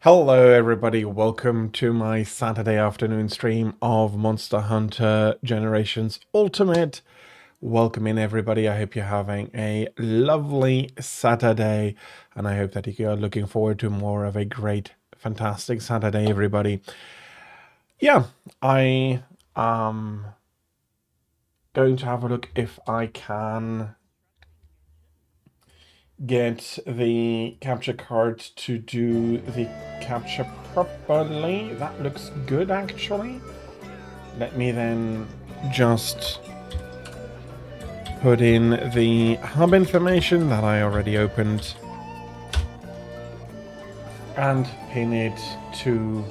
Hello everybody, welcome to my Saturday afternoon stream of Monster Hunter Generations Ultimate. Welcome in everybody, I hope you're having a lovely Saturday and I hope that you are looking forward to more of a great, fantastic Saturday everybody. Yeah, I am going to have a look if I can get the capture card to do the capture properly. That looks good actually. Let me then just put in the hub information that I already opened and pin it to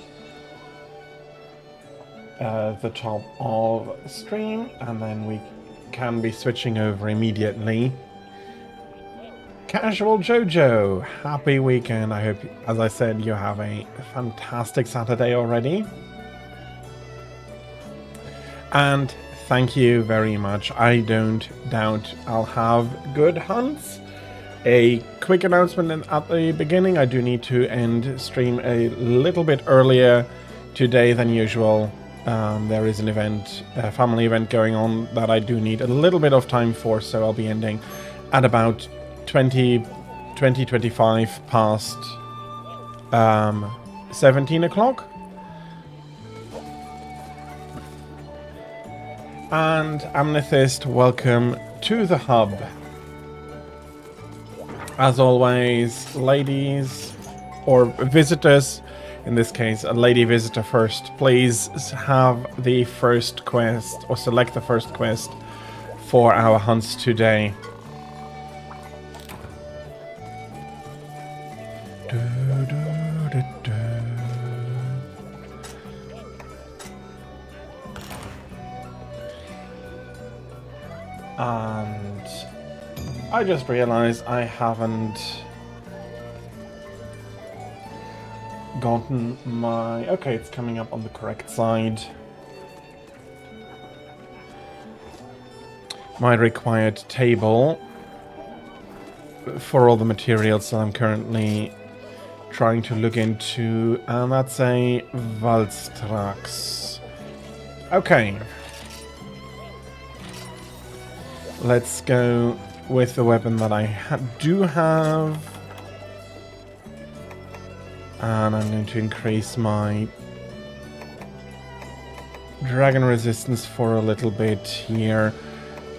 the top of the stream, and then we can be switching over immediately. Casual Jojo, happy weekend. I hope, as I said, you have a fantastic Saturday already. And thank you very much. I don't doubt I'll have good hunts. A quick announcement at the beginning. I do need to end stream a little bit earlier today than usual. There is an event, a family event going on that I do need a little bit of time for, so I'll be ending at about 25 past 17 o'clock. And Amethyst, welcome to the hub. As always, ladies or visitors, in this case a lady visitor first, please have the first quest or select the first quest for our hunts today. And I just realized I haven't gotten my... Okay, it's coming up on the correct side. My required table for all the materials that I'm currently trying to look into, and that's a Valstrax. Okay. Let's go with the weapon that I do have. And I'm going to increase my dragon resistance for a little bit here.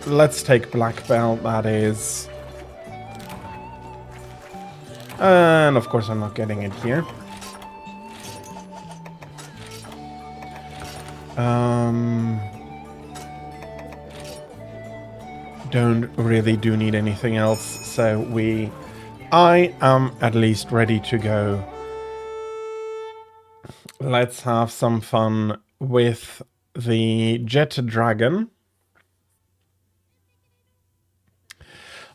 Let's take black belt, that is. And of course I'm not getting it here. Don't really do need anything else, so I am at least ready to go. Let's have some fun with the Jet Dragon.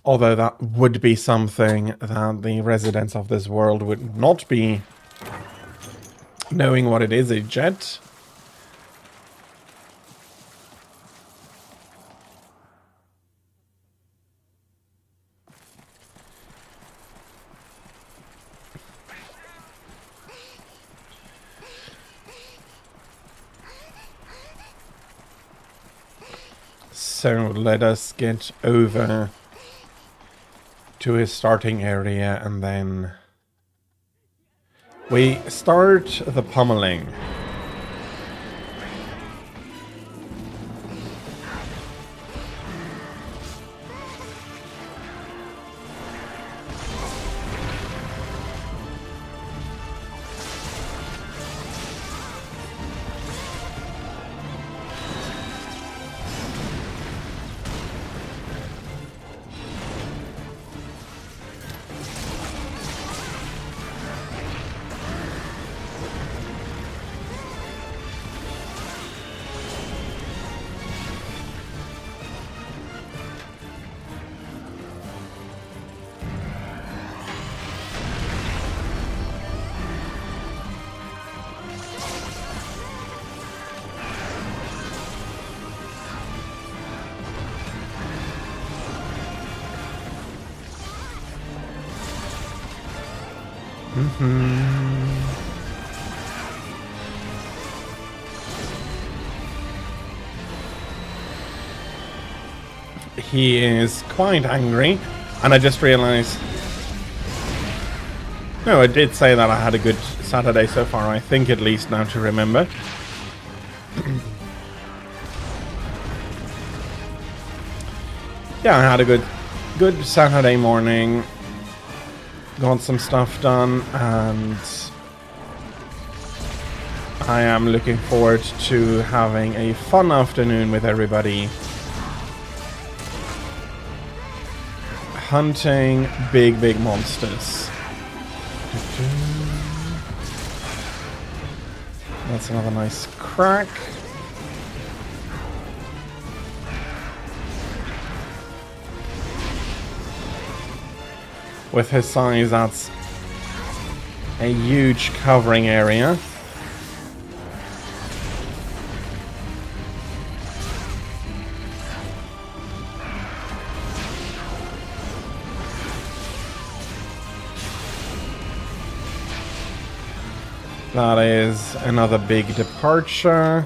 Although that would be something that the residents of this world would not be knowing what it is, a jet. So let us get over to his starting area and then we start the pummeling. he is quite angry. And I just realized... No, I did say that I had a good Saturday so far, I think, at least, now to remember. Yeah, I had a good Saturday morning. Got some stuff done, and I am looking forward to having a fun afternoon with everybody. Hunting big monsters. That's another nice crack. With his size, that's a huge covering area. That is another big departure.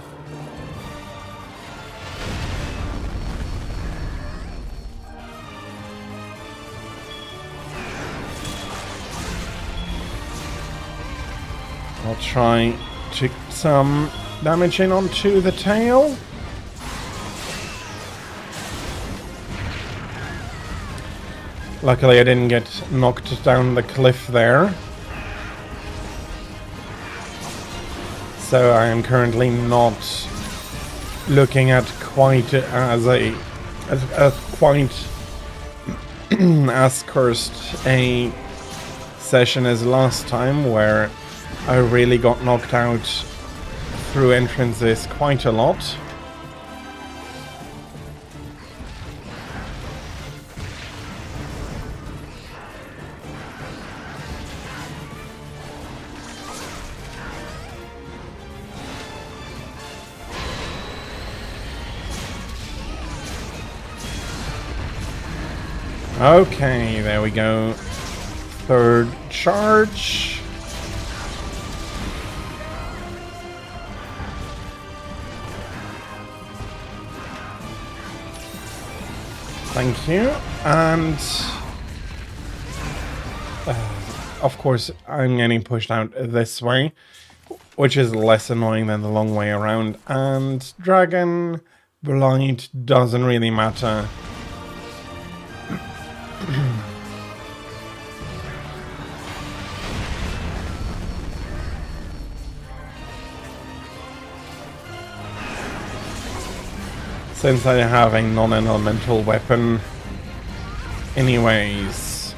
I'll try to get some damage in onto the tail. Luckily I didn't get knocked down the cliff there. So I am currently not looking at quite as as cursed a session as last time, where I really got knocked out through entrances quite a lot. Okay, there we go. Third charge. Thank you. And of course I'm getting pushed out this way, which is less annoying than the long way around. And Dragon Blight doesn't really matter. Since I have a non-elemental weapon anyways.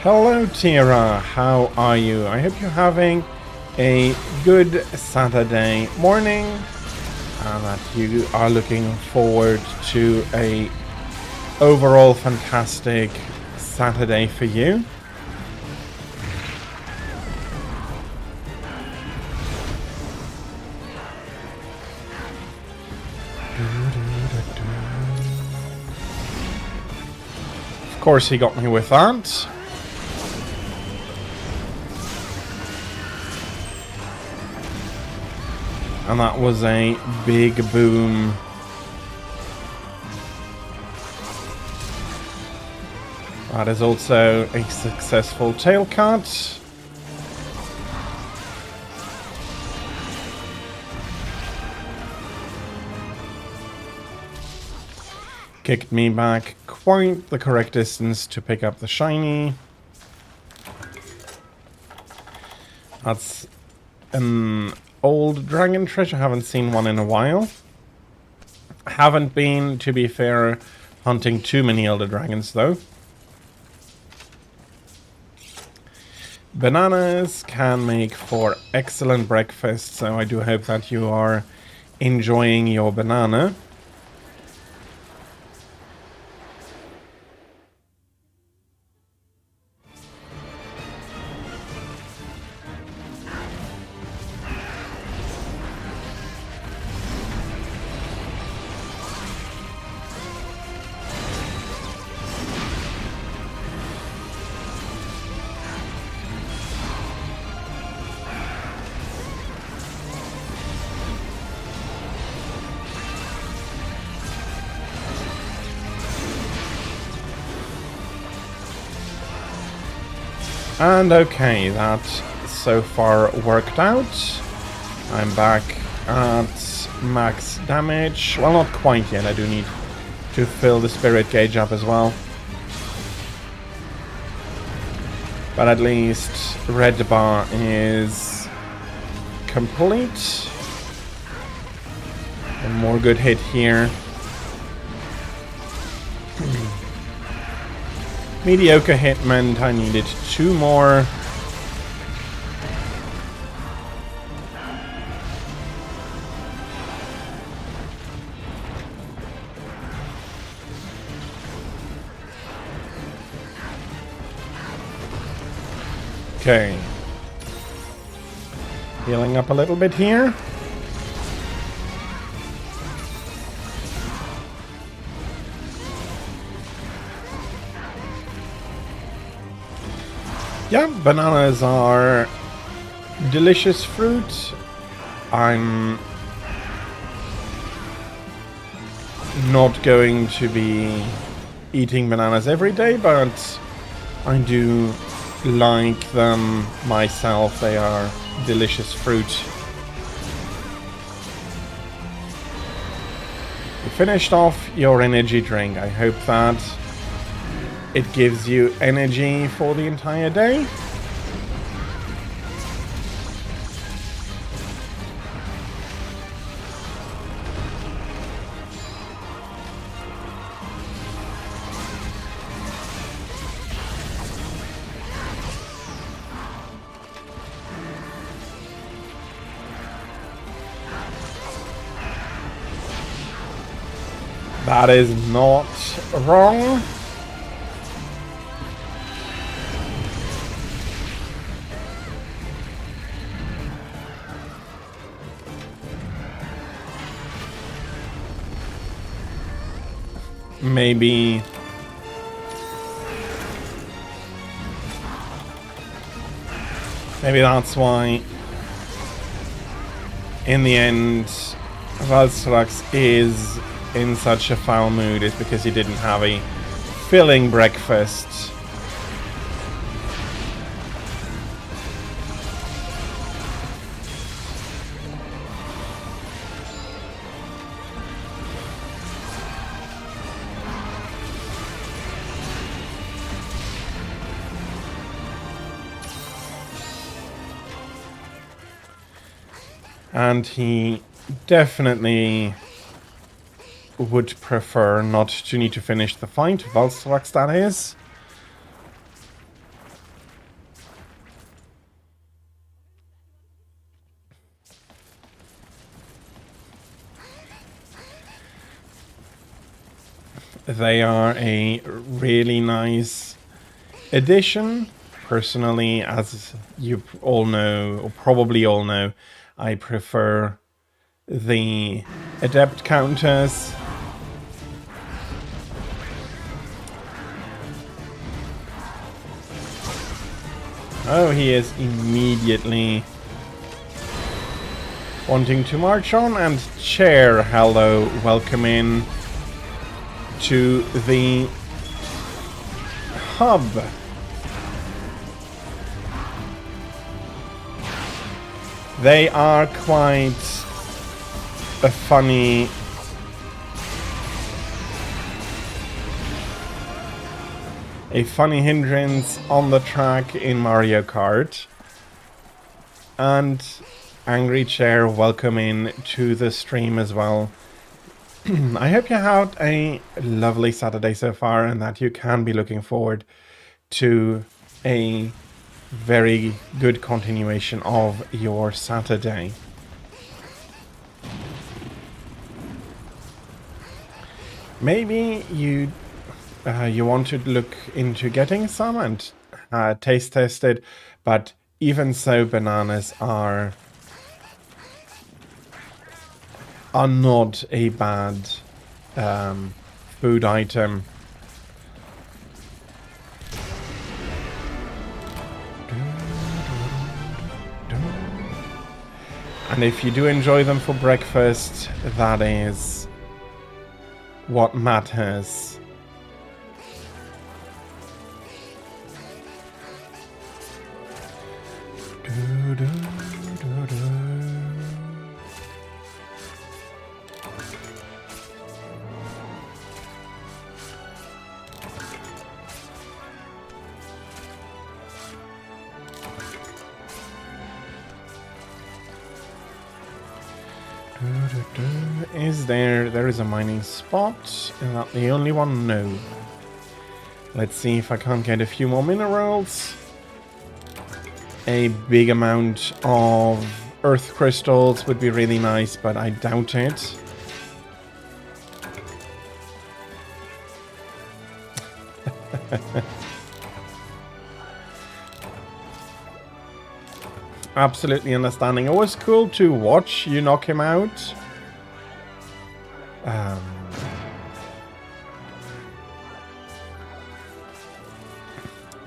Hello Tira, how are you? I hope you're having a good Saturday morning and that you are looking forward to a overall fantastic Saturday for you. Of course he got me with that. And that was a big boom. That is also a successful tail cut. Kicked me back quite the correct distance to pick up the shiny. That's an old dragon treasure. Haven't seen one in a while. Haven't been, to be fair, hunting too many elder dragons though. Bananas can make for excellent breakfast, so I do hope that you are enjoying your banana. And okay, that so far worked out. I'm back at max damage. Well, not quite yet. I do need to fill the spirit gauge up as well. But at least red bar is complete. One more good hit here. Mediocre hit meant I needed 2 more. Okay. Healing up a little bit here. Yeah, bananas are delicious fruit. I'm not going to be eating bananas every day, but I do like them myself. They are delicious fruit. You finished off your energy drink. I hope that it gives you energy for the entire day. That is not wrong. Maybe that's why in the end Valstrax is in such a foul mood, is because he didn't have a filling breakfast. And he definitely would prefer not to need to finish the fight, Valstrax that is. They are a really nice addition. Personally, as you all know, or probably all know, I prefer the adept counters. Oh, he is immediately wanting to march on. And Chair, hello, welcome in to the hub. They are quite a funny hindrance on the track in Mario Kart. And Angry Chair, welcome in to the stream as well. I hope you had a lovely Saturday so far and that you can be looking forward to a very good continuation of your Saturday. Maybe you want to look into getting some and taste test it, but even so, bananas are not a bad food item. And if you do enjoy them for breakfast, that is what matters. Is there is a mining spot? Is that the only one? No. Let's see if I can't get a few more minerals. A big amount of earth crystals would be really nice, but I doubt it. Absolutely understanding. It was cool to watch you knock him out.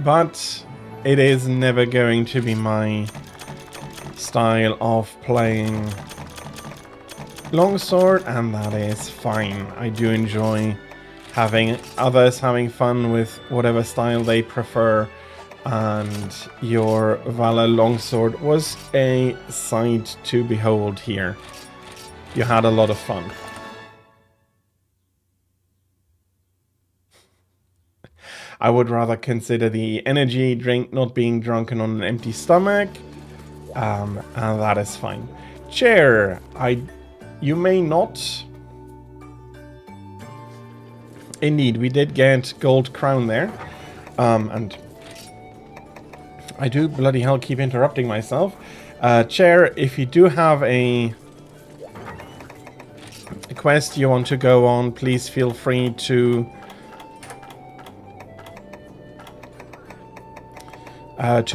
But it is never going to be my style of playing longsword, and that is fine. I do enjoy having others having fun with whatever style they prefer, and your Valor longsword was a sight to behold here. You had a lot of fun. I would rather consider the energy drink not being drunken on an empty stomach, and that is fine. Chair, you may not. Indeed, we did get gold crown there, and I do bloody hell keep interrupting myself. Chair, if you do have a quest you want to go on, please feel free to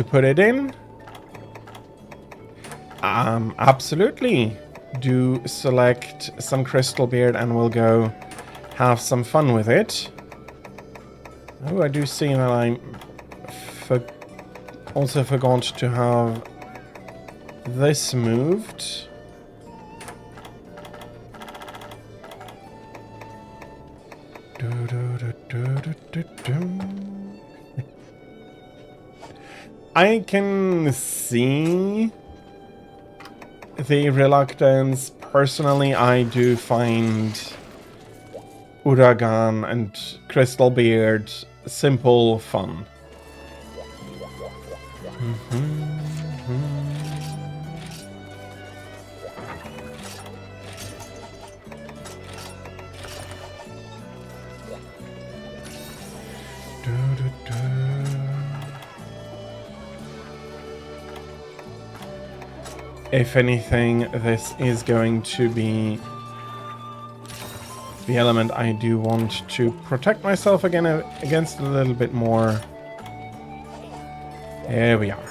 put it in. Absolutely. Do select some crystal beard and we'll go have some fun with it. Oh, I do see that I also forgot to have this moved. I can see the reluctance. Personally, I do find Uragan and Crystal Beard simple fun. If anything, this is going to be the element I do want to protect myself against a little bit more. There we are.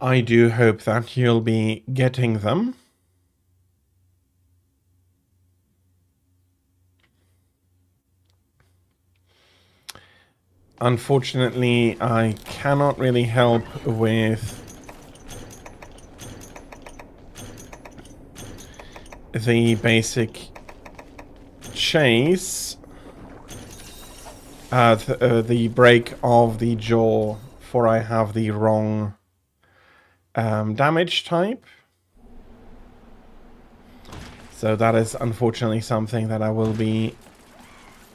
I do hope that you'll be getting them. Unfortunately, I cannot really help with the basic chase. The break of the jaw, for I have the wrong damage type. So that is unfortunately something that I will be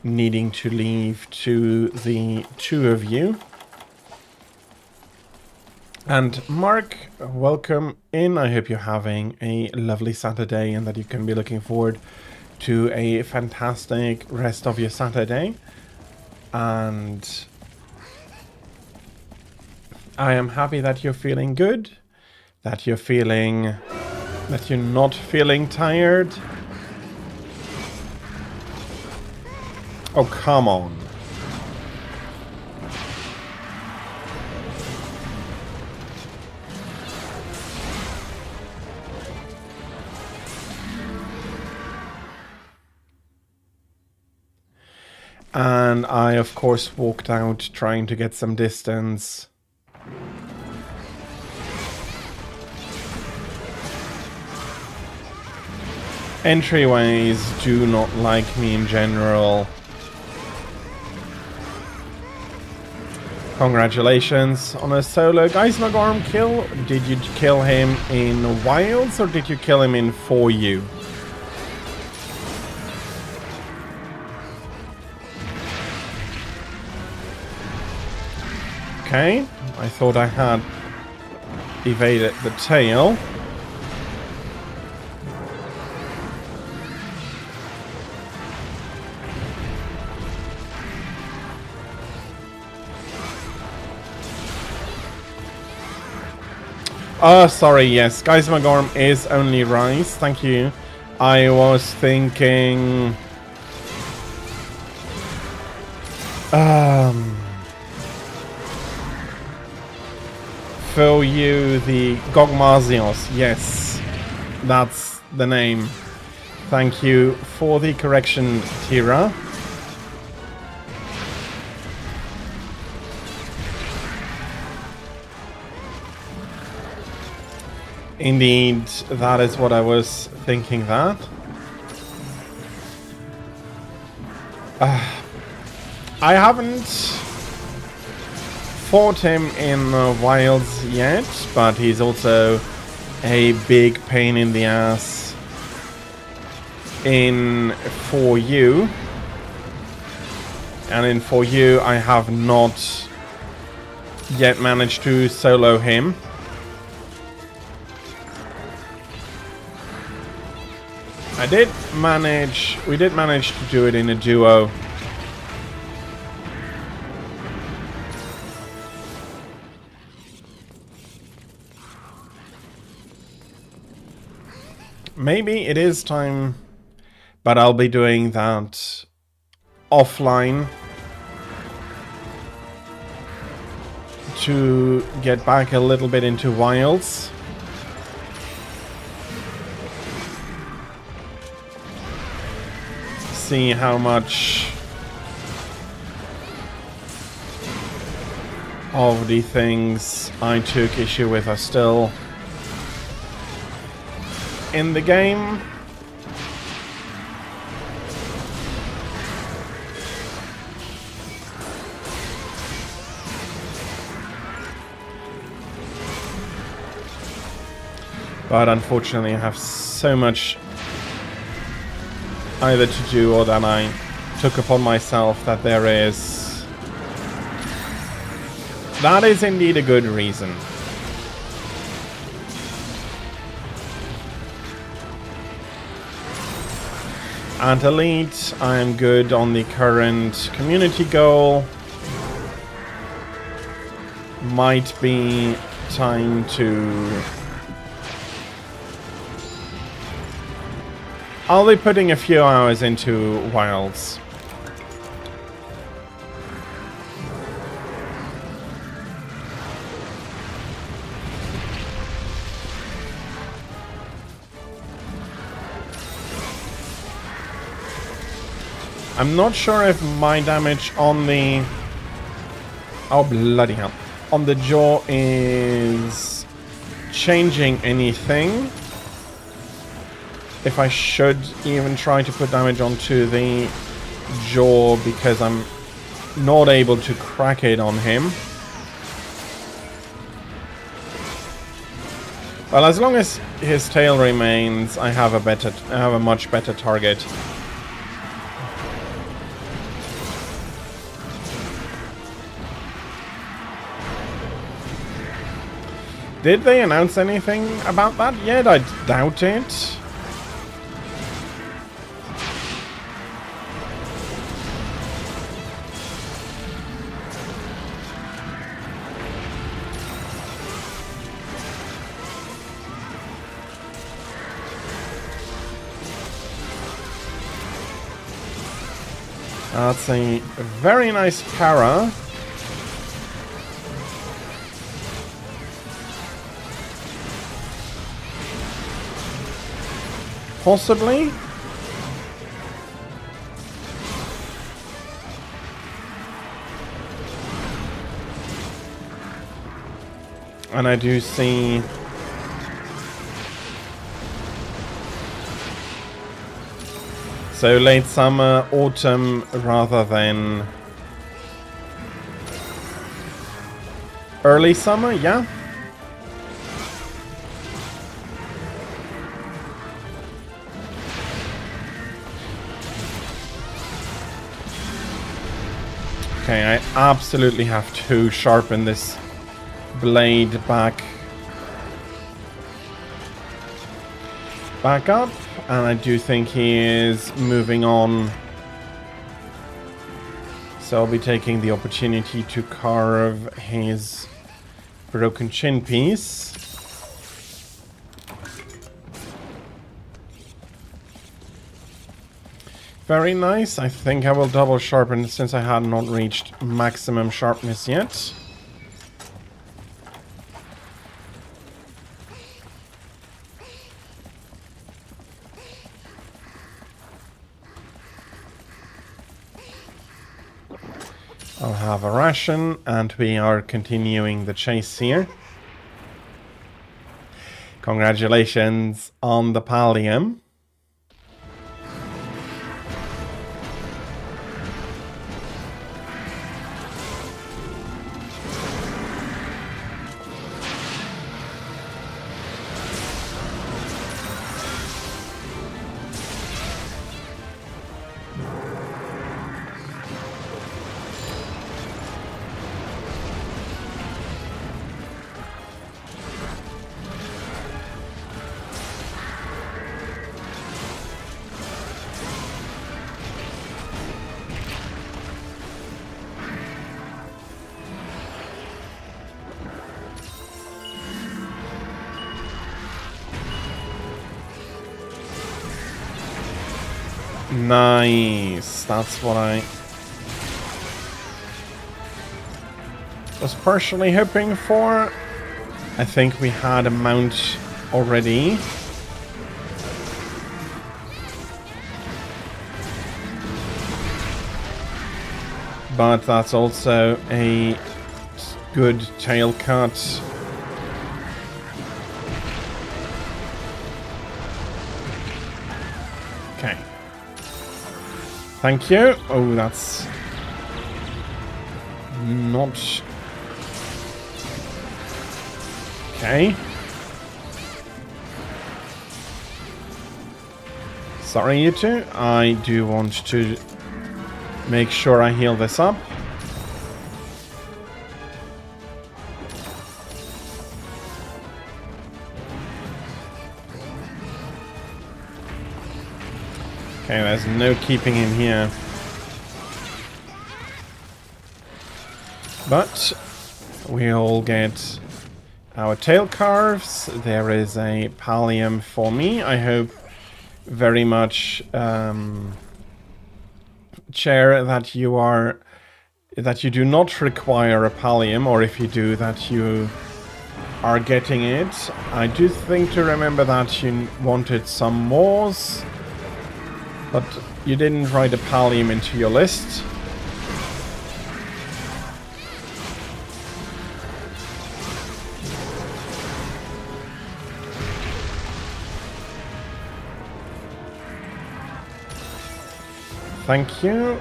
needing to leave to the two of you. And Mark, welcome in. I hope you're having a lovely Saturday and that you can be looking forward to a fantastic rest of your Saturday. And I am happy that you're feeling good, that you're not feeling tired. Oh, come on. And I, of course, walked out trying to get some distance. Entryways do not like me in general. Congratulations on a solo Geismagorm kill. Did you kill him in Wilds or did you kill him in 4U? Okay, I thought I had evaded the tail. Oh, sorry, yes, Geismagorm is only Rise, thank you. I was thinking... For you, the Gogmazios, yes, that's the name. Thank you for the correction, Tira. Indeed, that is what I was thinking that. I haven't fought him in Wilds yet, but he's also a big pain in the ass in 4U. And in 4U I have not yet managed to solo him. We did manage to do it in a duo. Maybe it is time, but I'll be doing that offline to get back a little bit into Wilds. See how much of the things I took issue with are still in the game. But unfortunately I have so much either to do or that I took upon myself that there is... That is indeed a good reason. At Elite, I am good on the current community goal. Might be time to... I'll be putting a few hours into Wilds. I'm not sure if my damage on the... Oh, bloody hell. On the jaw is changing anything. If I should even try to put damage onto the jaw because I'm not able to crack it on him. Well, as long as his tail remains, I have a much better target. Did they announce anything about that yet? I doubt it. That's a very nice para. Possibly. And I do see... So late summer, autumn, rather than early summer, yeah? Okay, I absolutely have to sharpen this blade back up, and I do think he is moving on, so I'll be taking the opportunity to carve his broken chin piece. Very nice. I think I will double sharpen since I had not reached maximum sharpness yet. I'll have a ration, and we are continuing the chase here. Congratulations on the pallium. Nice. That's what I was partially hoping for. I think we had a mount already. But that's also a good tail cut. Okay. Thank you. Oh, that's not... Okay. Sorry, you two. I do want to make sure I heal this up. Okay, there's no keeping him here. But we'll get our tail carves. There is a pallium for me. I hope very much, Chair, that you do not require a pallium, or if you do, that you are getting it. I do think to remember that you wanted some mores, but you didn't write a pallium into your list. Thank you.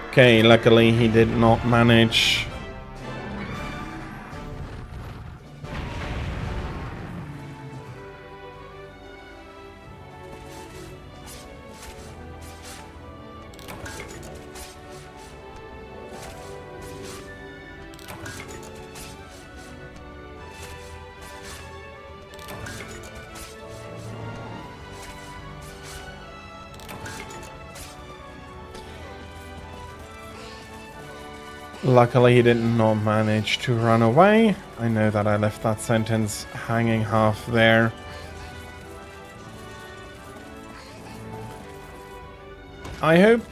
Okay, luckily he did not manage. Luckily he did not manage to run away. I know that I left that sentence hanging half there. I hope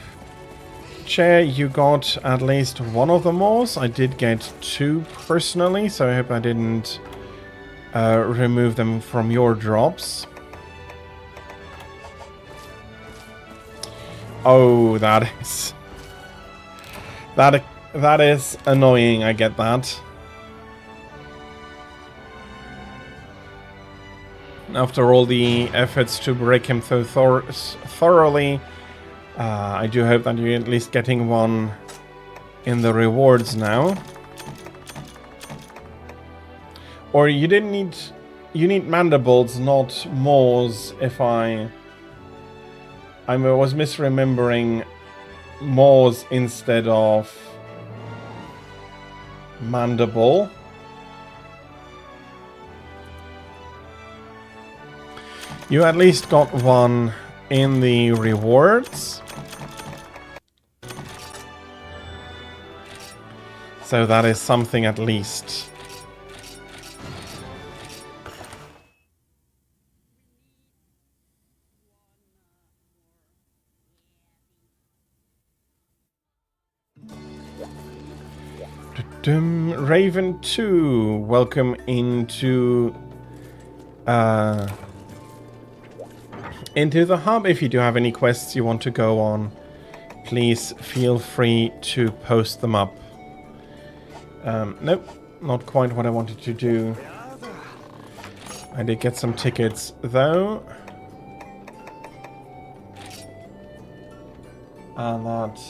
Chair, you got at least one of the Maws. I did get two personally, so I hope I didn't remove them from your drops. Oh, that is annoying, I get that. After all the efforts to break him so thoroughly, I do hope that you're at least getting one in the rewards now. Or you didn't need... You need mandibles, not maws, if I was misremembering maws instead of mandible. You at least got one in the rewards. So that is something at least. Raven 2, welcome into the hub. If you do have any quests you want to go on, please feel free to post them up. Nope, not quite what I wanted to do. I did get some tickets though. And that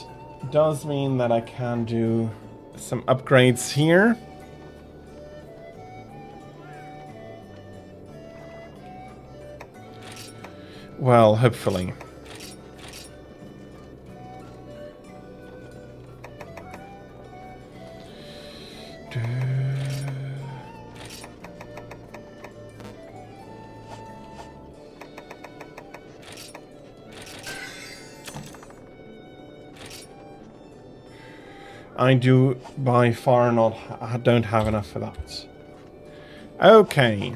does mean that I can do some upgrades here. Well, hopefully. I do by far not... I don't have enough for that. Okay.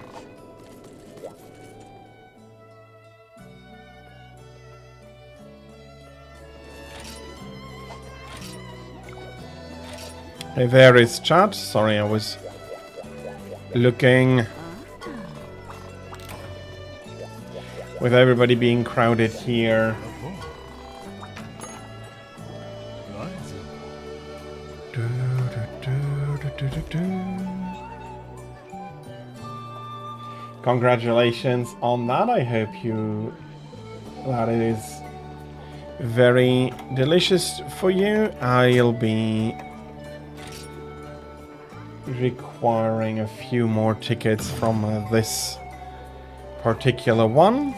Hey, there is chat. Sorry, I was looking. With everybody being crowded here. Congratulations on that. I hope that it is very delicious for you. I'll be requiring a few more tickets from this particular one.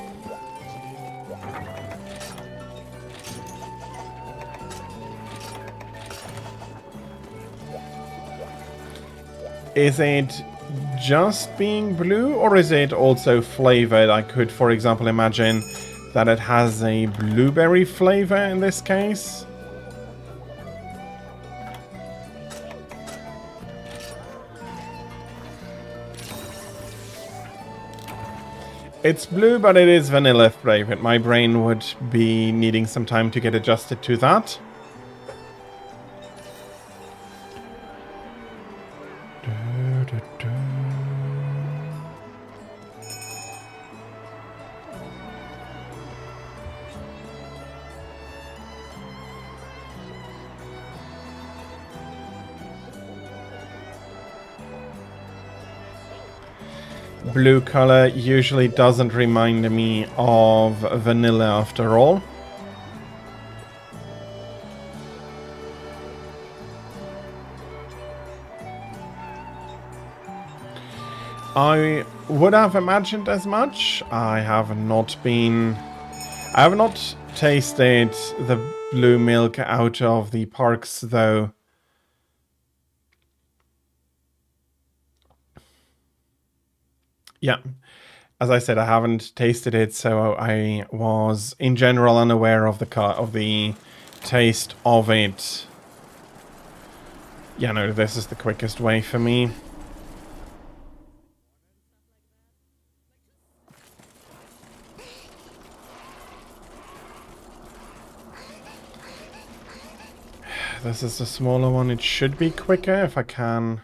Is it just being blue, or is it also flavored? I could, for example, imagine that it has a blueberry flavor in this case. It's blue, but it is vanilla flavored. My brain would be needing some time to get adjusted to that. Blue color usually doesn't remind me of vanilla after all. I would have imagined as much. I have not tasted the blue milk out of the parks though. Yeah, as I said, I haven't tasted it, so I was in general unaware of the taste of it. Yeah, no, this is the quickest way for me. This is the smaller one. It should be quicker if I can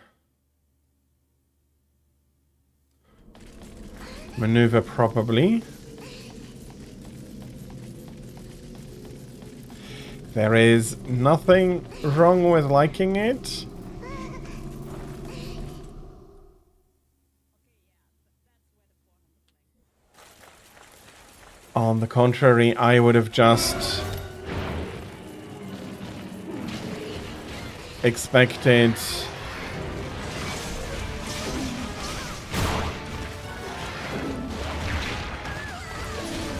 maneuver properly. There is nothing wrong with liking it. On the contrary, I would have just expected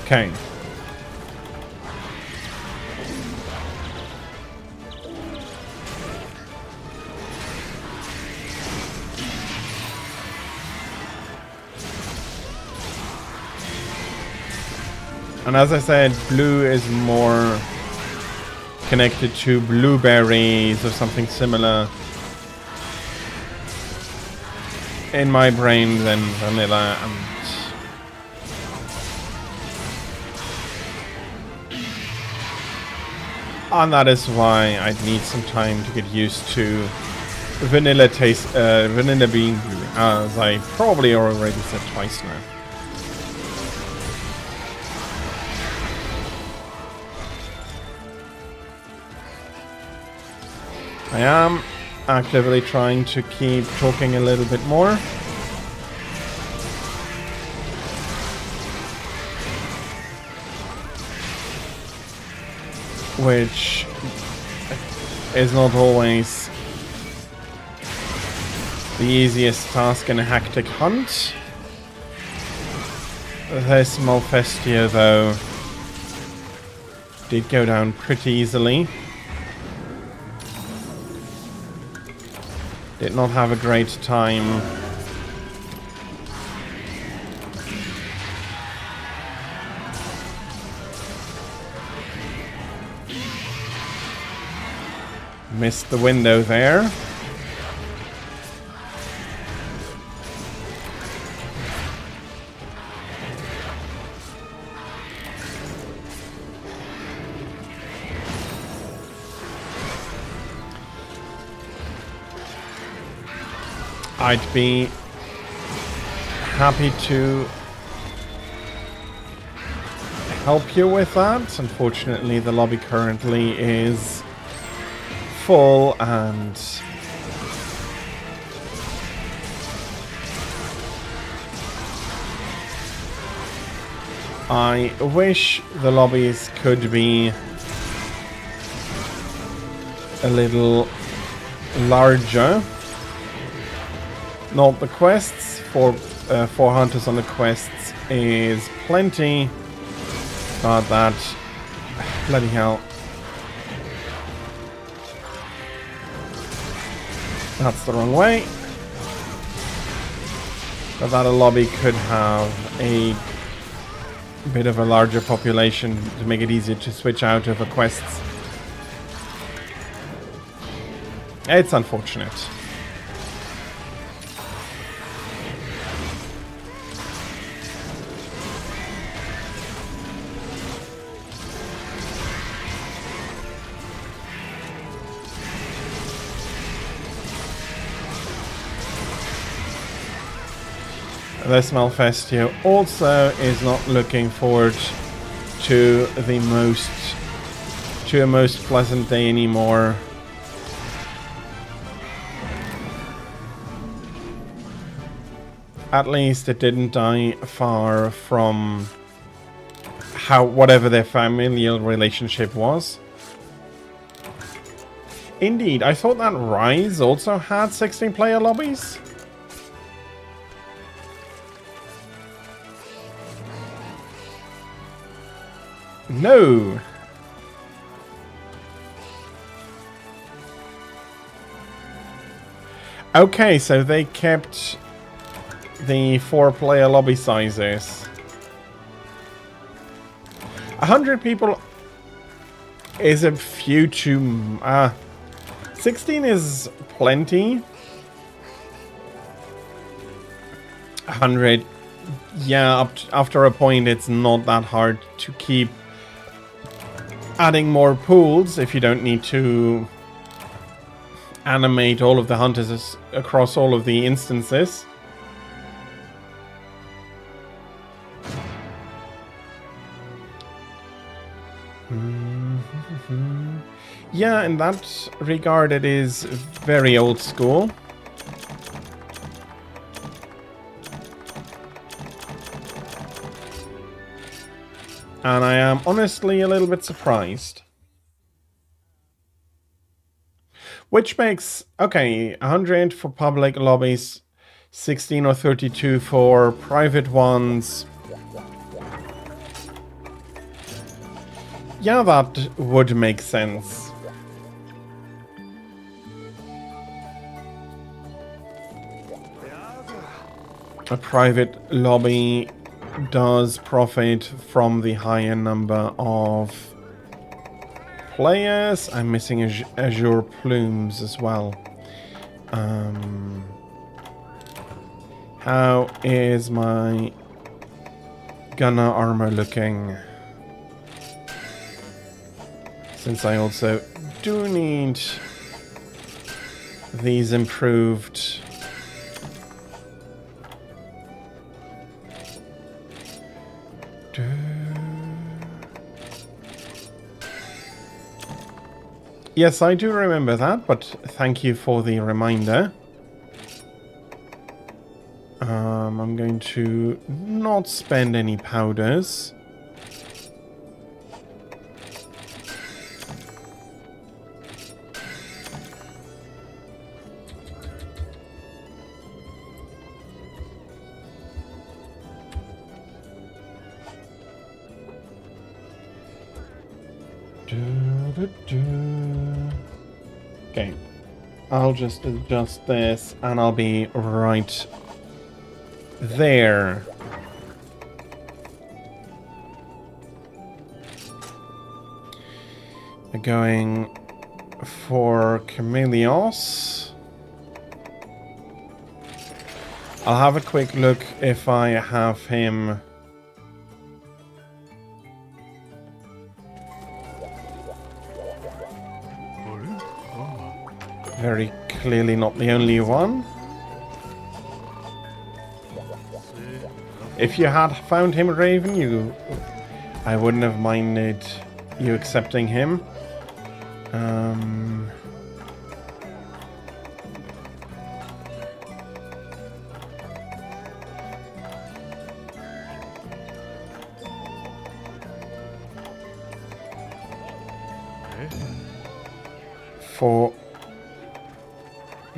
okay. And as I said, blue is more connected to blueberries or something similar in my brain than vanilla. And that is why I need some time to get used to vanilla taste, vanilla being blue, as I probably already said twice now. I am actively trying to keep talking a little bit more. Which is not always the easiest task in a hectic hunt. This Malfestia, though, did go down pretty easily. Did not have a great time. Missed the window there. I'd be happy to help you with that. Unfortunately, the lobby currently is full and I wish the lobbies could be a little larger. Not the quests, for hunters on the quests is plenty, but that, bloody hell, that's the wrong way. But that a lobby could have a bit of a larger population to make it easier to switch out over quests. It's unfortunate. This Malfestia also is not looking forward to a most pleasant day anymore. At least it didn't die far from whatever their familial relationship was. Indeed, I thought that Rise also had 16-player lobbies. No. Okay, so they kept the 4-player lobby sizes. 100 people is a few too... 16 is plenty. 100, yeah, after a point it's not that hard to keep adding more pools if you don't need to animate all of the hunters across all of the instances. Yeah, in that regard, it is very old school. And I am honestly a little bit surprised. Which makes, okay, 100 for public lobbies, 16 or 32 for private ones. Yeah, that would make sense. A private lobby does profit from the higher number of players. I'm missing Azure Plumes as well. How is my gunner armor looking? Since I also do need these improved. Yes, I do remember that, but thank you for the reminder. I'm going to not spend any powders. Okay, I'll just adjust this and I'll be right there. We're going for Chameleos. I'll have a quick look if I have him. Very clearly not the only one. If you had found him, Raven, I wouldn't have minded you accepting him.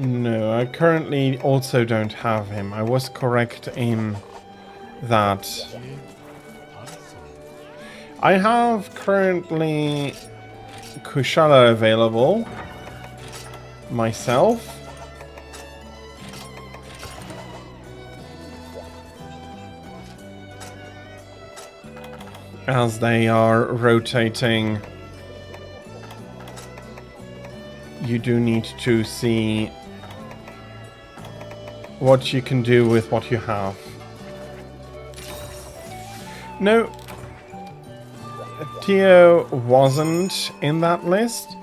No, I currently also don't have him. I was correct in that. I have currently Kushala available myself. As they are rotating, you do need to see what you can do with what you have. No, Tio wasn't in that list.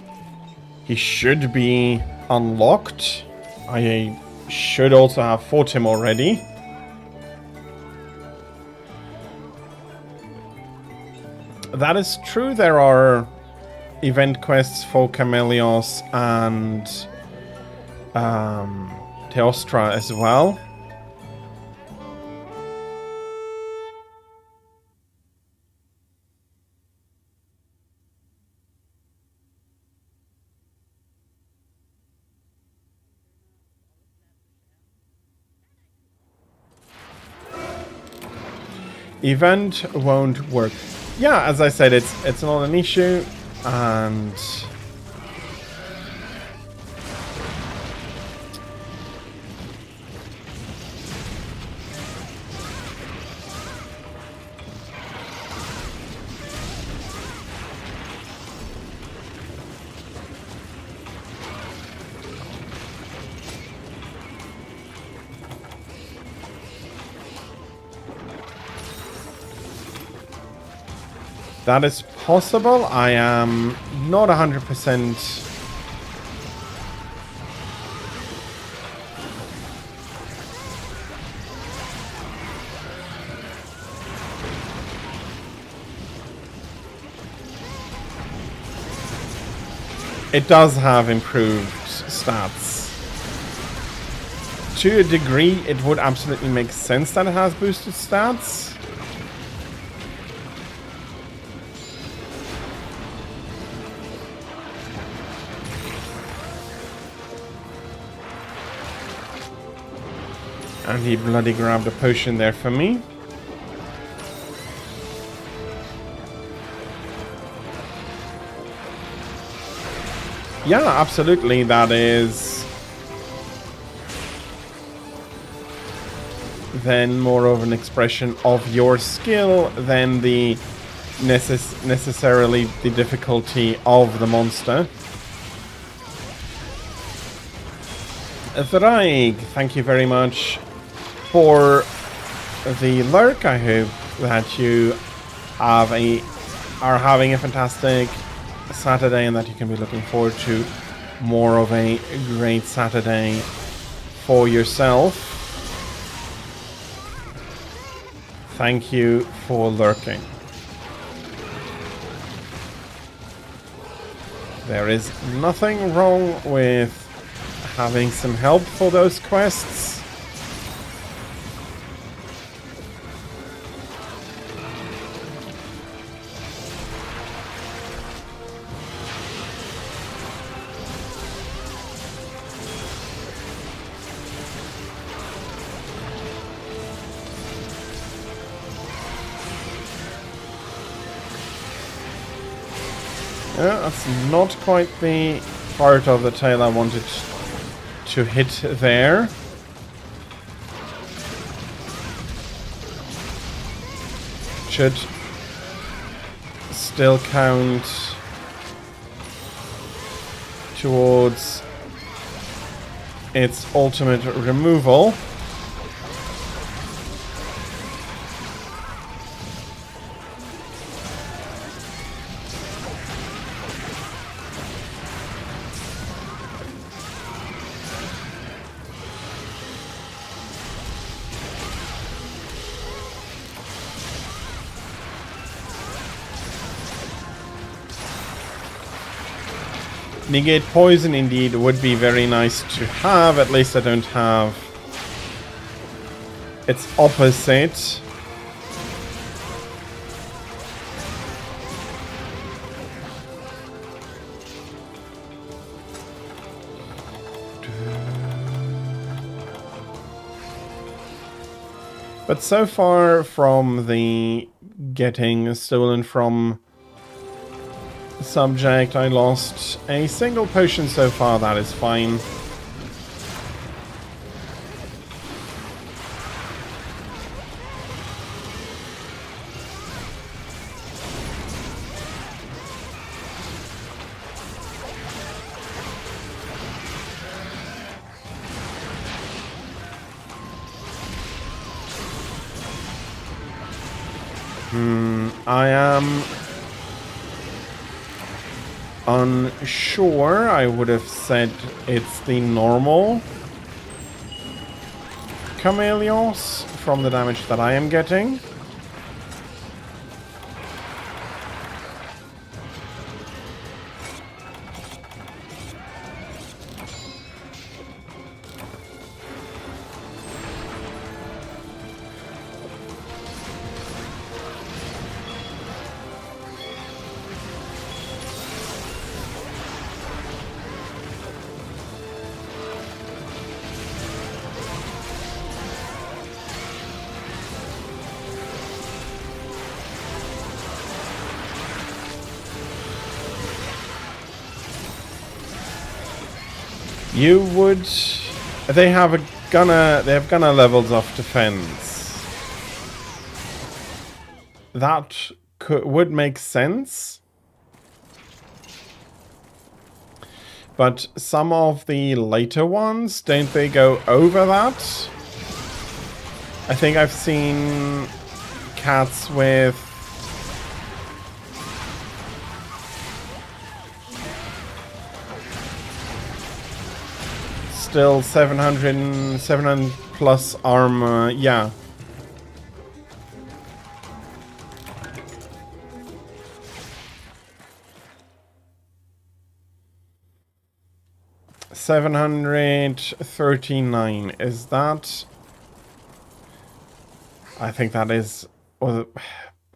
He should be unlocked. I should also have fought him already. That is true. There are event quests for Chameleos and Teostra as well. Event won't work. Yeah, as I said, it's not an issue, and that is possible. I am not 100%. it does have improved stats. To a degree, it would absolutely make sense that it has boosted stats. And he bloody grabbed a potion there for me. Yeah, absolutely, that is then more of an expression of your skill than the necessarily the difficulty of the monster. Thraig, thank you very much for the lurk. I hope that you are having a fantastic Saturday and that you can be looking forward to more of a great Saturday for yourself. Thank you for lurking. There is nothing wrong with having some help for those quests. Yeah, that's not quite the part of the tail I wanted to hit there. Should still count towards its ultimate removal. Negate poison indeed would be very nice to have. At least I don't have its opposite. But so far from the getting stolen from subject, I lost a single potion so far. That is fine. I am unsure. I would have said it's the normal Chameleos from the damage that I am getting. You would... They have gunner levels of defense. That would make sense. But some of the later ones, don't they go over that? I think I've seen cats with... Still 700 plus armor, yeah. 739. Is that... I think that is... Well,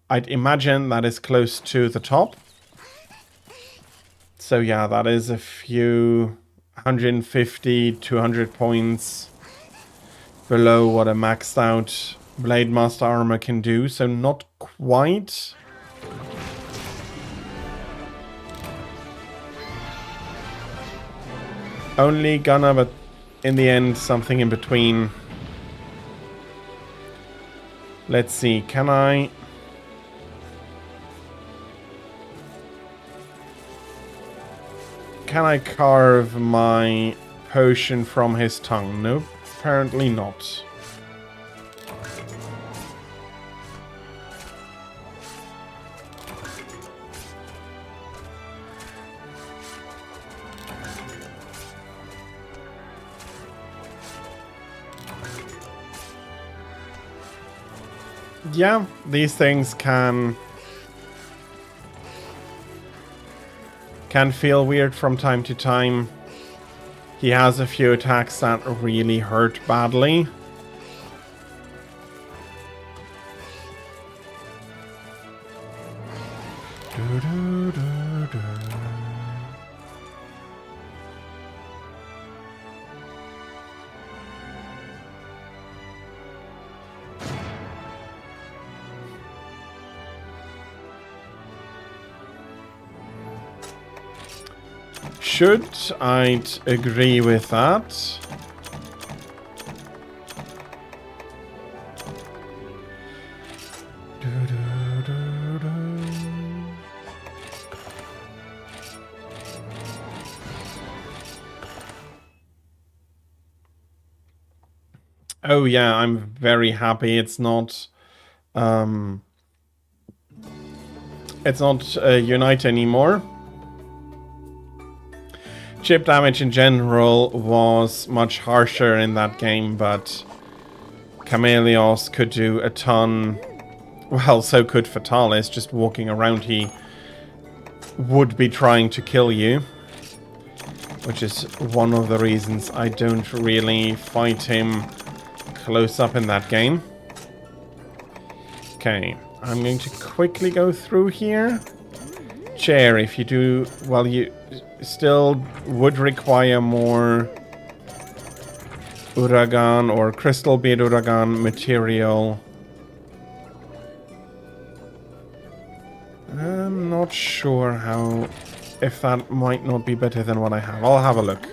I'd imagine that is close to the top. So yeah, that is a few 150, 200 points below what a maxed out Blade Master armor can do. So not quite. Only Gunner, but in the end, something in between. Let's see, can I... Can I carve my potion from his tongue? Nope, apparently not. Yeah, these things can feel weird from time to time. He has a few attacks that really hurt badly. Should I'd agree with that. Oh yeah, I'm very happy it's not Unite anymore. Chip damage in general was much harsher in that game, but Chameleos could do a ton. Well, so could Fatalis. Just walking around, he would be trying to kill you, which is one of the reasons I don't really fight him close up in that game. Okay, I'm going to quickly go through here. Chair, if you do, well, you still would require more Uragan or Crystal Bead Uragan material. I'm not sure if that might not be better than what I have. I'll have a look.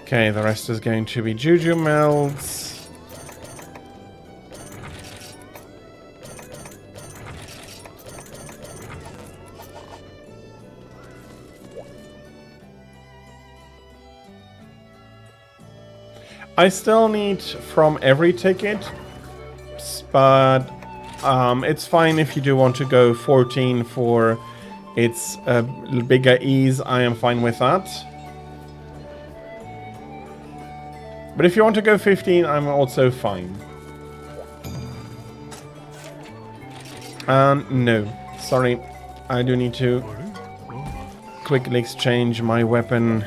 Okay, the rest is going to be Juju Melds. I still need from every ticket, but it's fine if you do want to go 14 for its bigger ease. I am fine with that. But if you want to go 15, I'm also fine. No, sorry. I do need to quickly exchange my weapon.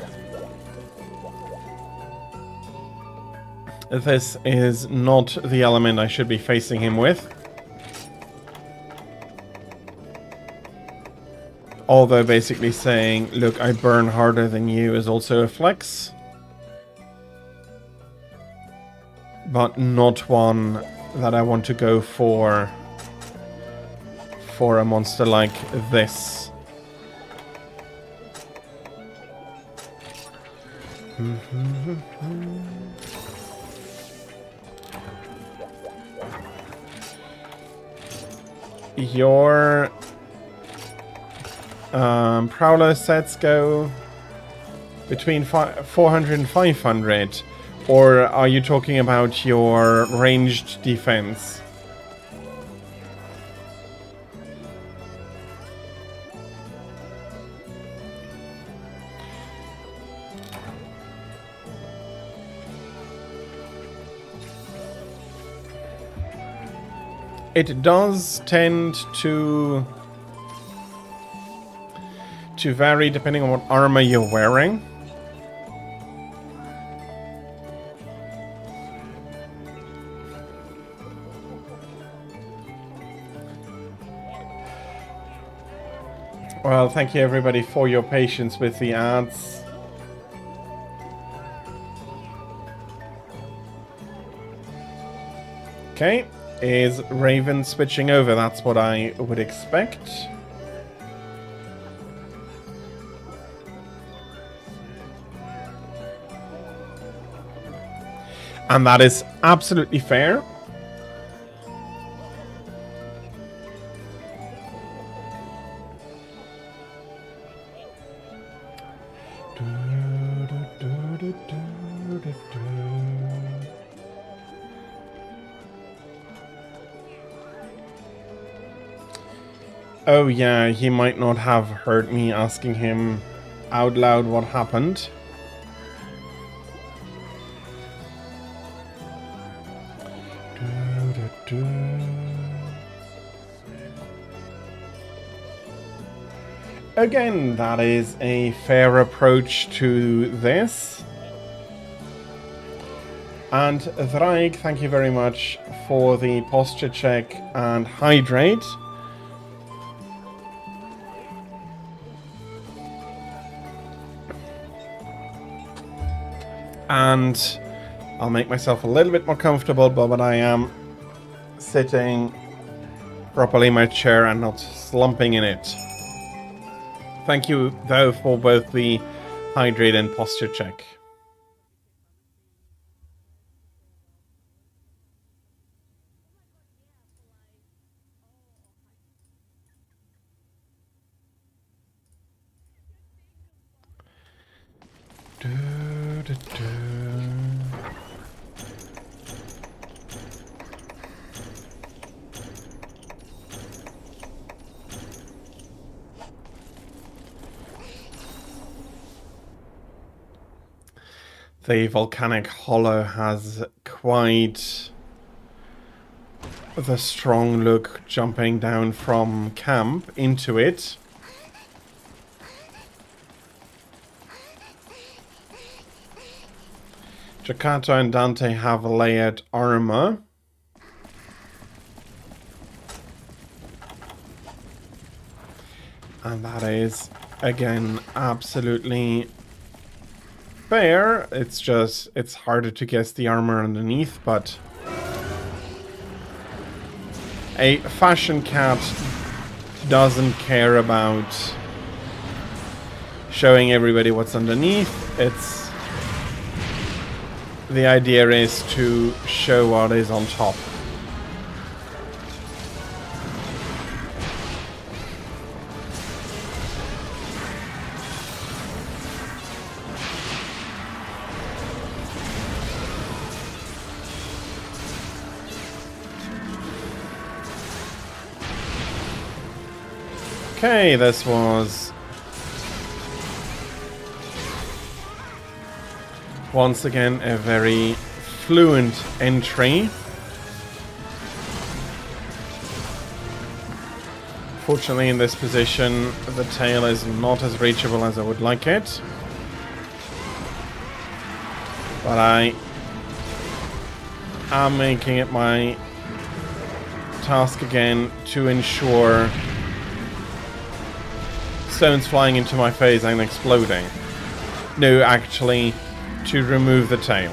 This is not the element I should be facing him with. Although basically saying, look, I burn harder than you is also a flex. But not one that I want to go for a monster like this. Your Prowler sets go between 400 and 500. Or are you talking about your ranged defense? It does tend to vary depending on what armor you're wearing. Well, thank you everybody for your patience with the ads. Okay, is Raven switching over? That's what I would expect. And that is absolutely fair. Oh yeah, he might not have heard me asking him out loud what happened. Again, that is a fair approach to this. And Thraig, thank you very much for the posture check and hydrate. And I'll make myself a little bit more comfortable, but I am sitting properly in my chair and not slumping in it. Thank you, though, for both the hydrate and posture check. The volcanic hollow has quite the strong look jumping down from camp into it. Jakarta and Dante have layered armor. And that is, again, absolutely fair. It's just, it's harder to guess the armor underneath, but a fashion cat doesn't care about showing everybody what's underneath. It's, the idea is to show what is on top. Okay, this was once again a very fluent entry. Fortunately, in this position, the tail is not as reachable as I would like it. But I am making it my task again to ensure stones flying into my face and exploding. No, actually, to remove the tail.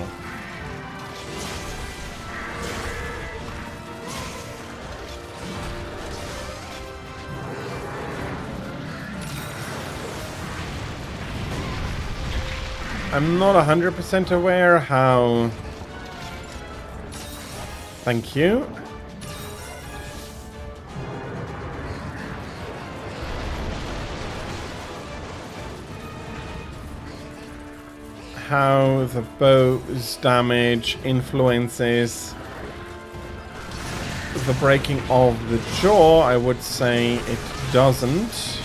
I'm not 100% aware how... Thank you. How the bow's damage influences the breaking of the jaw. I would say it doesn't.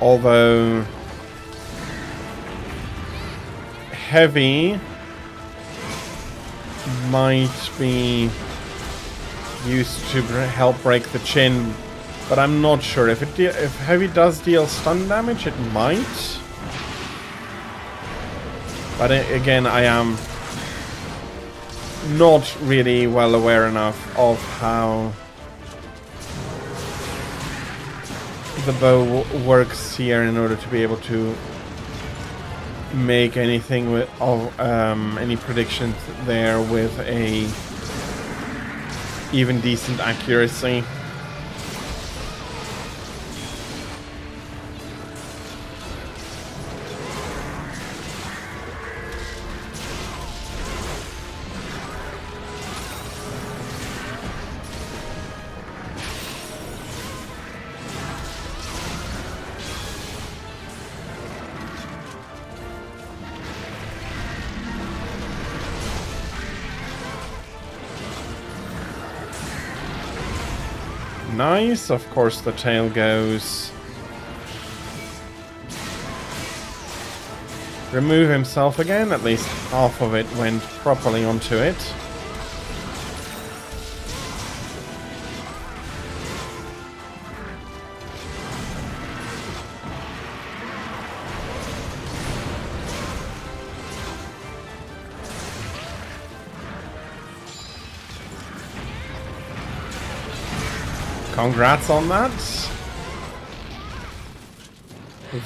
Although Heavy might be used to help break the chin, but I'm not sure. If Heavy does deal stun damage, it might. But again, I am not really well aware enough of how the bow works here in order to be able to make anything with any predictions there with a even decent accuracy. Nice, of course the tail goes. Remove himself again, at least half of it went properly onto it. Congrats on that.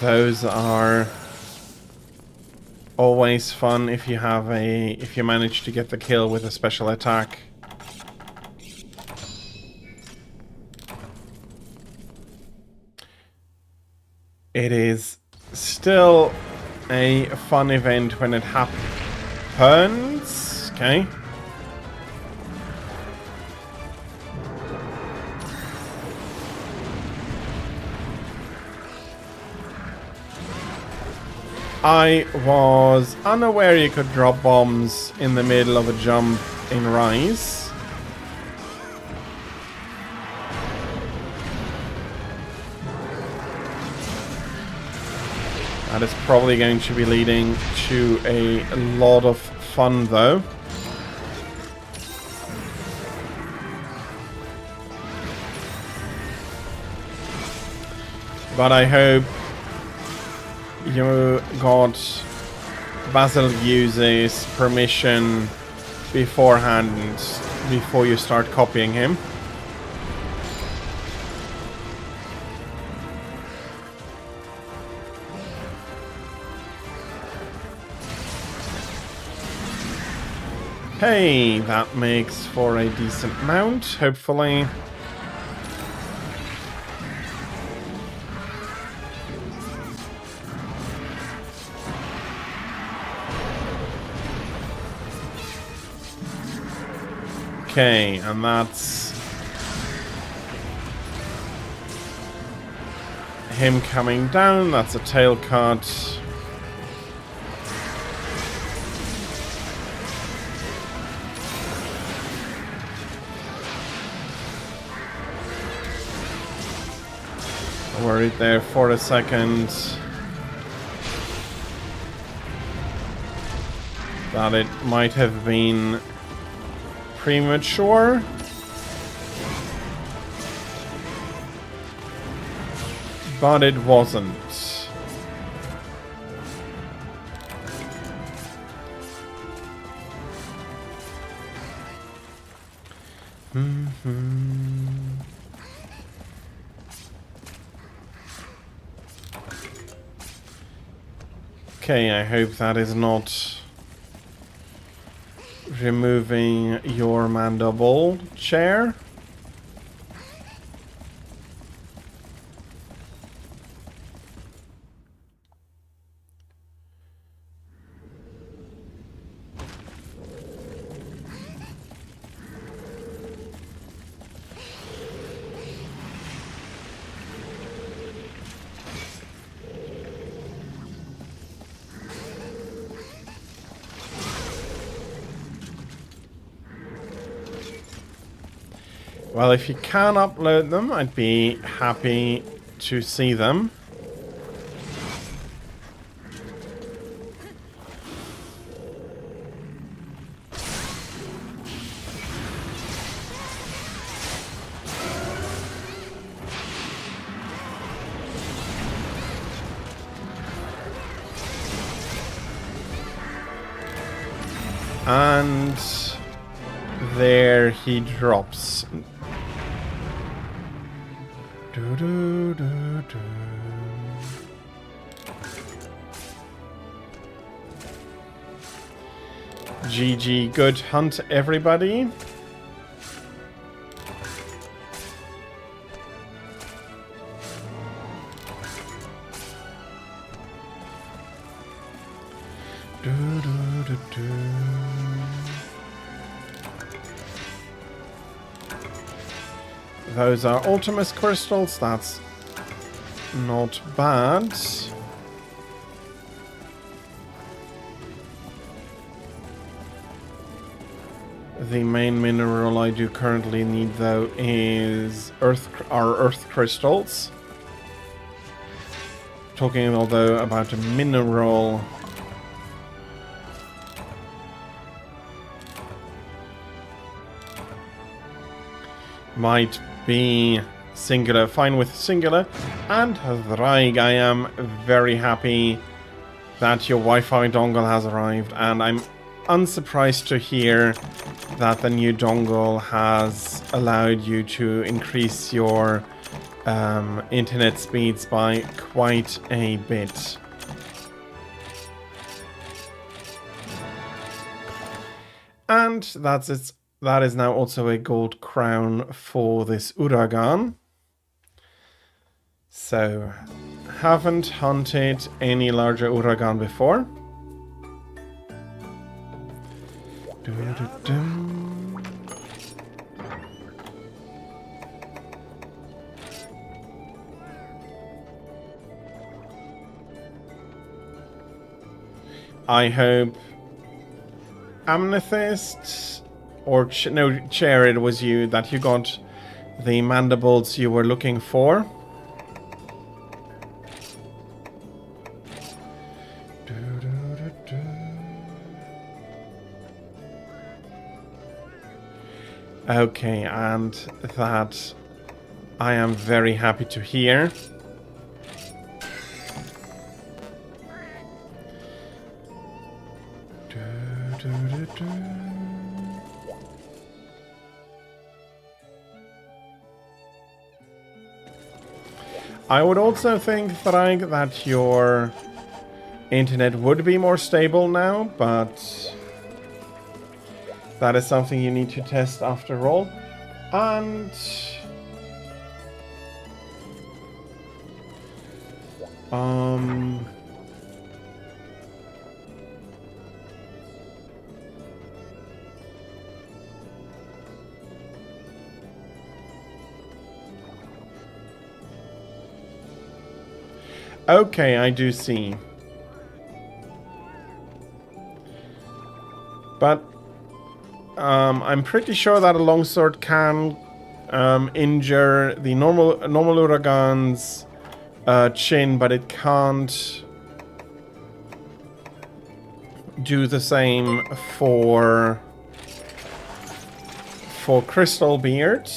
Those are always fun if you manage to get the kill with a special attack. It is still a fun event when it happens. Okay. I was unaware you could drop bombs in the middle of a jump in Rise. That is probably going to be leading to a lot of fun though. But I hope you got Basileuse's permission beforehand, before you start copying him. Hey, that makes for a decent mount, hopefully. Okay, and that's him coming down. That's a tail cut. Worried there for a second that it might have been premature. But it wasn't. Okay, I hope that is not removing your mandible chair. Well, if you can upload them, I'd be happy to see them. And there he drops. Do, do, do, do. GG, good hunt, everybody. Do, do, do, do. Those are Ultimus crystals, that's not bad. The main mineral I do currently need though is our earth crystals. Talking although about a mineral. Might be singular, fine with singular. And Thraig, I am very happy that your Wi-Fi dongle has arrived, and I'm unsurprised to hear that the new dongle has allowed you to increase your internet speeds by quite a bit. And that's it. That is now also a gold crown for this Uragaan. So, haven't hunted any larger Uragaan before. I hope Amethyst or Chair, it was you that you got the mandibles you were looking for. Okay, and that I am very happy to hear. I would also think, Thraig, that your internet would be more stable now, but that is something you need to test after all. And okay, I do see. But I'm pretty sure that a longsword can injure the normal Uragaan's chin, but it can't do the same for Crystal Beard.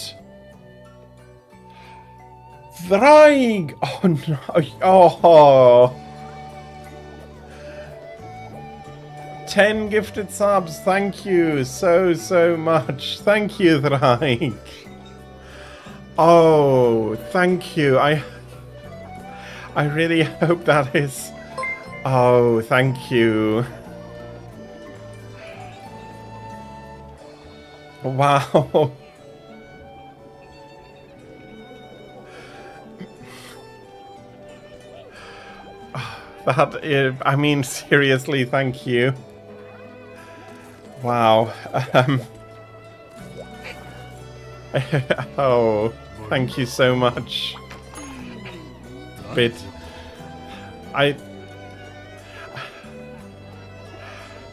Thraig! Oh no! Oh! 10 gifted subs, thank you so much. Thank you, Thraig. Oh, thank you. I really hope that is... Oh, thank you. Wow. That is, I mean, seriously, thank you. Wow. Oh, thank you so much. Bit.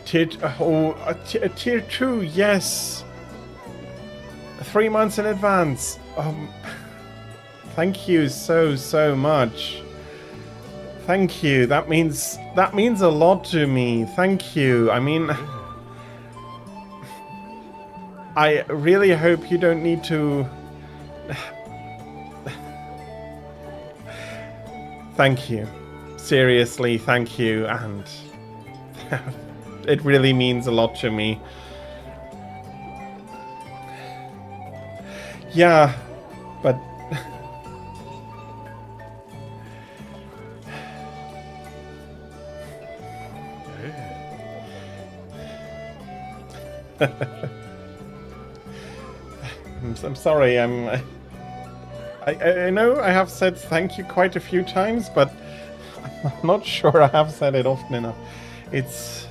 Tier 2, yes. 3 months in advance. Thank you so much. Thank you. That means a lot to me. Thank you. I mean, I really hope you don't need to... Thank you. Seriously, thank you. And it really means a lot to me. Yeah, but I'm sorry. I know I have said thank you quite a few times, but I'm not sure I have said it often enough. It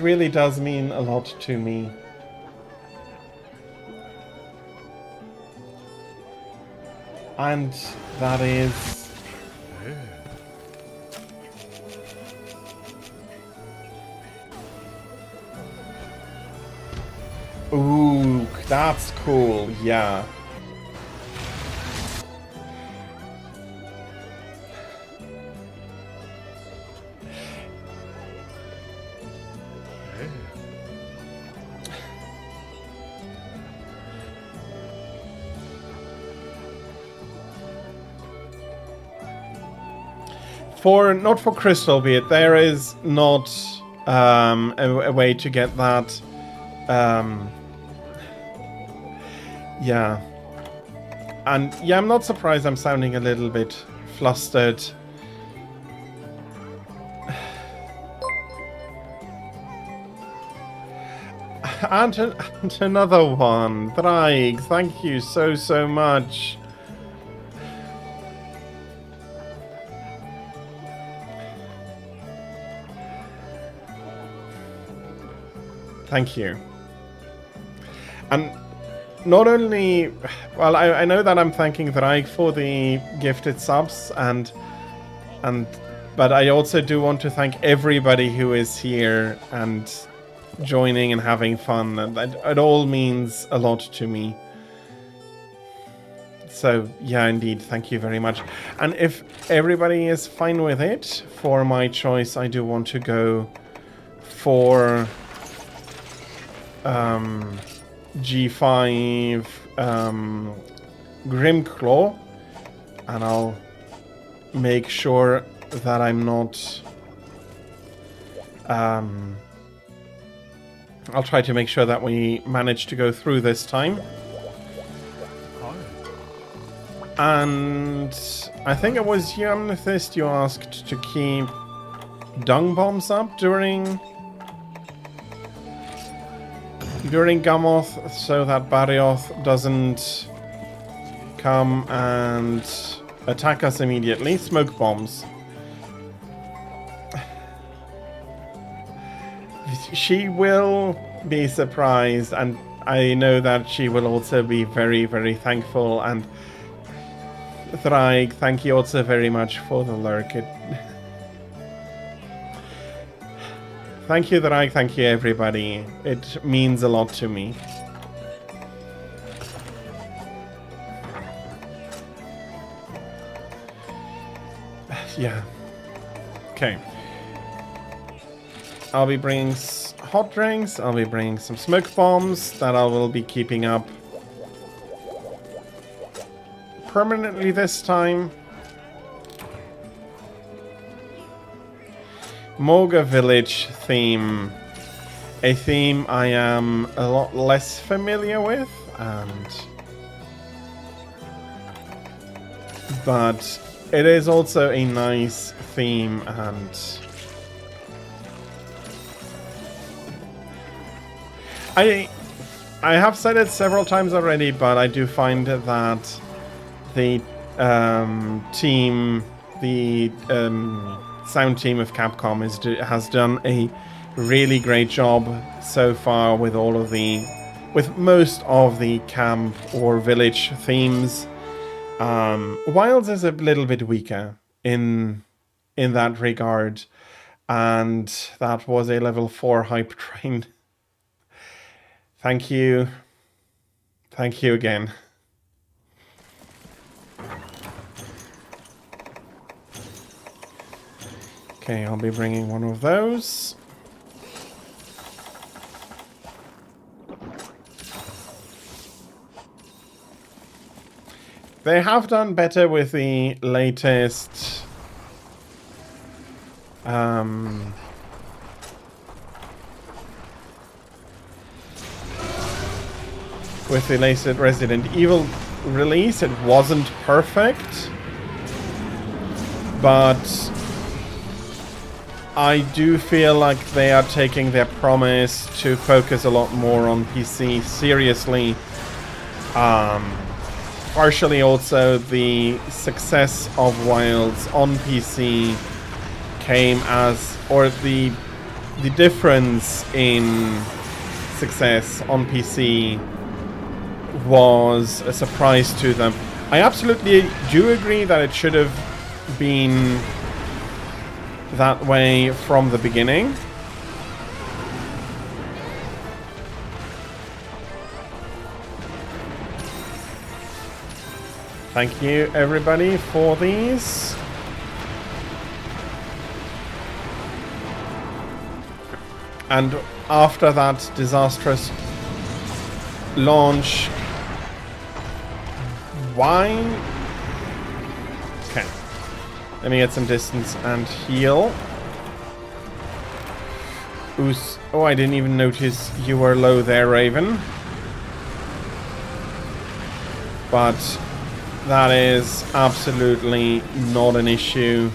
really does mean a lot to me. And that is... Ooh, that's cool, yeah. Not for Crystal Beard, there is not a way to get that. Yeah. And yeah, I'm not surprised I'm sounding a little bit flustered. And another one. Thraig, thank you so much. Thank you. And not only... Well, I know that I'm thanking Thraig for the gifted subs, but I also do want to thank everybody who is here and joining and having fun. And it all means a lot to me. So, yeah, indeed, thank you very much. And if everybody is fine with it, for my choice, I do want to go for... G5 Grimclaw, and I'll make sure that I'm not I'll try to make sure that we manage to go through this time. And I think it was you, Amethyst, you asked to keep dung bombs up during Gammoth, so that Barioth doesn't come and attack us immediately. Smoke bombs. She will be surprised, and I know that she will also be very thankful. And Thraig, thank you also very much for the lurk. Thank you, Thraig. Thank you, everybody. It means a lot to me. Yeah. Okay. I'll be bringing hot drinks. I'll be bringing some smoke bombs that I will be keeping up permanently this time. Moga Village theme. A theme I am a lot less familiar with, but it is also a nice theme, and I have said it several times already, but I do find that the team, the sound team of Capcom has done a really great job so far with most of the camp or village themes. Wilds is a little bit weaker in that regard, and that was a level 4 hype train. Thank you again. Okay, I'll be bringing one of those. They have done better with the latest With the latest Resident Evil release, it wasn't perfect, but I do feel like they are taking their promise to focus a lot more on PC seriously. Partially also the success of Wilds on PC came as, or the difference in success on PC was a surprise to them. I absolutely do agree that it should have been that way from the beginning. Thank you everybody for these. And after that disastrous launch, why? Okay. Let me get some distance and heal. Oh, I didn't even notice you were low there, Raven. But that is absolutely not an issue.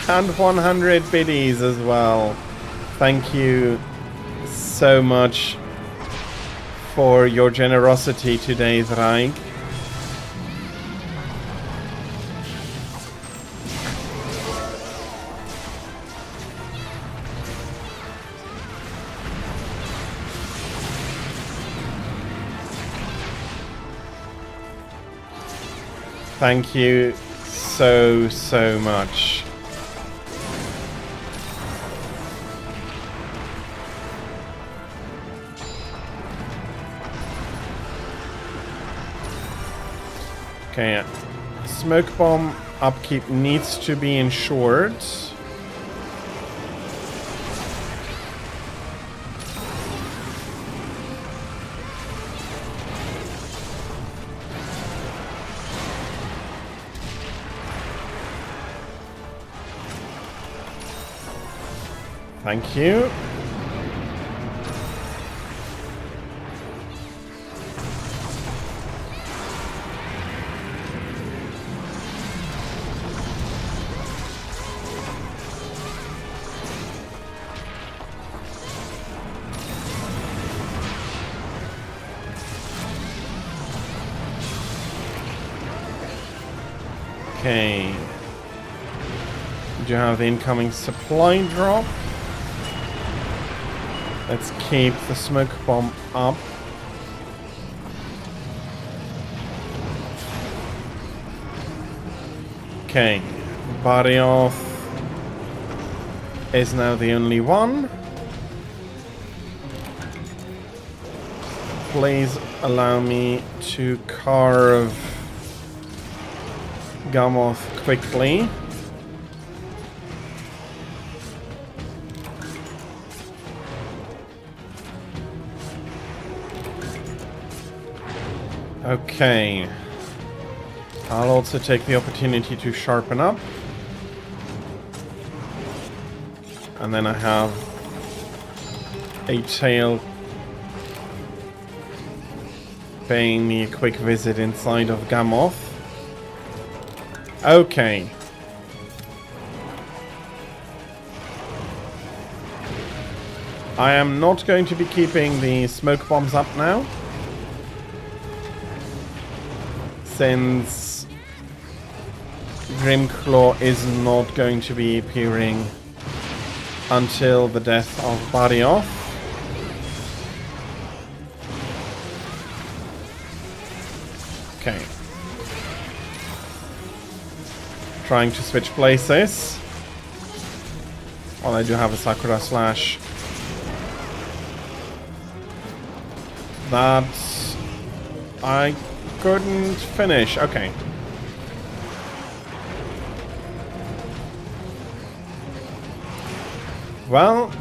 And 100 biddies as well. Thank you so much for your generosity today, Zraig. Thank you so much. Okay, smoke bomb upkeep needs to be ensured. Thank you. Okay. Do you have the incoming supply drop? Let's keep the smoke bomb up. Okay. Barioth is now the only one. Please allow me to carve Gammoth quickly. Okay. I'll also take the opportunity to sharpen up. And then I have a tail paying me a quick visit inside of Gammoth. Okay. I am not going to be keeping the smoke bombs up now, since Grimclaw is not going to be appearing until the death of Barioth. Okay. Trying to switch places. Well, I do have a Sakura Slash. That I couldn't finish. Okay. Well,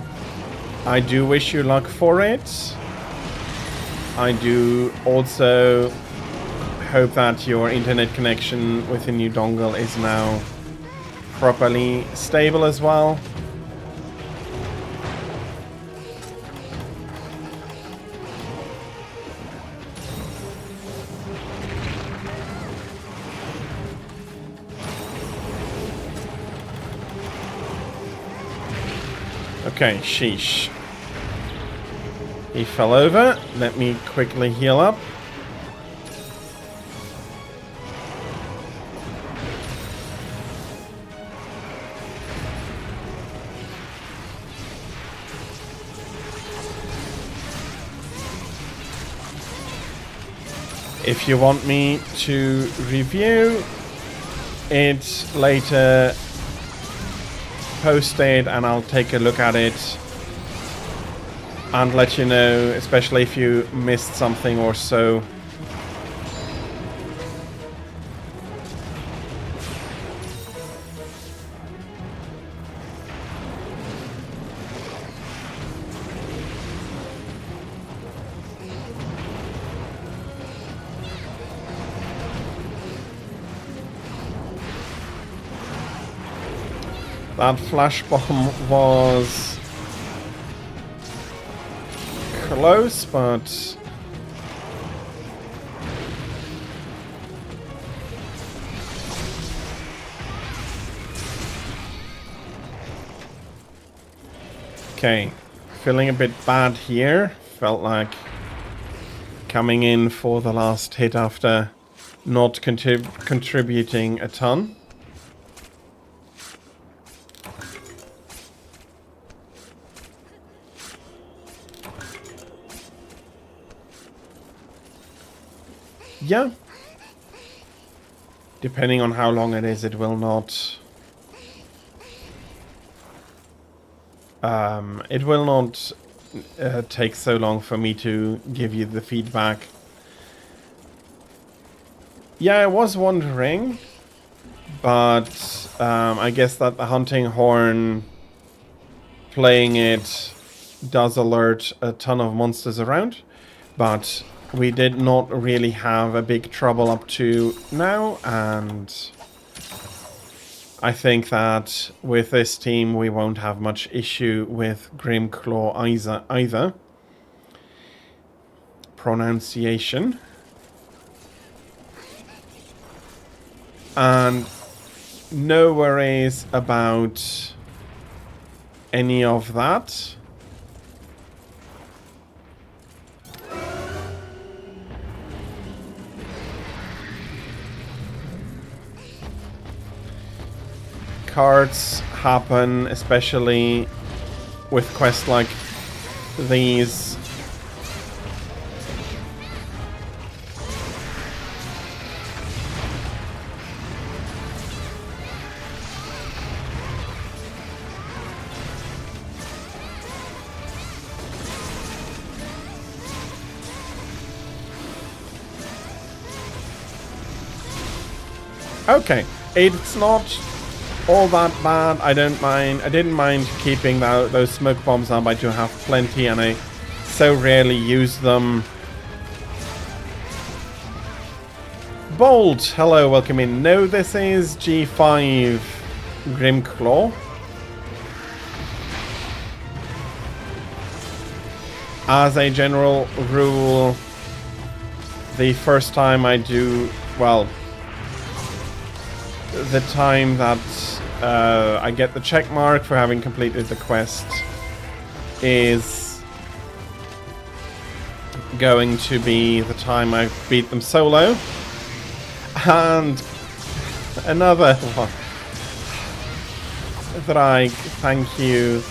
I do wish you luck for it. I do also hope that your internet connection with the new dongle is now properly stable as well. Okay, sheesh. He fell over. Let me quickly heal up. If you want me to review it later, post it and I'll take a look at it and let you know, especially if you missed something or so. That flash bomb was close, but okay, feeling a bit bad here. Felt like coming in for the last hit after not contributing a ton. Yeah. Depending on how long it is, it will not... it will not take so long for me to give you the feedback. Yeah, I was wondering, but I guess that the hunting horn, playing it, does alert a ton of monsters around, but we did not really have a big trouble up to now, and I think that with this team we won't have much issue with Grimclaw either. Pronunciation. And no worries about any of that. Cards happen, especially with quests like these. Okay, it's not all that bad. I don't mind. I didn't mind keeping those smoke bombs up. I do have plenty and I so rarely use them. Bold, hello, welcome in. No, this is G5 Grimclaw. As a general rule, the first time I do, well, the time that I get the check mark for having completed the quest is going to be the time I beat them solo. And another one. Thrag, thank you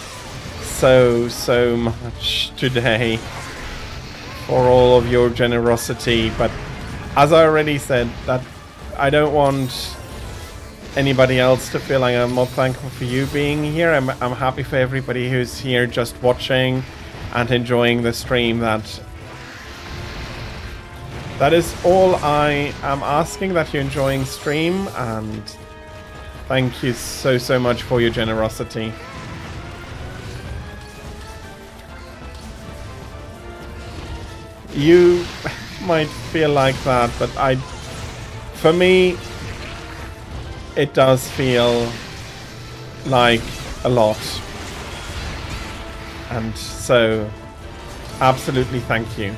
so much today for all of your generosity. But as I already said, that I don't want anybody else to feel like I'm not thankful for you being here. I'm happy for everybody who's here just watching and enjoying the stream. That is all I am asking, that you're enjoying stream, and thank you so much for your generosity. You might feel like that, but for me, it does feel like a lot. And so, absolutely thank you.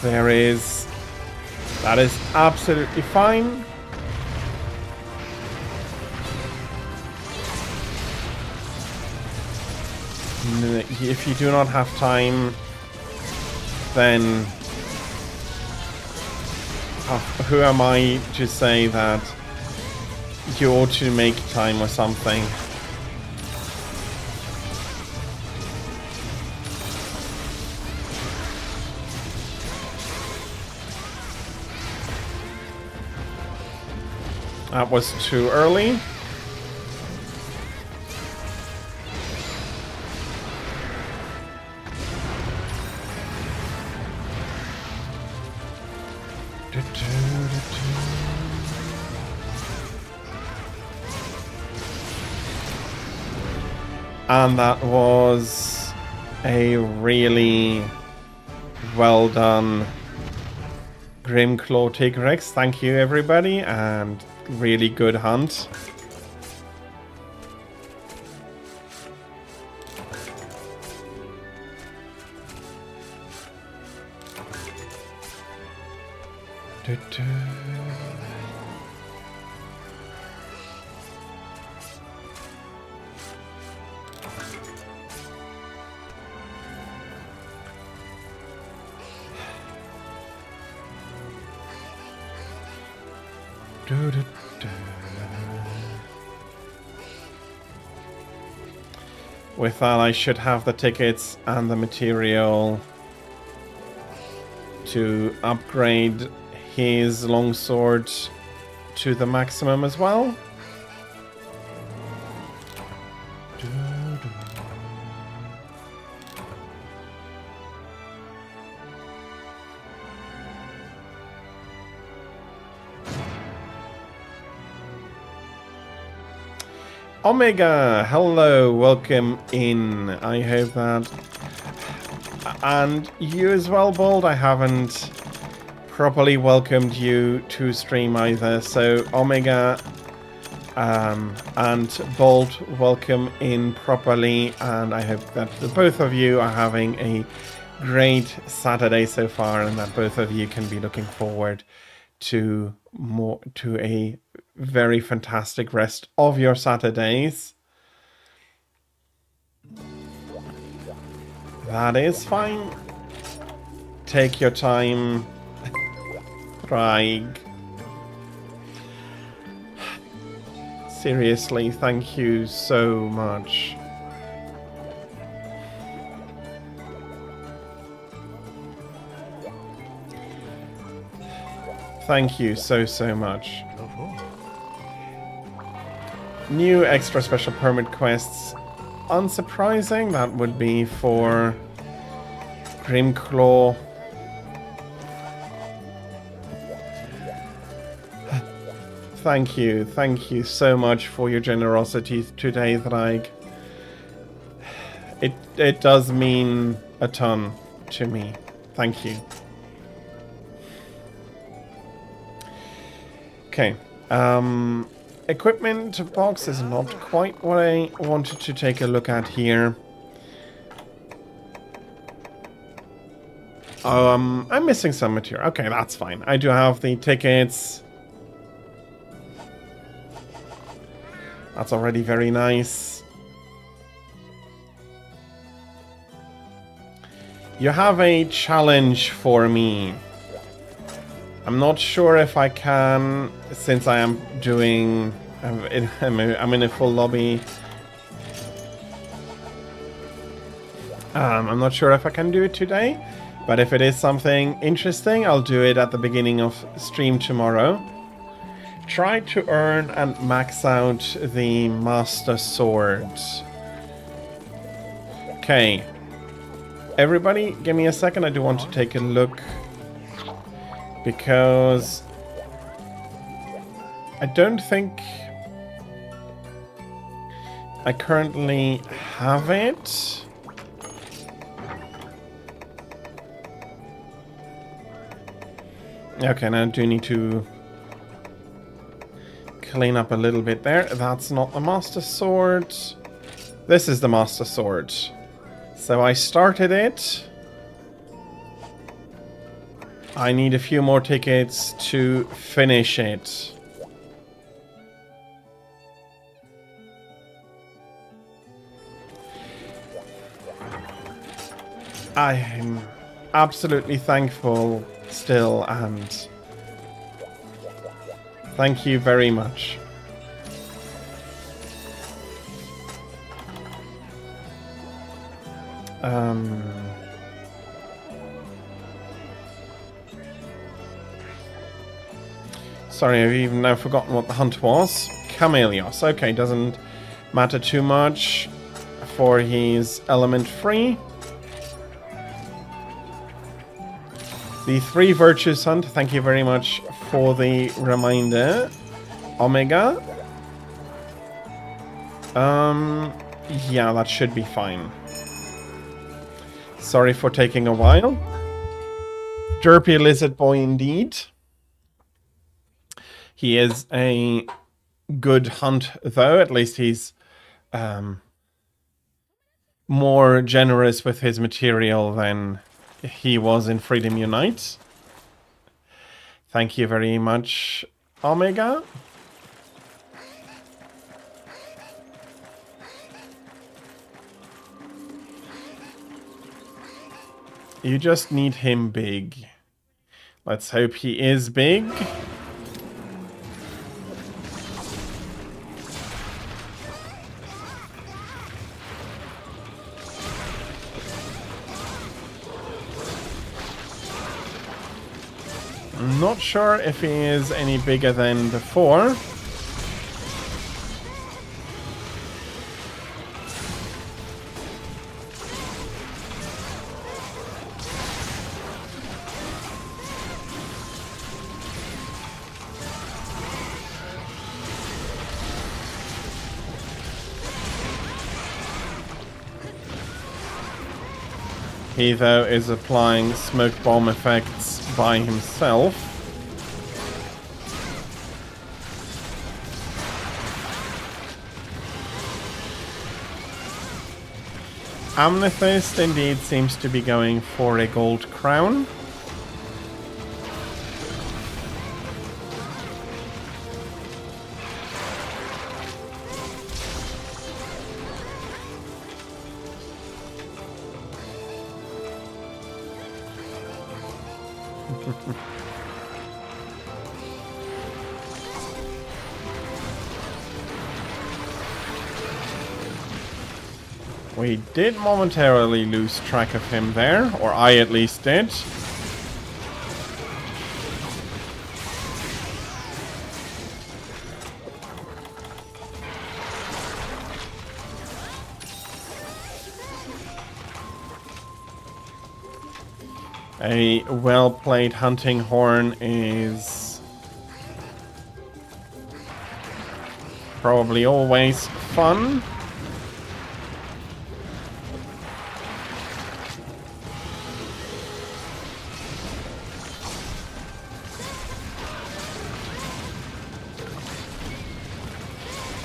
That is absolutely fine. If you do not have time, then who am I to say that you ought to make time or something? That was too early. And that was a really well done Grimclaw Tigrex. Thank you, everybody, and really good hunt. With that, I should have the tickets and the material to upgrade his longsword to the maximum as well. Omega, hello, welcome in. I hope that... And you as well, Bold. I haven't properly welcomed you to stream either. So, Omega and Bold, welcome in properly. And I hope that the both of you are having a great Saturday so far, and that both of you can be looking forward to a very fantastic rest of your Saturdays. That is fine. Take your time. Craig. Seriously, thank you so much. Thank you so much. New extra special permit quests. Unsurprising, that would be for Grimclaw. Thank you so much for your generosity today, Thraig. It does mean a ton to me. Thank you. Okay. Equipment box is not quite what I wanted to take a look at here. I'm missing some material. Okay, that's fine. I do have the tickets. That's already very nice. You have a challenge for me. I'm not sure if I can, since I am doing... I'm in a full lobby. I'm not sure if I can do it today, but if it is something interesting, I'll do it at the beginning of stream tomorrow. Try to earn and max out the Master Sword. Okay. Everybody, give me a second. I do want to take a look. Because I don't think I currently have it. Okay, now I do need to clean up a little bit there. That's not the Master Sword. This is the Master Sword. So I started it. I need a few more tickets to finish it. I'm absolutely thankful still, and thank you very much. Sorry, I've even now forgotten what the hunt was. Chameleos. Okay, doesn't matter too much for his element free. The 3 virtues hunt, thank you very much for the reminder. Omega. Yeah, that should be fine. Sorry for taking a while. Derpy Lizard Boy indeed. He is a good hunt, though. At least he's more generous with his material than he was in Freedom Unite. Thank you very much, Omega. You just need him big. Let's hope he is big. I'm not sure if he is any bigger than before. He, though, is applying smoke bomb effects by himself. Amethyst indeed seems to be going for a gold crown. We did momentarily lose track of him there, or I at least did. A well-played hunting horn is probably always fun.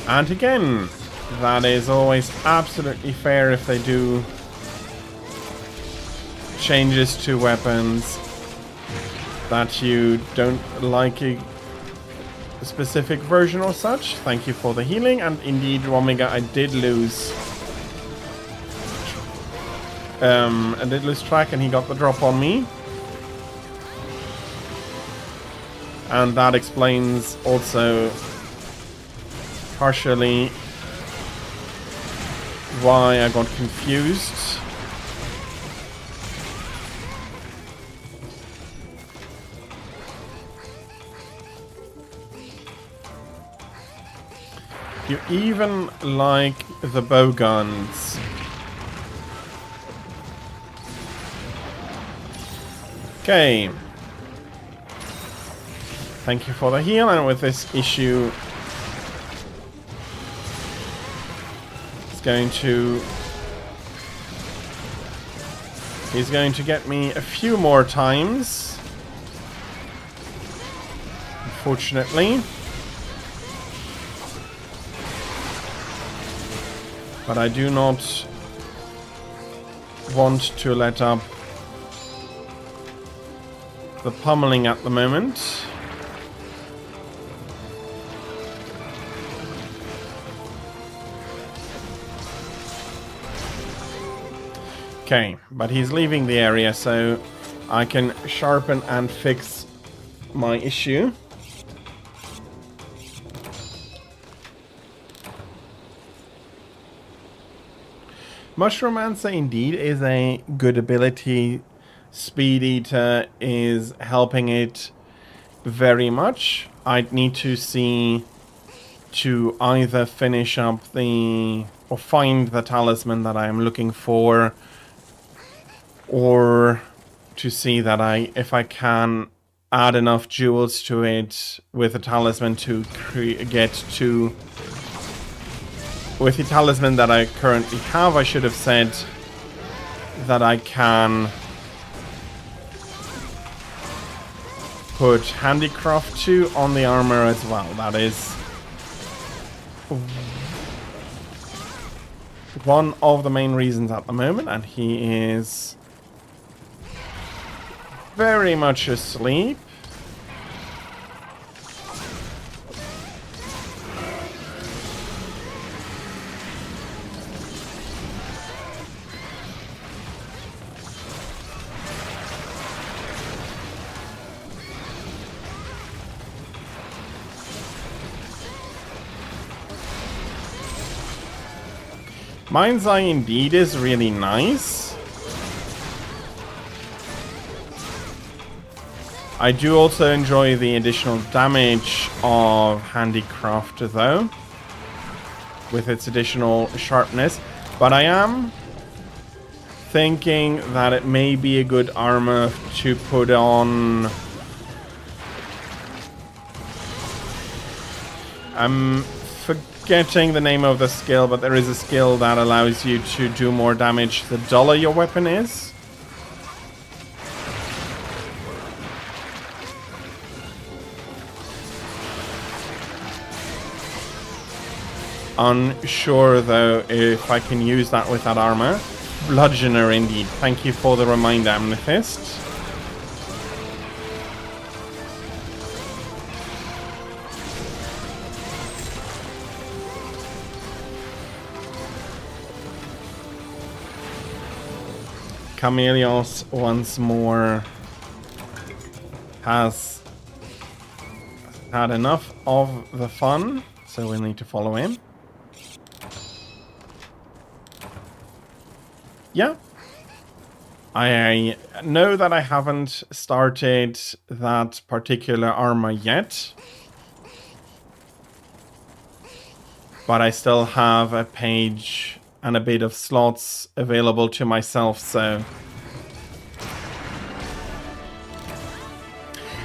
And again, that is always absolutely fair if they do changes to weapons that you don't like a specific version or such. Thank you for the healing, and indeed, Omega, I did lose track, and he got the drop on me. And that explains also partially why I got confused. You even like the bow guns. Okay. Thank you for the heal, and with this issue going to get me a few more times, unfortunately. But I do not want to let up the pummeling at the moment. Okay, but he's leaving the area, so I can sharpen and fix my issue. Mushromancer indeed is a good ability. Speed Eater is helping it very much. I'd need to see to either finish up or find the talisman that I'm looking for, or to see that if I can add enough jewels to it with the talisman to get to... With the talisman that I currently have, I should have said that I can put Handicraft 2 on the armor as well. That is one of the main reasons at the moment, and he is very much asleep. Mind's Eye indeed is really nice. I do also enjoy the additional damage of Handicraft though, with its additional sharpness, but I am thinking that it may be a good armor to put on. I'm forgetting the name of the skill, but there is a skill that allows you to do more damage the duller your weapon is. Unsure though if I can use that with that armor. Bludgeoner indeed. Thank you for the reminder, Amethyst. Chameleos once more has had enough of the fun, so we'll need to follow him. Yeah. I know that I haven't started that particular armor yet, but I still have a page and a bit of slots available to myself, so...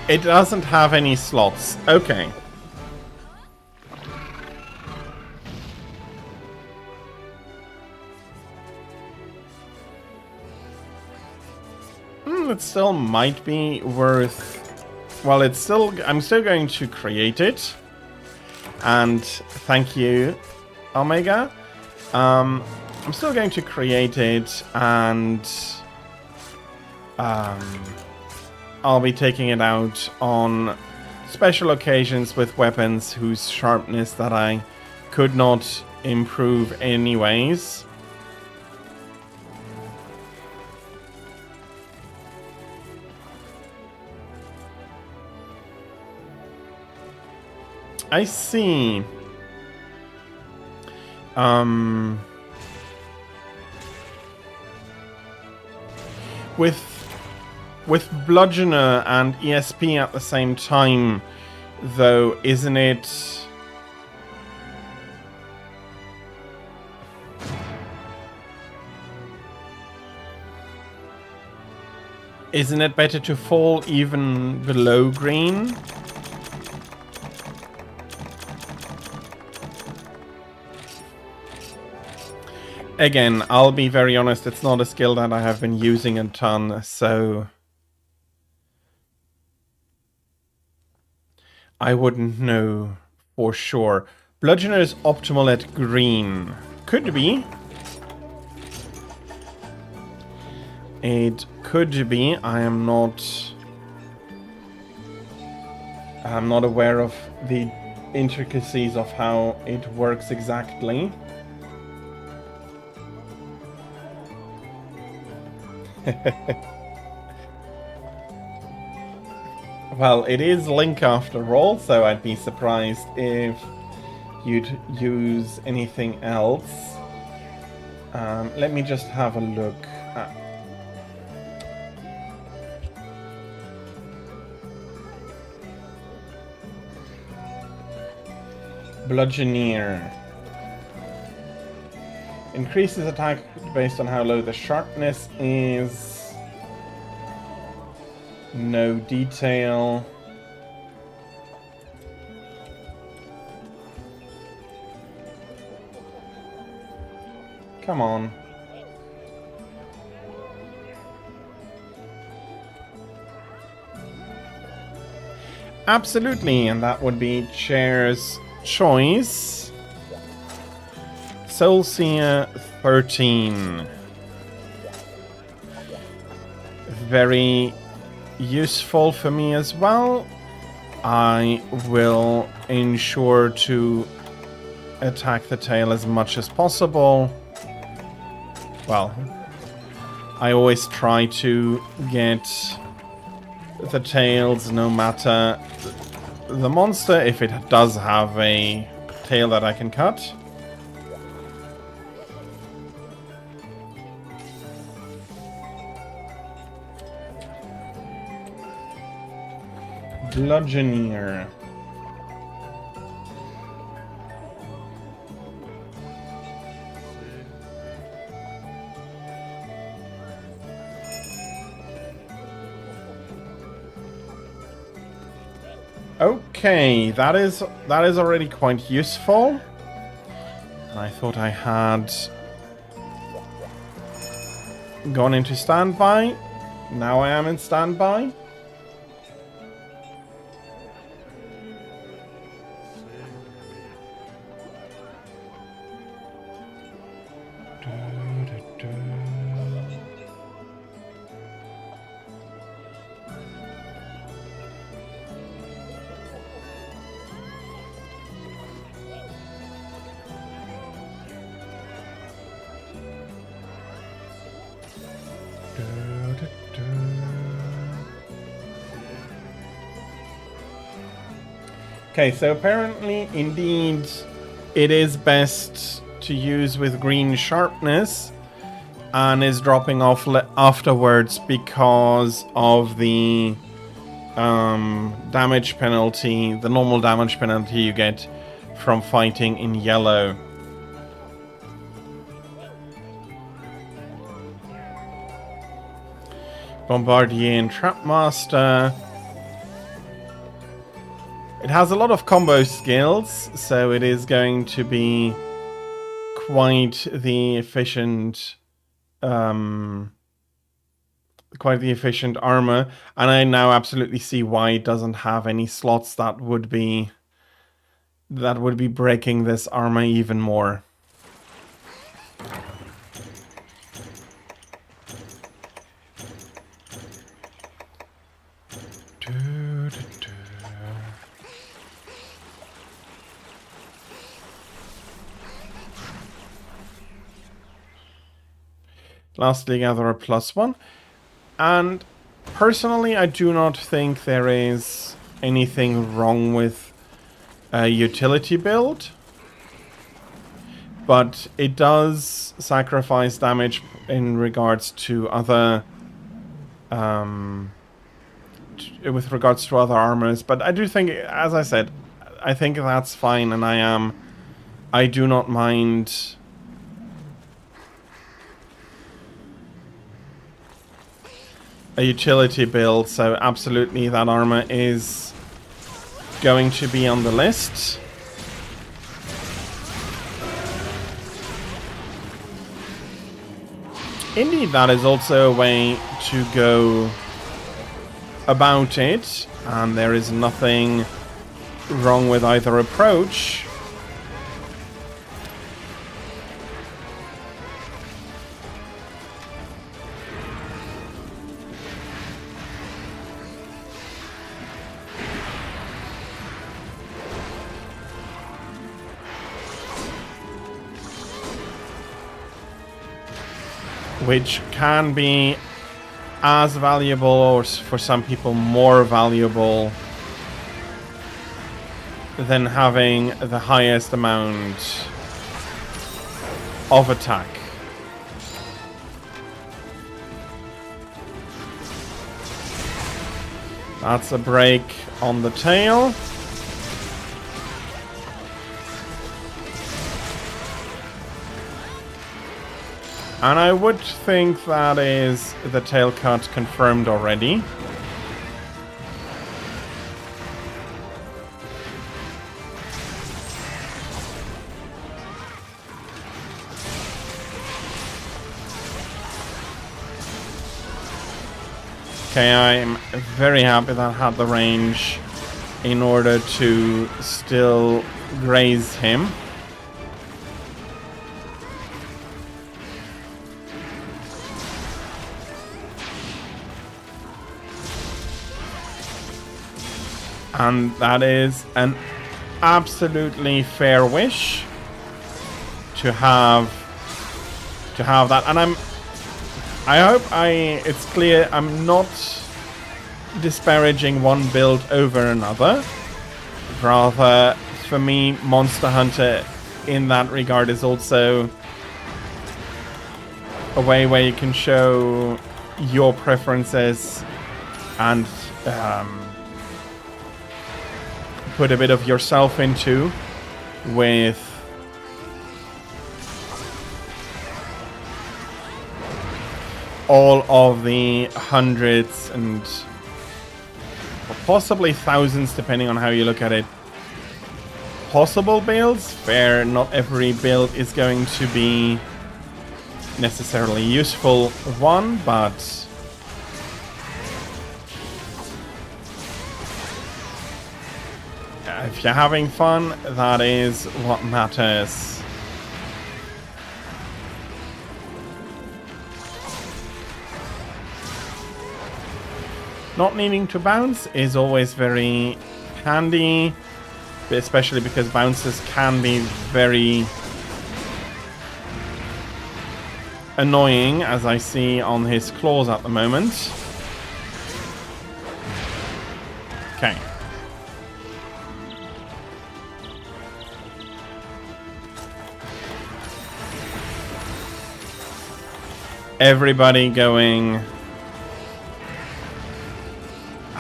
It doesn't have any slots. Okay. It still might be worth... Well, it's still... I'm still going to create it. And thank you, Omega. I'm still going to create it, and I'll be taking it out on special occasions with weapons whose sharpness that I could not improve anyways. I see. With Bludgeoner and ESP at the same time, though, isn't it... Isn't it better to fall even below green? Again, I'll be very honest, it's not a skill that I have been using a ton, so I wouldn't know for sure. Bludgeoner is optimal at green. Could be. It could be. I'm not aware of the intricacies of how it works exactly. Well, it is Link after all, so I'd be surprised if you'd use anything else. Let me just have a look. Bludgeoneer. Increases attack based on how low the sharpness is. No detail. Come on. Absolutely, and that would be Chair's choice. Soulseer 13. Very useful for me as well. I will ensure to attack the tail as much as possible. Well, I always try to get the tails no matter the monster, if it does have a tail that I can cut. Bludgeoneer. Okay, that is already quite useful. I thought I had gone into standby. Now I am in standby. Okay, so apparently, indeed, it is best to use with green sharpness and is dropping off afterwards because of the damage penalty, the normal damage penalty you get from fighting in yellow. Bombardier and Trapmaster. It has a lot of combo skills, so it is going to be quite the efficient armor, and I now absolutely see why it doesn't have any slots that would be breaking this armor even more. Lastly, gather a +1. And personally, I do not think there is anything wrong with a utility build. But it does sacrifice damage in regards to other... with regards to other armors. But I do think, as I said, I think that's fine, and I do not mind... a utility build, so absolutely that armor is going to be on the list. indeed, that is also a way to go about it, and there is nothing wrong with either approach. Which can be as valuable, or for some people more valuable, than having the highest amount of attack. That's a break on the tail. And I would think that is the tail cut confirmed already. Okay, I'm very happy that I had the range in order to still graze him. And that is an absolutely fair wish to have that. And I hope it's clear I'm not disparaging one build over another. Rather, for me, Monster Hunter in that regard is also a way where you can show your preferences and put a bit of yourself into with all of the hundreds and possibly thousands, depending on how you look at it, possible builds. Fair, not every build is going to be necessarily useful one, but if you're having fun, that is what matters. Not needing to bounce is always very handy, especially because bounces can be very annoying, as I see on his claws at the moment. Okay. Everybody going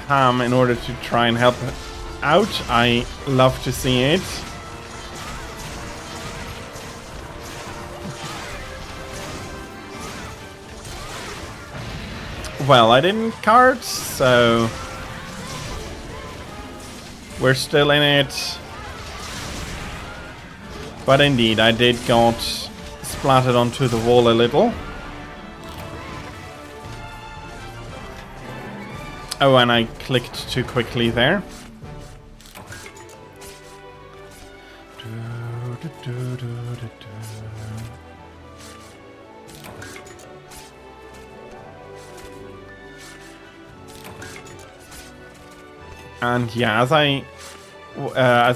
ham in order to try and help out. I love to see it. Well, I didn't cart, so we're still in it. But indeed, I did got splattered onto the wall a little. Oh, and I clicked too quickly there. And yeah, as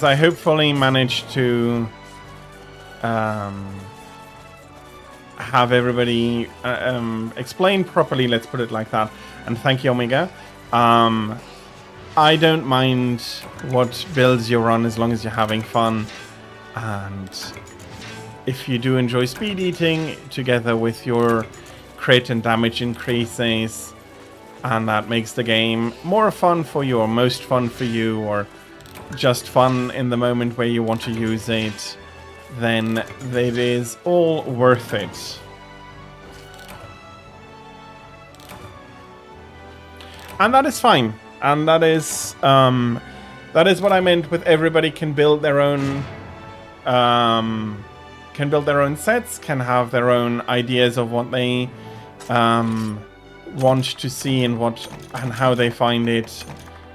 I hopefully managed to have everybody explain properly, let's put it like that. And thank you, Omega. I don't mind what builds you're on as long as you're having fun, and if you do enjoy speed eating together with your crit and damage increases, and that makes the game more fun for you, or most fun for you, or just fun in the moment where you want to use it, then it is all worth it. And that is fine. And that is what I meant with everybody can build their own sets, can have their own ideas of what they want to see and how they find it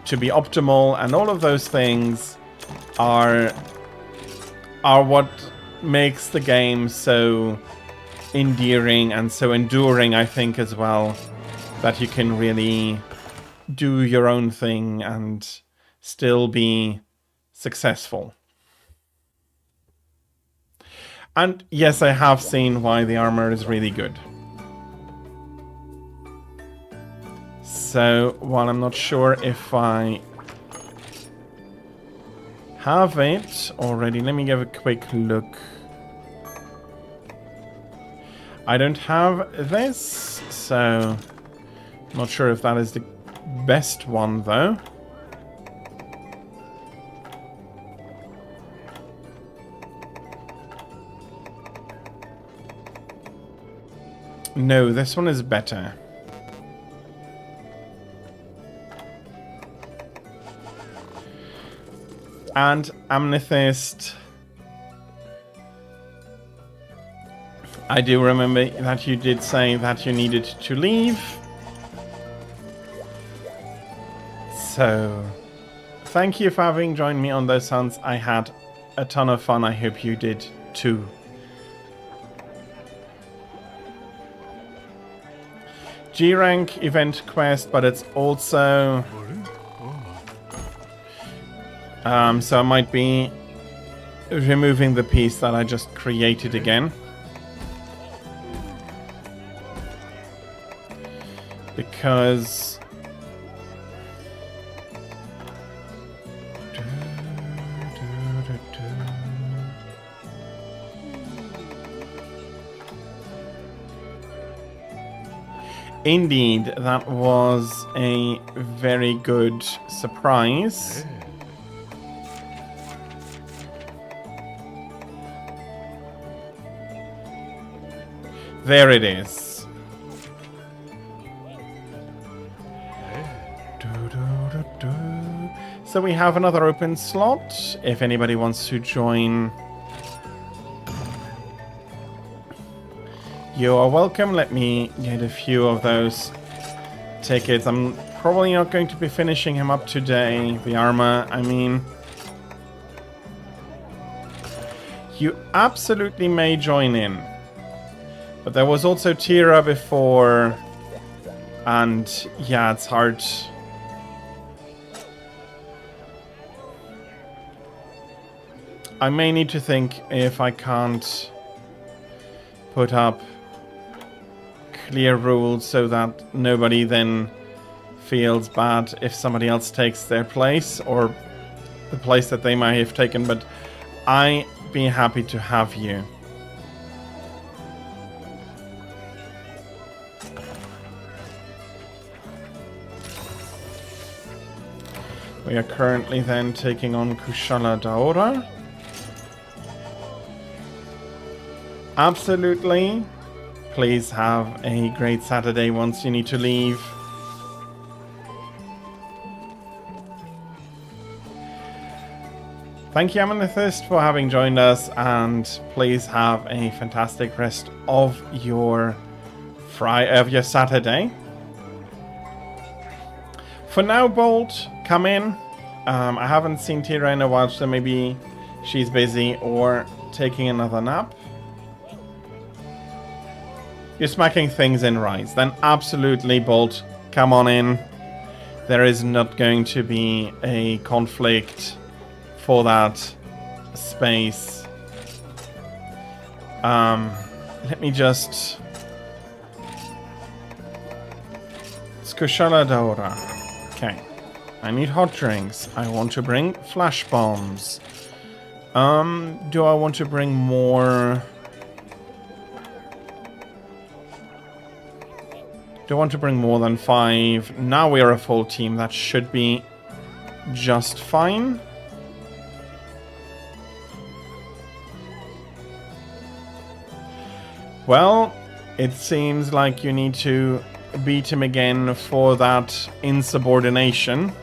to be optimal, and all of those things are what makes the game so endearing and so enduring, I think, as well, that you can really do your own thing and still be successful. And yes, I have seen why the armor is really good. So, while I'm not sure if I have it already, let me give a quick look. I don't have this, so not sure if that is the best one, though. No, this one is better. And Amethyst. I do remember that you did say that you needed to leave. So, thank you for having joined me on those hunts. I had a ton of fun. I hope you did too. G-rank event quest, but it's also... so I might be removing the piece that I just created again. Because... Indeed, that was a very good surprise. There it is. So we have another open slot. If anybody wants to join, you are welcome. Let me get a few of those tickets. I'm probably not going to be finishing him up today. The armor, I mean. You absolutely may join in. But there was also Tira before. And yeah, it's hard. I may need to think if I can't put up clear rules so that nobody then feels bad if somebody else takes their place or the place that they might have taken, but I'd be happy to have you. We are currently then taking on Kushala Daora. Absolutely. Please have a great Saturday once you need to leave. Thank you, Amethyst, for having joined us, and please have a fantastic rest of your Saturday. For now, Bolt, come in. I haven't seen Tira in a while, so maybe she's busy or taking another nap. You're smacking things in Rise. Then absolutely, Bolt, come on in. There is not going to be a conflict for that space. Let me just... It's Kushala Daora. Okay. I need hot drinks. I want to bring flash bombs. Do I want to bring more... Do I want to bring more than 5? Now we are a full team. That should be just fine. Well, it seems like you need to beat him again for that insubordination.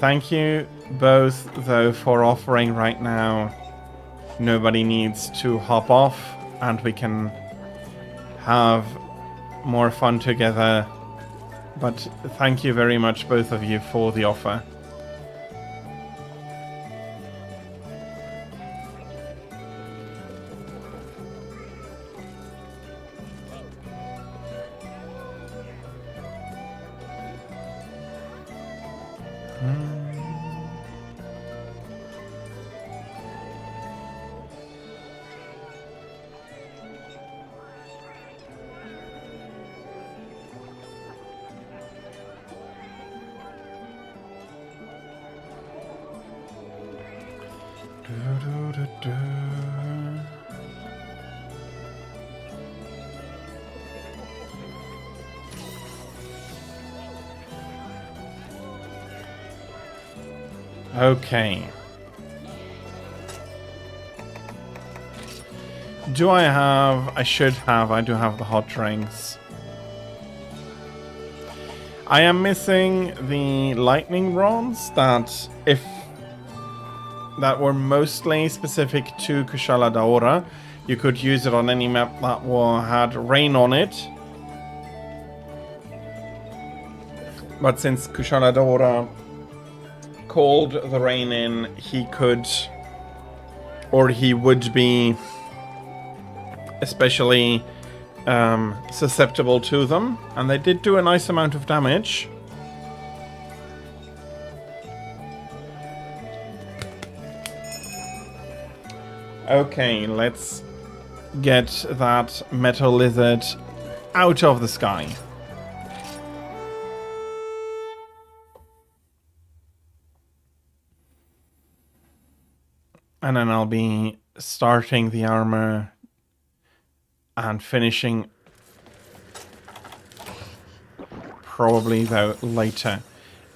thank you both, though, for offering right now. Nobody needs to hop off, and we can have more fun together. But thank you very much, both of you, for the offer. Okay. Do I have... I should have. I do have the hot drinks. I am missing the lightning rods that were mostly specific to Kushala Daora. You could use it on any map that had rain on it. But since Kushala Daora called the rain in, he could, or he would be especially susceptible to them, and they did do a nice amount of damage. Okay, let's get that metal lizard out of the sky. And then I'll be starting the armor and finishing probably though later.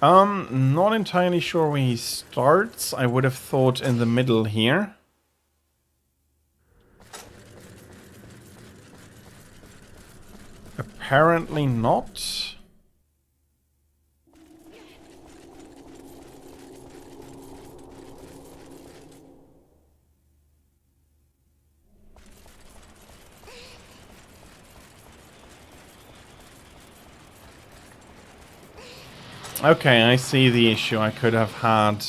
Not entirely sure where he starts. I would have thought in the middle here. Apparently not. Okay, I see the issue. I could have had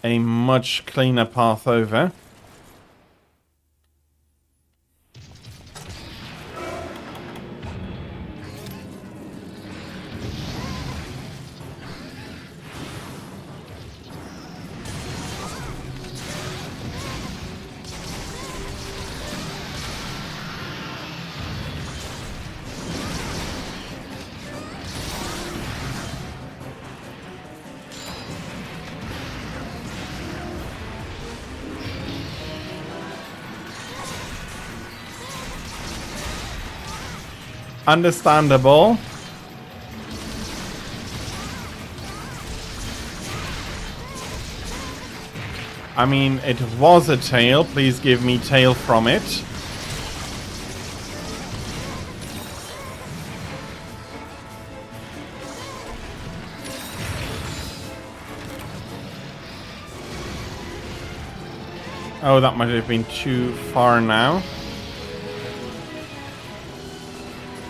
a much cleaner path over. Understandable. I mean, it was a tail. Please give me tail from it. Oh, that might have been too far now.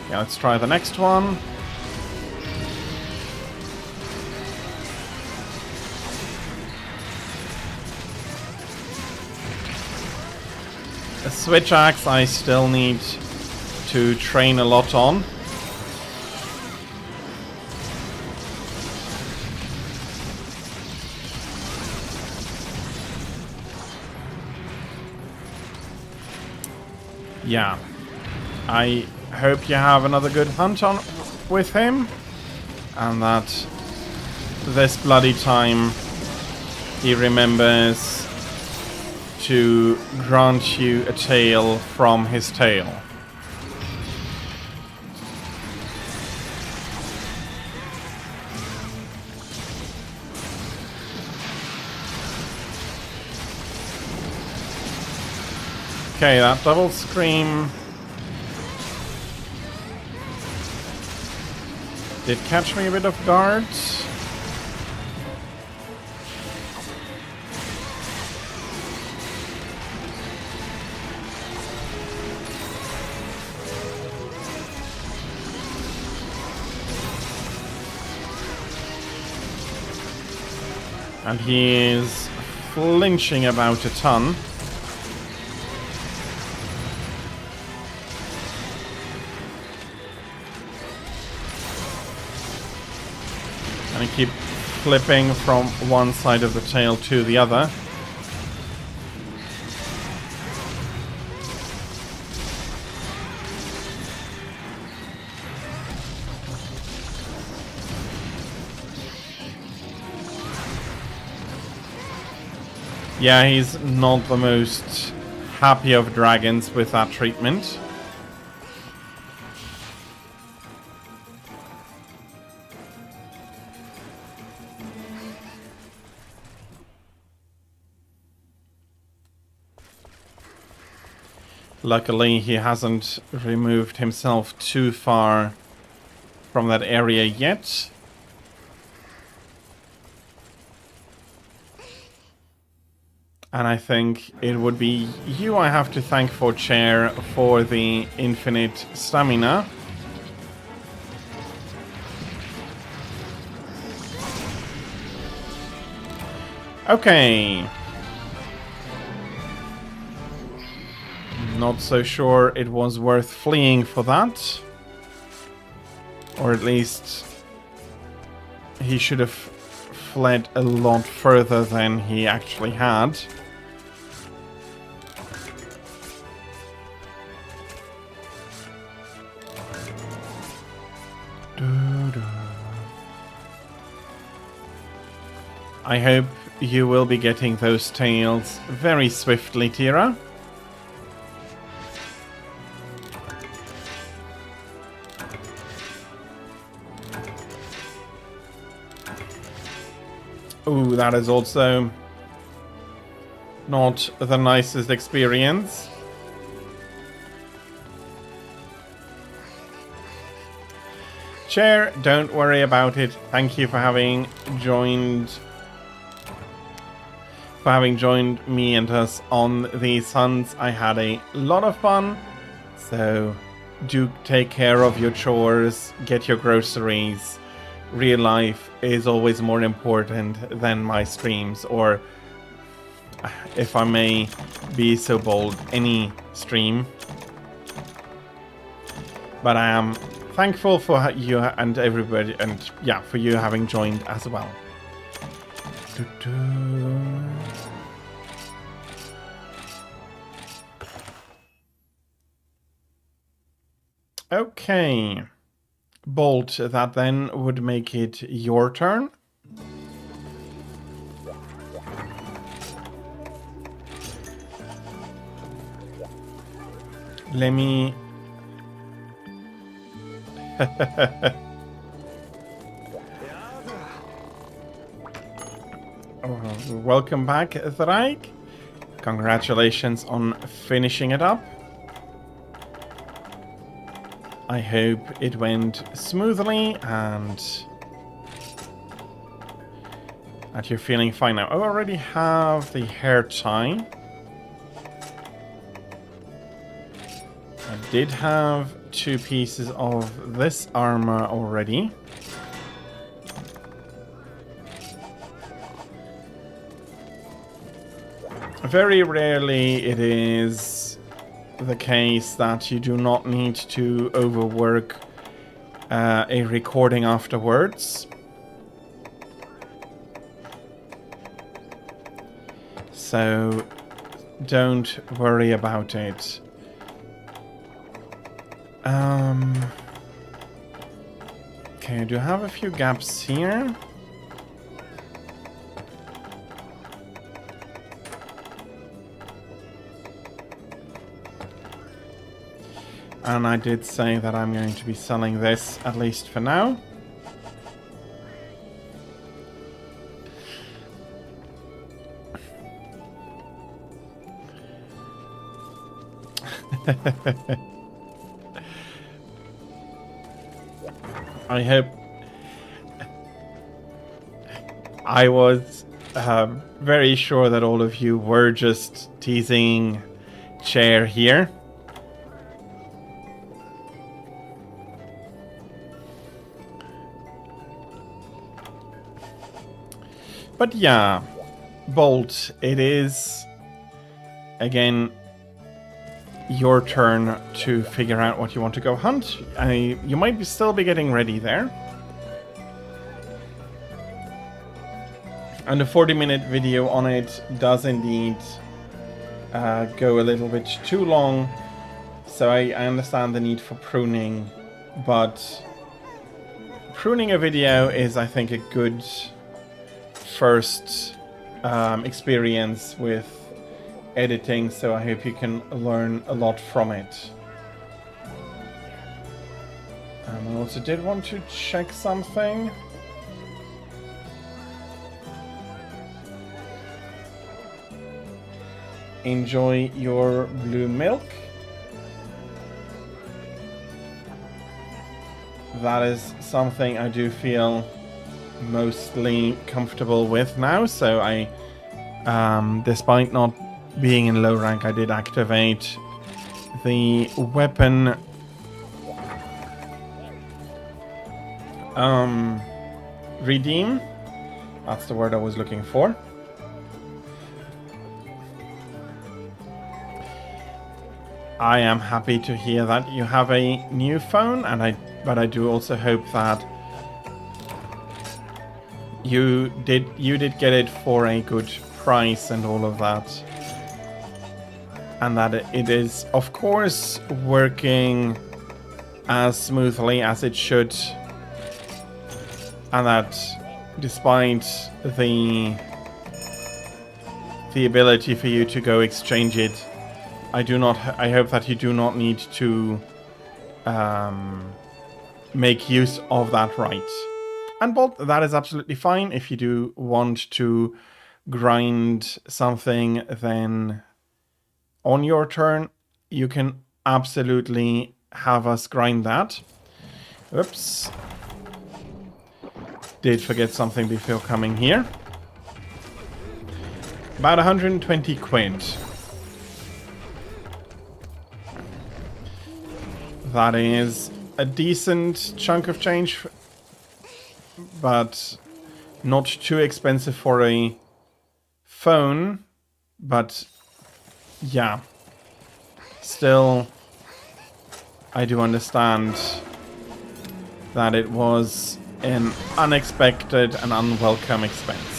Yeah, let's try the next one. A switch axe I still need to train a lot on. Yeah, I hope you have another good hunt on with him, and that this bloody time he remembers to grant you a tail from his tail. Okay, that double scream did catch me a bit off guard. And he is flinching about a ton. And I keep flipping from one side of the tail to the other. Yeah, he's not the most happy of dragons with that treatment. Luckily, he hasn't removed himself too far from that area yet. And I think it would be you I have to thank for Chair for the infinite stamina. Okay. Not so sure it was worth fleeing for that. Or at least he should have fled a lot further than he actually had. I hope you will be getting those tails very swiftly, Tira. Ooh, that is also not the nicest experience. Chair, don't worry about it. Thank you for having joined me and us on these hunts. I had a lot of fun. So do take care of your chores, get your groceries. Real life is always more important than my streams, or if I may be so bold, any stream. But I am thankful for you and everybody, and yeah, for you having joined as well. Okay. Bolt, that then would make it your turn. Let me... Welcome back, Thraik. Congratulations on finishing it up. I hope it went smoothly and that you're feeling fine now. I already have the hair tie. I did have 2 pieces of this armor already. Very rarely it is the case that you do not need to overwork a recording afterwards. So don't worry about it. Okay, I do have a few gaps here. And I did say that I'm going to be selling this, at least for now. I hope... I was very sure that all of you were just teasing Chair here. But yeah, Bolt, it is, again, your turn to figure out what you want to go hunt. You might still be getting ready there. And the 40-minute video on it does indeed go a little bit too long. So I understand the need for pruning, but pruning a video is, I think, a good first experience with editing, so I hope you can learn a lot from it. I also did want to check something. Enjoy your blue milk. That is something I do feel mostly comfortable with now, so I, despite not being in low rank, I did activate the weapon redeem. That's the word I was looking for. I am happy to hear that you have a new phone, but I do also hope that you did get it for a good price and all of that, and that it is, of course, working as smoothly as it should, and that despite the ability for you to go exchange it, I hope that you do not need to make use of that right. And Bolt, that is absolutely fine. If you do want to grind something, then on your turn, you can absolutely have us grind that. Oops. Did forget something before coming here. About 120 quid. That is a decent chunk of change, but not too expensive for a phone. But yeah, still, I do understand that it was an unexpected and unwelcome expense.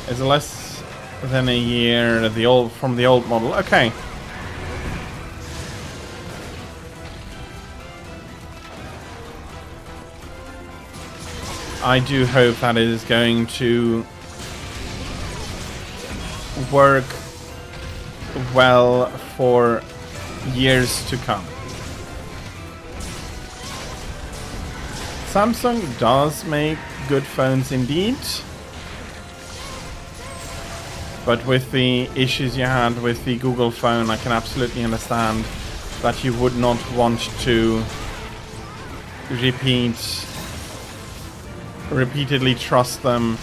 Is less than a year from the old model. Okay. I do hope that it is going to work well for years to come. Samsung does make good phones indeed. But with the issues you had with the Google phone, I can absolutely understand that you would not want to repeatedly trust them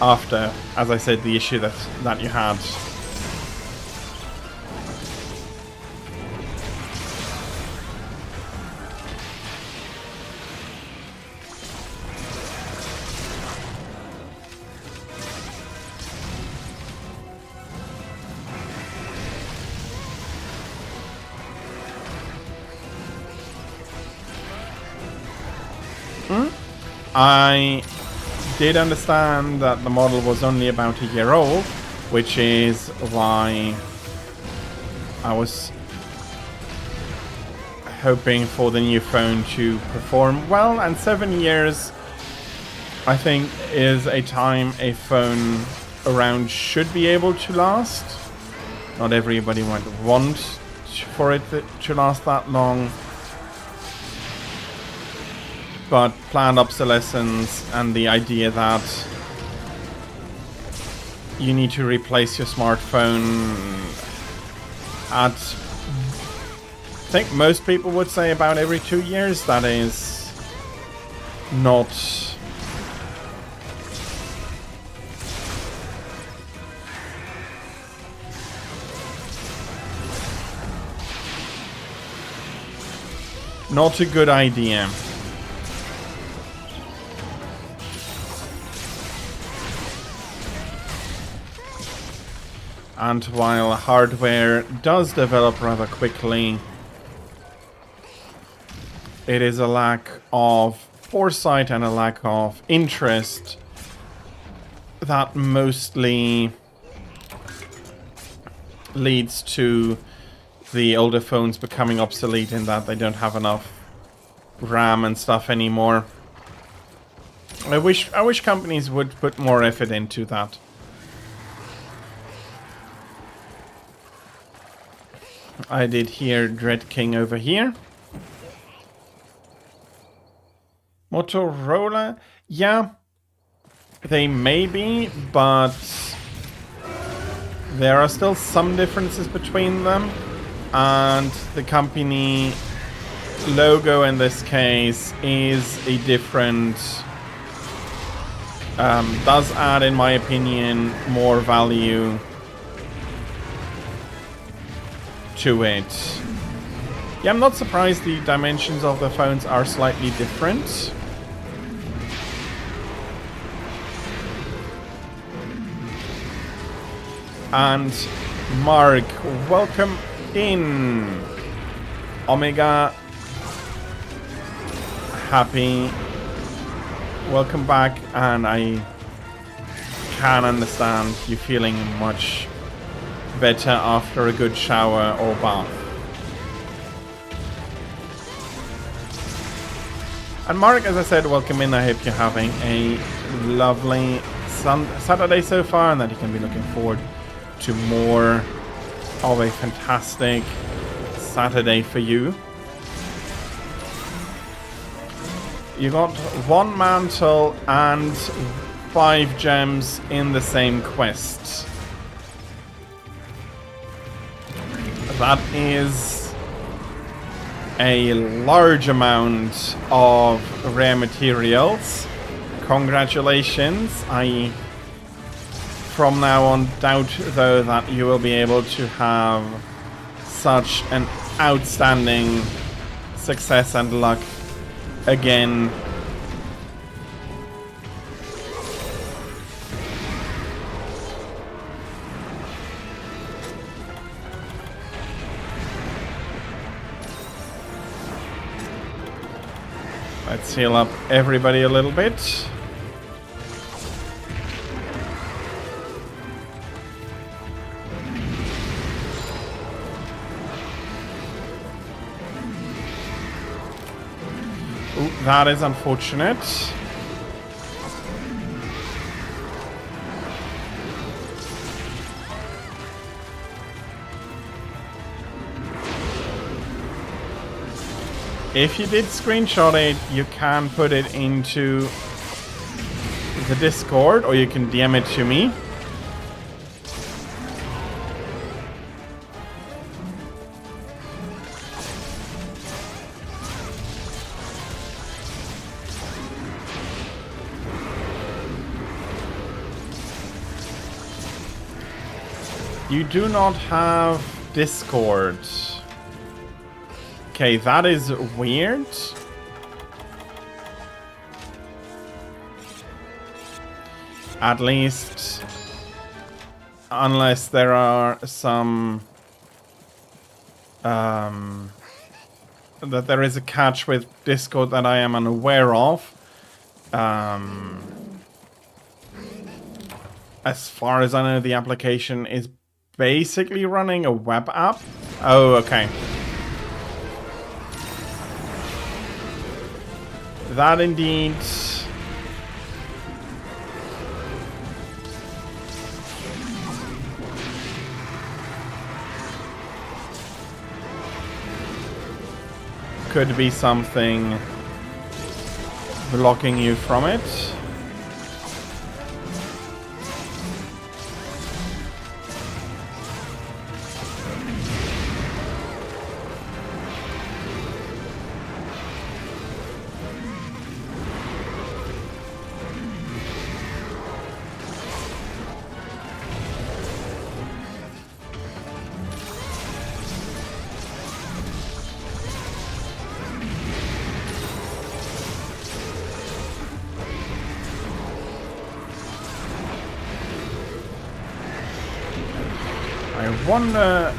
after, as I said, the issue that you had. I did understand that the model was only about a year old, which is why I was hoping for the new phone to perform well, and 7 years, I think, is a time a phone around should be able to last. Not everybody might want for it to last that long. But planned obsolescence and the idea that you need to replace your smartphone at, I think most people would say about every 2 years. That is not a good idea. And while hardware does develop rather quickly, it is a lack of foresight and a lack of interest that mostly leads to the older phones becoming obsolete in that they don't have enough RAM and stuff anymore. I wish companies would put more effort into that. I did hear Dread King over here. Motorola, yeah, they may be, but there are still some differences between them, and the company logo in this case is a different, does add, in my opinion, more value to it. Yeah, I'm not surprised the dimensions of the phones are slightly different. And Mark, welcome in. Omega, happy, welcome back, and I can understand you feeling much better after a good shower or bath. And Mark, as I said, welcome in. I hope you're having a lovely Saturday so far, and that you can be looking forward to more of a fantastic Saturday for you. You got 1 mantle and 5 gems in the same quest. That is a large amount of rare materials. Congratulations. I, from now on, doubt though that you will be able to have such an outstanding success and luck again. Let's heal up everybody a little bit. Ooh, that is unfortunate. If you did screenshot it, you can put it into the Discord, or you can DM it to me. You do not have Discord. Okay, that is weird. At least, unless there are some, that there is a catch with Discord that I am unaware of. As far as I know, the application is basically running a web app. Oh, okay. That indeed could be something blocking you from it. I wonder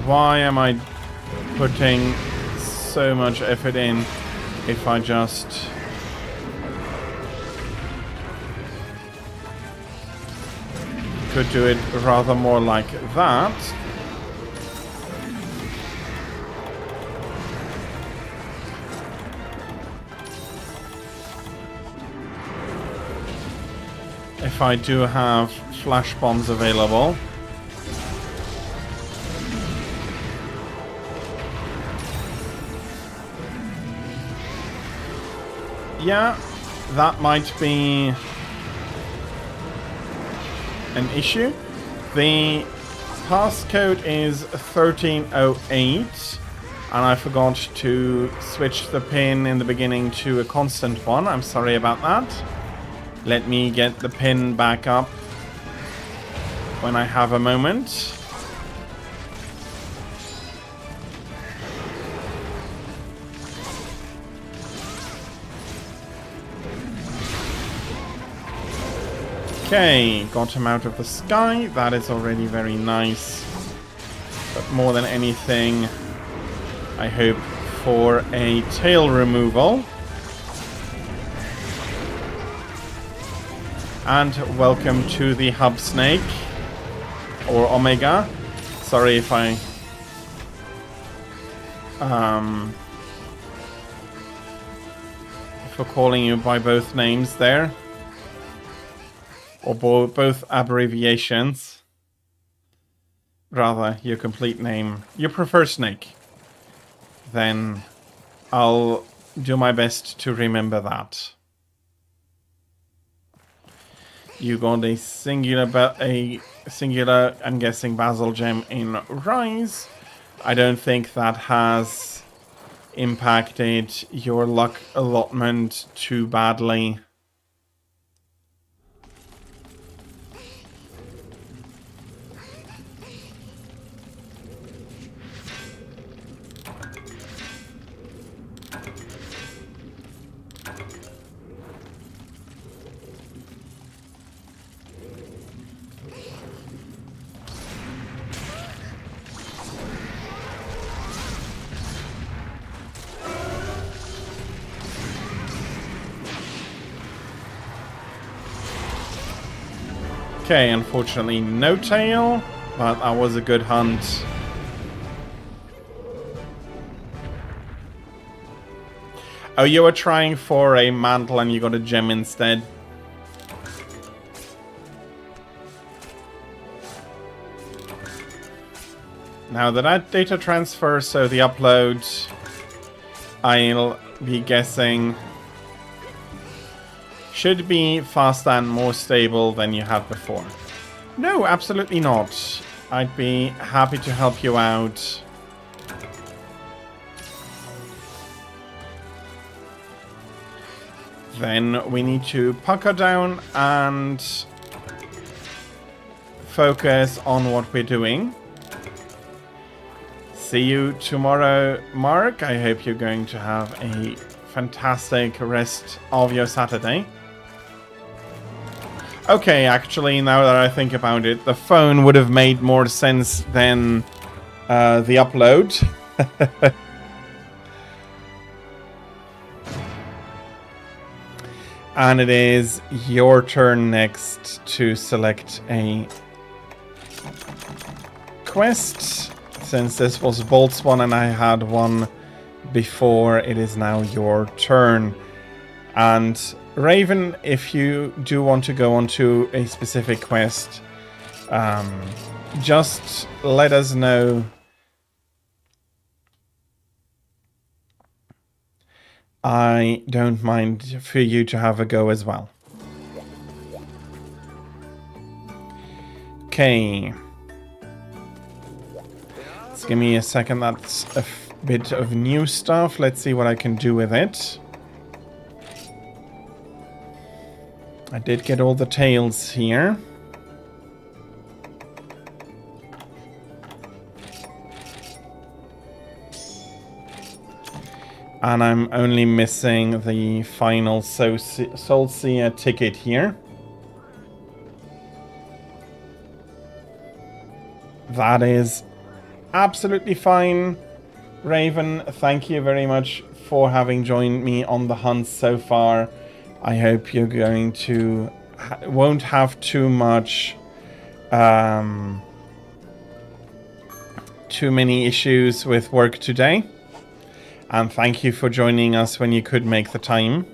why am I putting so much effort in if I just could do it rather more like that. If I do have flash bombs available. Yeah, that might be an issue. The passcode is 1308, and I forgot to switch the pin in the beginning to a constant one. I'm sorry about that. Let me get the pin back up when I have a moment. Okay, got him out of the sky. That is already very nice. But more than anything, I hope for a tail removal. And welcome to the hub snake. Or Omega. Sorry if I... for calling you by both names there. Or both abbreviations. Rather, your complete name. You prefer Snake. Then I'll do my best to remember that. You got a singular, I'm guessing, Basil Gem in Rise. I don't think that has impacted your luck allotment too badly. Okay, unfortunately no tail, but that was a good hunt. Oh, you were trying for a mantle and you got a gem instead. Now that data transfer, so the upload, I'll be guessing, should be faster and more stable than you had before. No, absolutely not. I'd be happy to help you out. Then we need to pucker down and focus on what we're doing. See you tomorrow, Mark. I hope you're going to have a fantastic rest of your Saturday. Okay, actually, now that I think about it, the phone would have made more sense than the upload. And it is your turn next to select a quest. Since this was Bolt's one and I had one before, it is now your turn. And Raven, if you do want to go on to a specific quest, just let us know I don't mind for you to have a go as well. Okay. Let's give me a second. That's a bit of new stuff. Let's see what I can do with it. I did get all the tails here. And I'm only missing the final Soul Seer ticket here. That is absolutely fine. Raven, thank you very much for having joined me on the hunt so far. I hope you're going to... won't have too much... too many issues with work today. And thank you for joining us when you could make the time.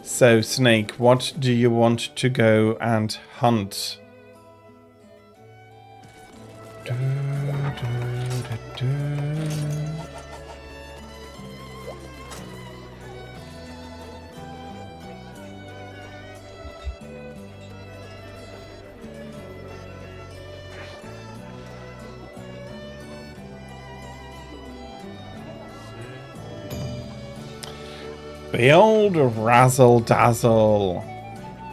So, Snake, what do you want to go and hunt? The old Razzle Dazzle.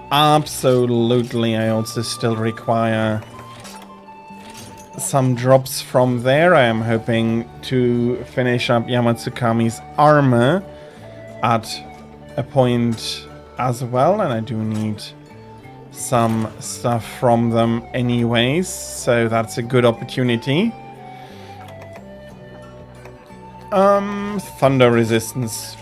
Absolutely, I also still require some drops from there. I am hoping to finish up Yamatsukami's armor at a point as well, and I do need some stuff from them anyways, so that's a good opportunity. Thunder resistance.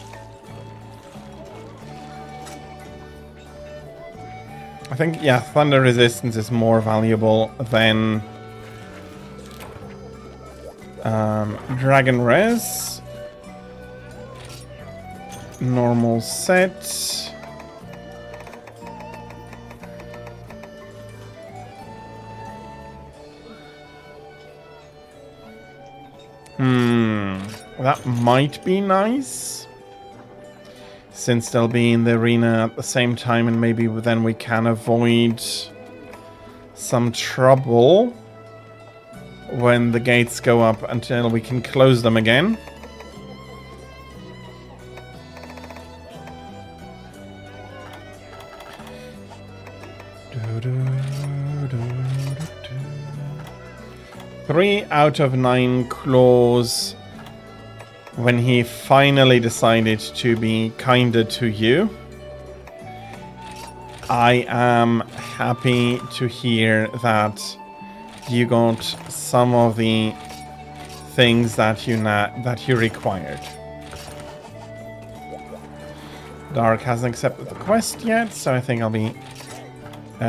I think, yeah, thunder resistance is more valuable than Dragon Res. Normal set. That might be nice. Since they'll be in the arena at the same time, and maybe then we can avoid some trouble when the gates go up until we can close them again. Three out of 9 claws when he finally decided to be kinder to you. I am happy to hear that you got some of the things that you required. Dark hasn't accepted the quest yet, so I think I'll be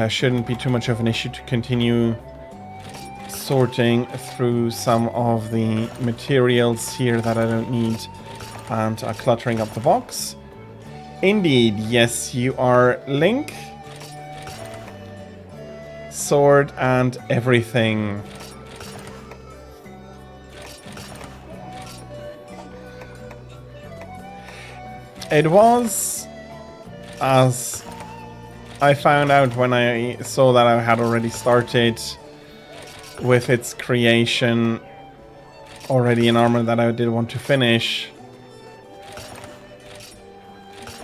shouldn't be too much of an issue to continue sorting through some of the materials here that I don't need and are cluttering up the box. Indeed, yes, you are Link. Sword and everything. It was, as I found out when I saw that I had already started with its creation already in armor that I did want to finish.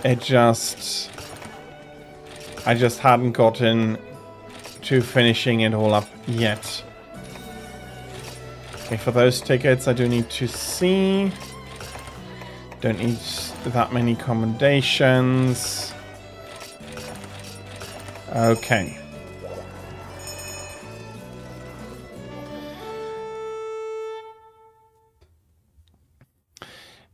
I just hadn't gotten to finishing it all up yet. Okay, for those tickets I do need to see. Don't need that many commendations. Okay.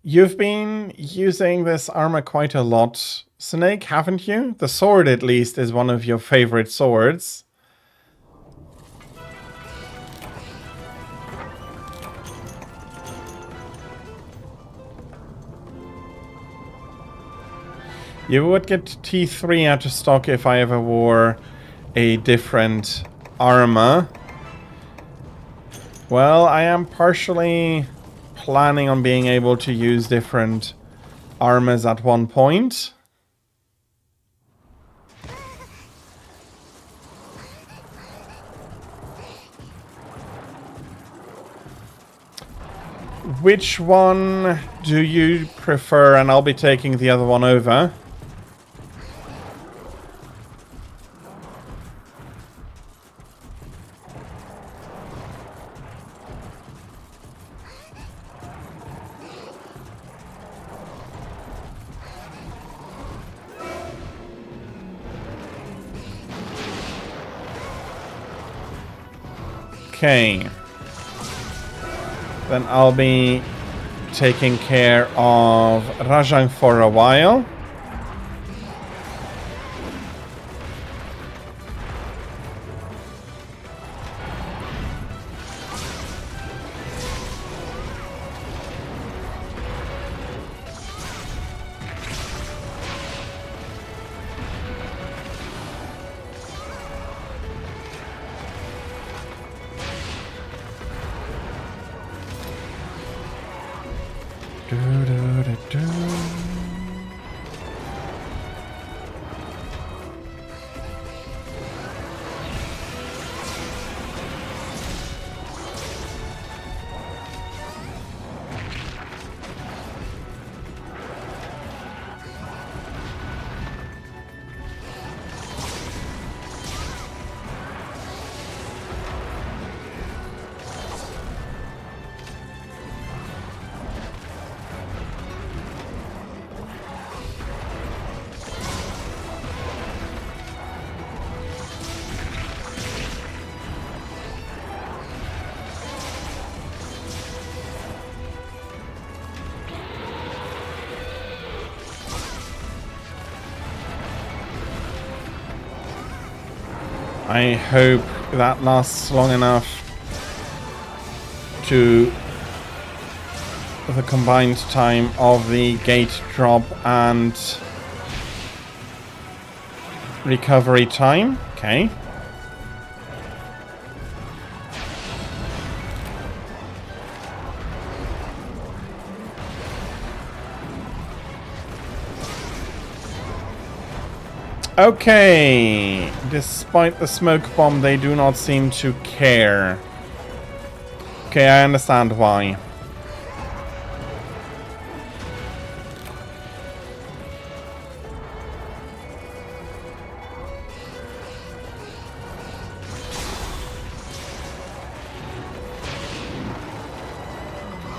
You've been using this armor quite a lot, Snake, haven't you? The sword, at least, is one of your favorite swords. You would get T3 out of stock if I ever wore a different armor. Well, I am partially planning on being able to use different armors at one point. Which one do you prefer? And I'll be taking the other one over. Okay. Then I'll be taking care of Rajang for a while. I hope that lasts long enough to the combined time of the gate drop and recovery time. Okay. Okay, despite the smoke bomb, they do not seem to care. Okay, I understand why.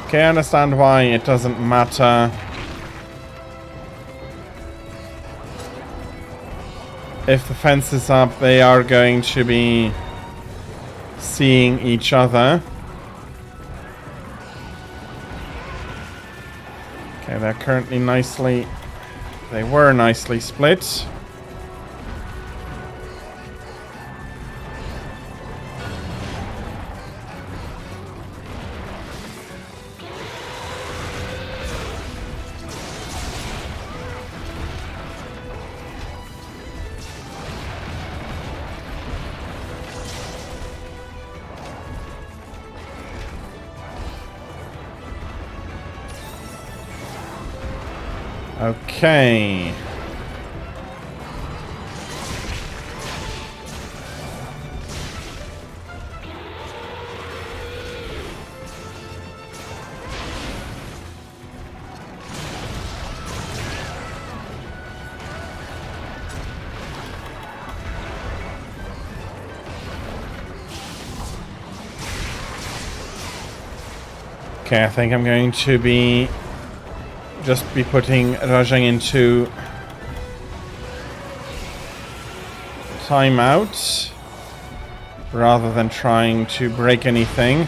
Okay, I understand why it doesn't matter. If the fence is up, they are going to be seeing each other. Okay, they're currently they were nicely split. Okay. Okay, I think I'm going to just be putting Rajang into timeout rather than trying to break anything.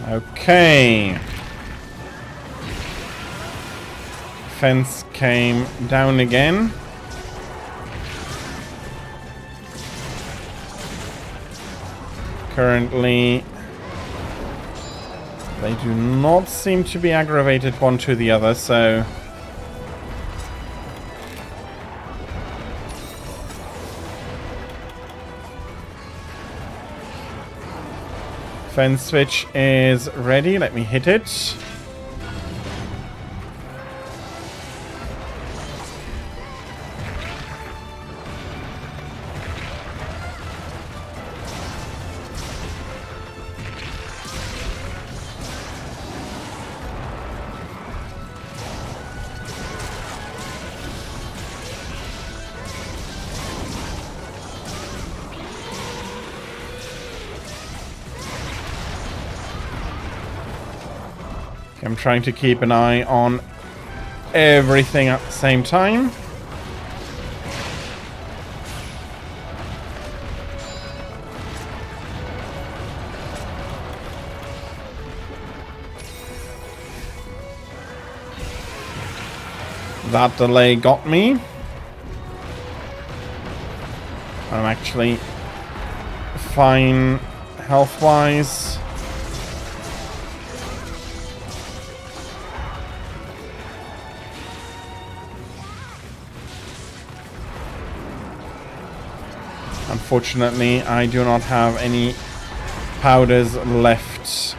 Okay. defense came down again. Currently, they do not seem to be aggravated one to the other, so... Fence switch is ready. Let me hit it. I'm trying to keep an eye on everything at the same time. That delay got me. I'm actually fine health-wise. Unfortunately, I do not have any powders left.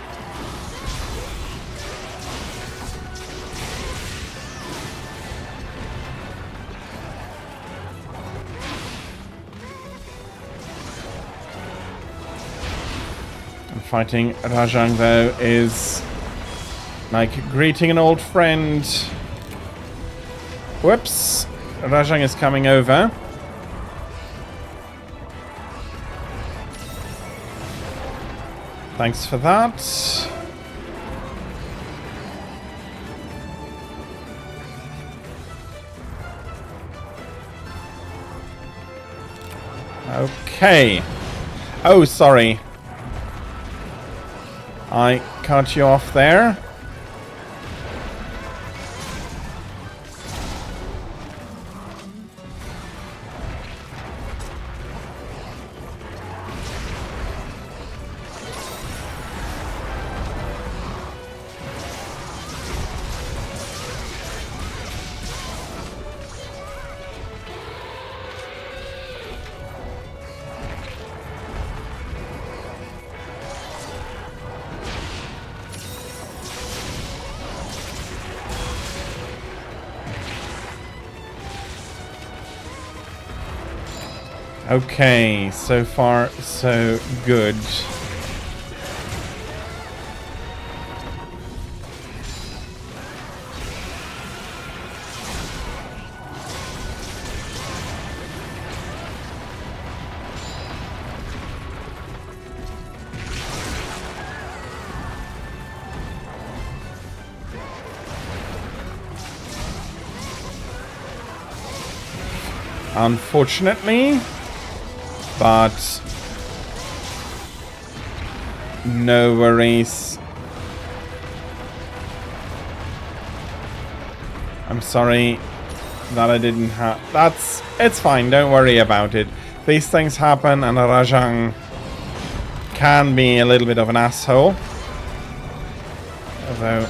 And fighting Rajang, though, is like greeting an old friend. Whoops! Rajang is coming over. Thanks for that. Okay. Oh, sorry. I cut you off there. Okay, so far so good. Unfortunately, but no worries. I'm sorry that I didn't have... It's fine, don't worry about it. These things happen and Rajang can be a little bit of an asshole. Although...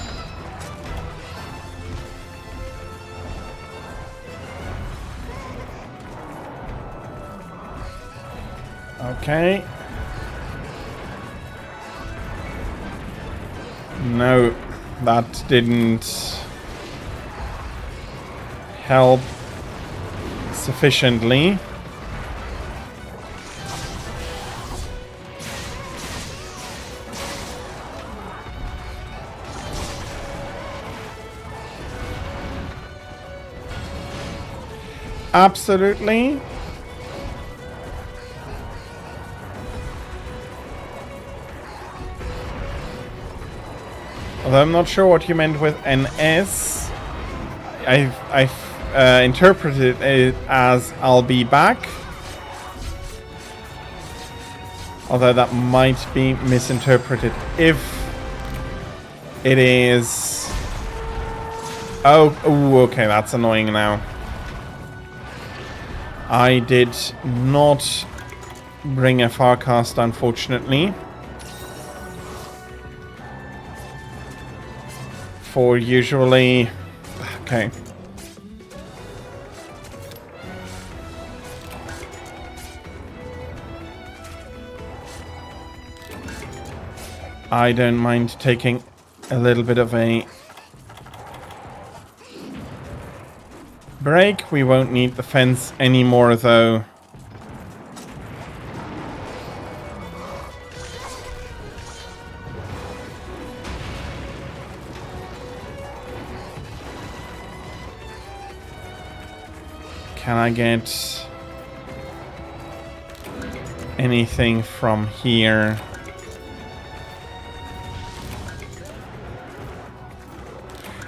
Okay. No, that didn't help sufficiently. Absolutely. Although I'm not sure what you meant with NS. I've interpreted it as I'll be back. Although that might be misinterpreted. If it is Oh, ooh, okay, that's annoying now. I did not bring a Farcast, unfortunately. For usually... Okay. I don't mind taking a little bit of a break. We won't need the fence anymore, though. Can I get anything from here?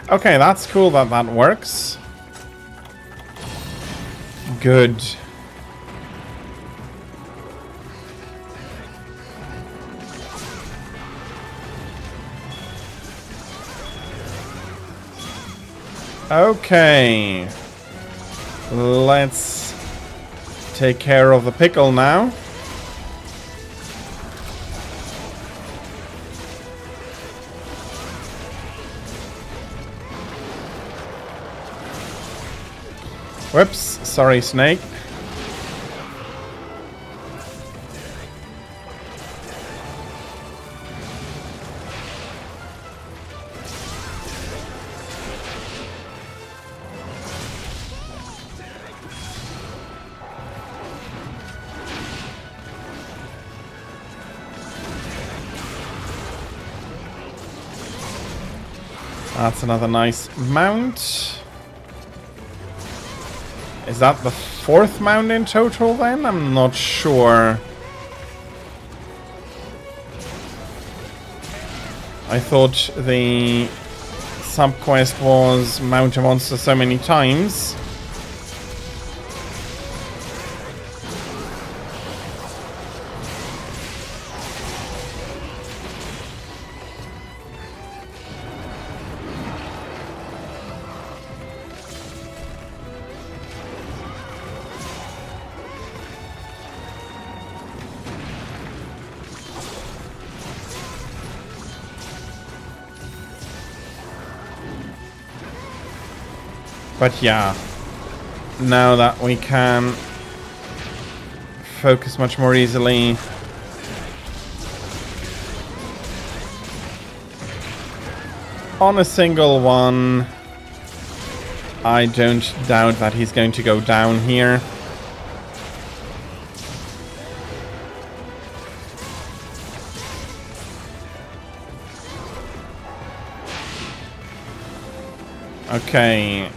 Okay, that's cool that that works. Good. Okay. Let's take care of the pickle now. Whoops, sorry, Snake. That's another nice mount. Is that the 4th mount in total then? I'm not sure. I thought the sub-quest was mount a monster so many times. But yeah, now that we can focus much more easily. On a single one, I don't doubt that he's going to go down here. Okay.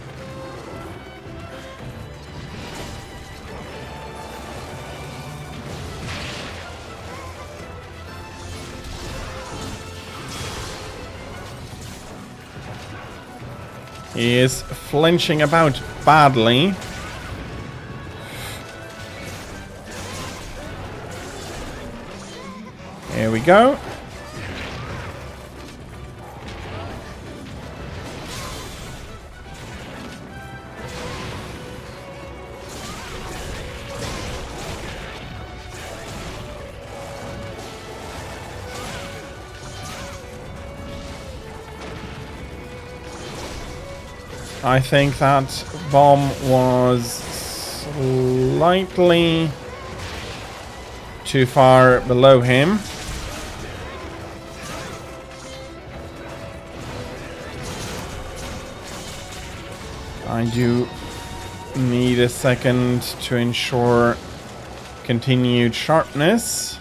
He is flinching about badly. Here we go. I think that bomb was slightly too far below him. I do need a second to ensure continued sharpness.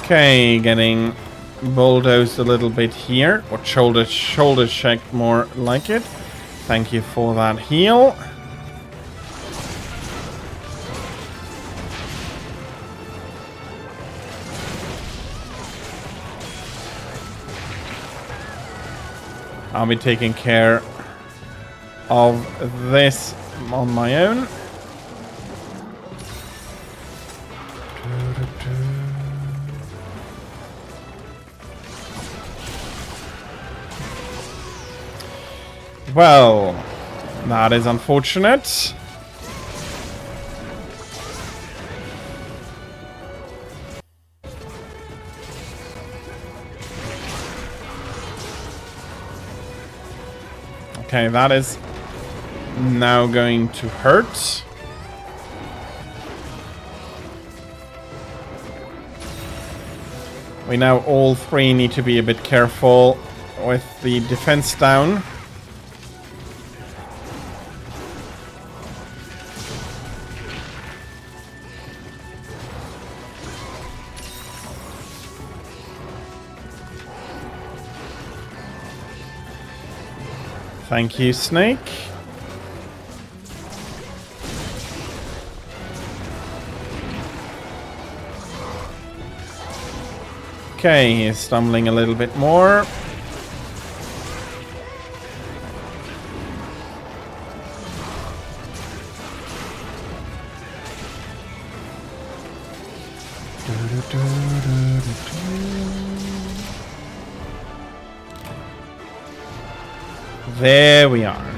Okay, getting bulldozed a little bit here, or shoulder checked more like it. Thank you for that heal. I'll be taking care of this on my own. Well, that is unfortunate. Okay, that is now going to hurt. We now all three need to be a bit careful with the defense down. Thank you, Snake. Okay, he's stumbling a little bit more. There we are.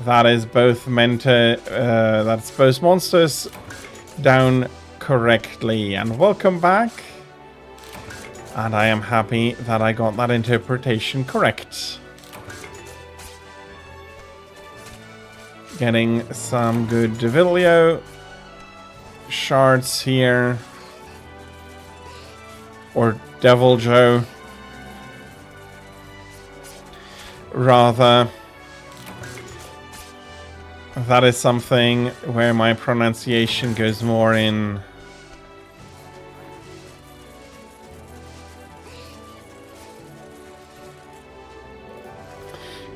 That is both meant to, that's both monsters down correctly. And welcome back. And I am happy that I got that interpretation correct. Getting some good Devilio shards here. Or Devil Joe. Rather, that is something where my pronunciation goes more in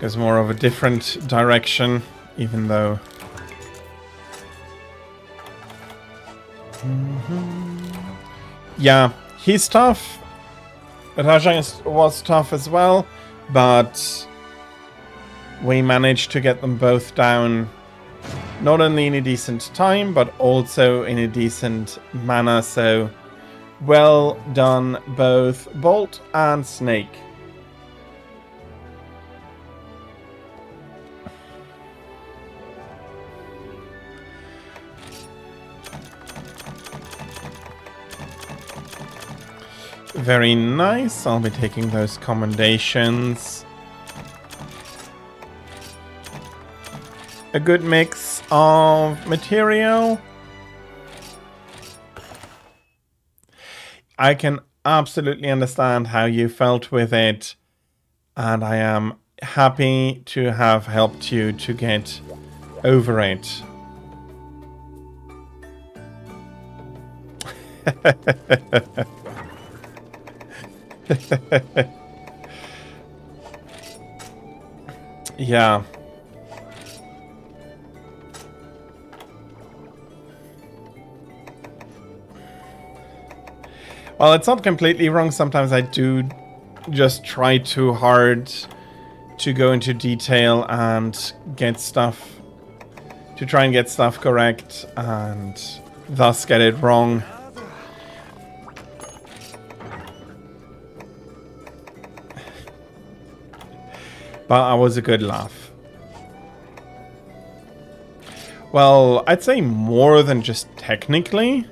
of a different direction, even though yeah, he's tough. Rajang was tough as well, but we managed to get them both down, not only in a decent time, but also in a decent manner. So, well done, both Bolt and Snake. Very nice. I'll be taking those commendations. A good mix of material. I can absolutely understand how you felt with it, and I am happy to have helped you to get over it. Yeah. Well, it's not completely wrong. Sometimes I do just try too hard to go into detail and get stuff, to try and get stuff correct, and thus get it wrong. But it was a good laugh. Well, I'd say more than just technically.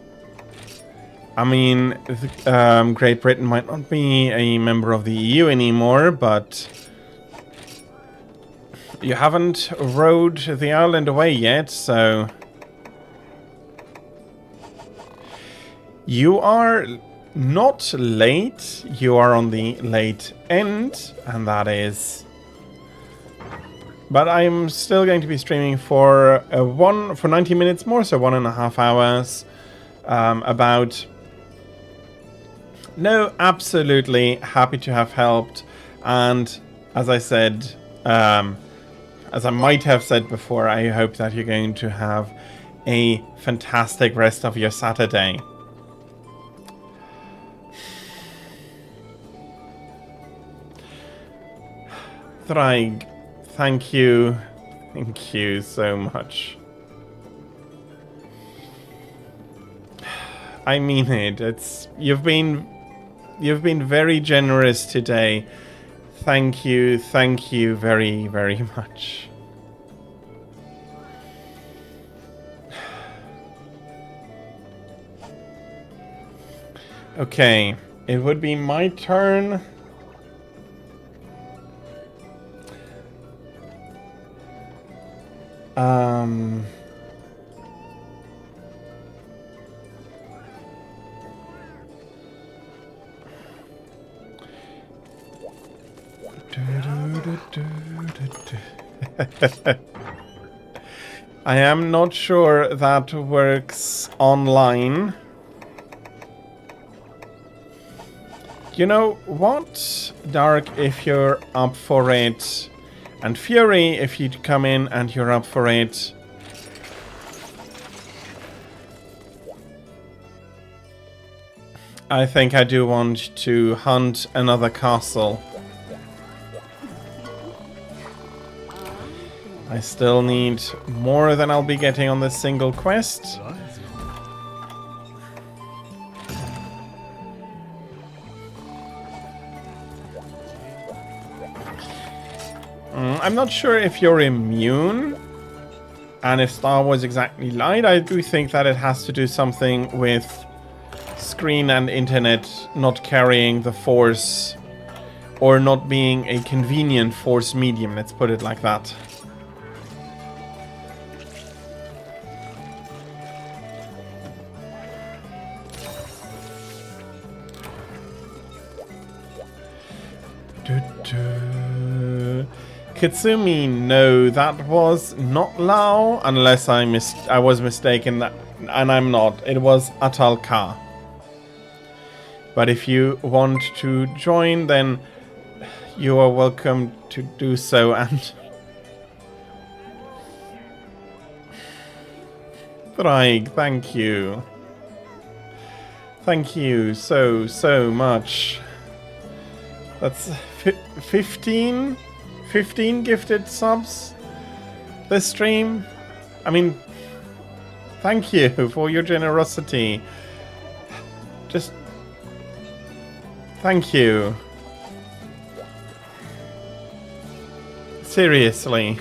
I mean, Great Britain might not be a member of the EU anymore, but you haven't rowed the island away yet, so you are not late. You are on the late end, and that is. But I'm still going to be streaming for 90 minutes more, so 1.5 hours. About. No, absolutely happy to have helped, And as I said, as I might have said before, I hope that you're going to have a fantastic rest of your Saturday. Thraig, thank you. Thank you so much. I mean it. You've been very generous today. Thank you very, very much. Okay, it would be my turn. I am not sure that works online. You know what, Dark, if you're up for it, and Fury, if you'd come in and you're up for it. I think I do want to hunt another castle. I still need more than I'll be getting on this single quest. I'm not sure if you're immune, and if Star Wars exactly lied. I do think that it has to do something with screen and internet not carrying the Force, or not being a convenient Force medium, let's put it like that. Kitsumi, no, that was not Lao, unless I was mistaken, and I'm not. It was Atal Ka. But if you want to join, then you are welcome to do so. And Thraig, thank you. Thank you so much. That's 15 gifted subs this stream. I mean, thank you for your generosity. Just thank you. Seriously.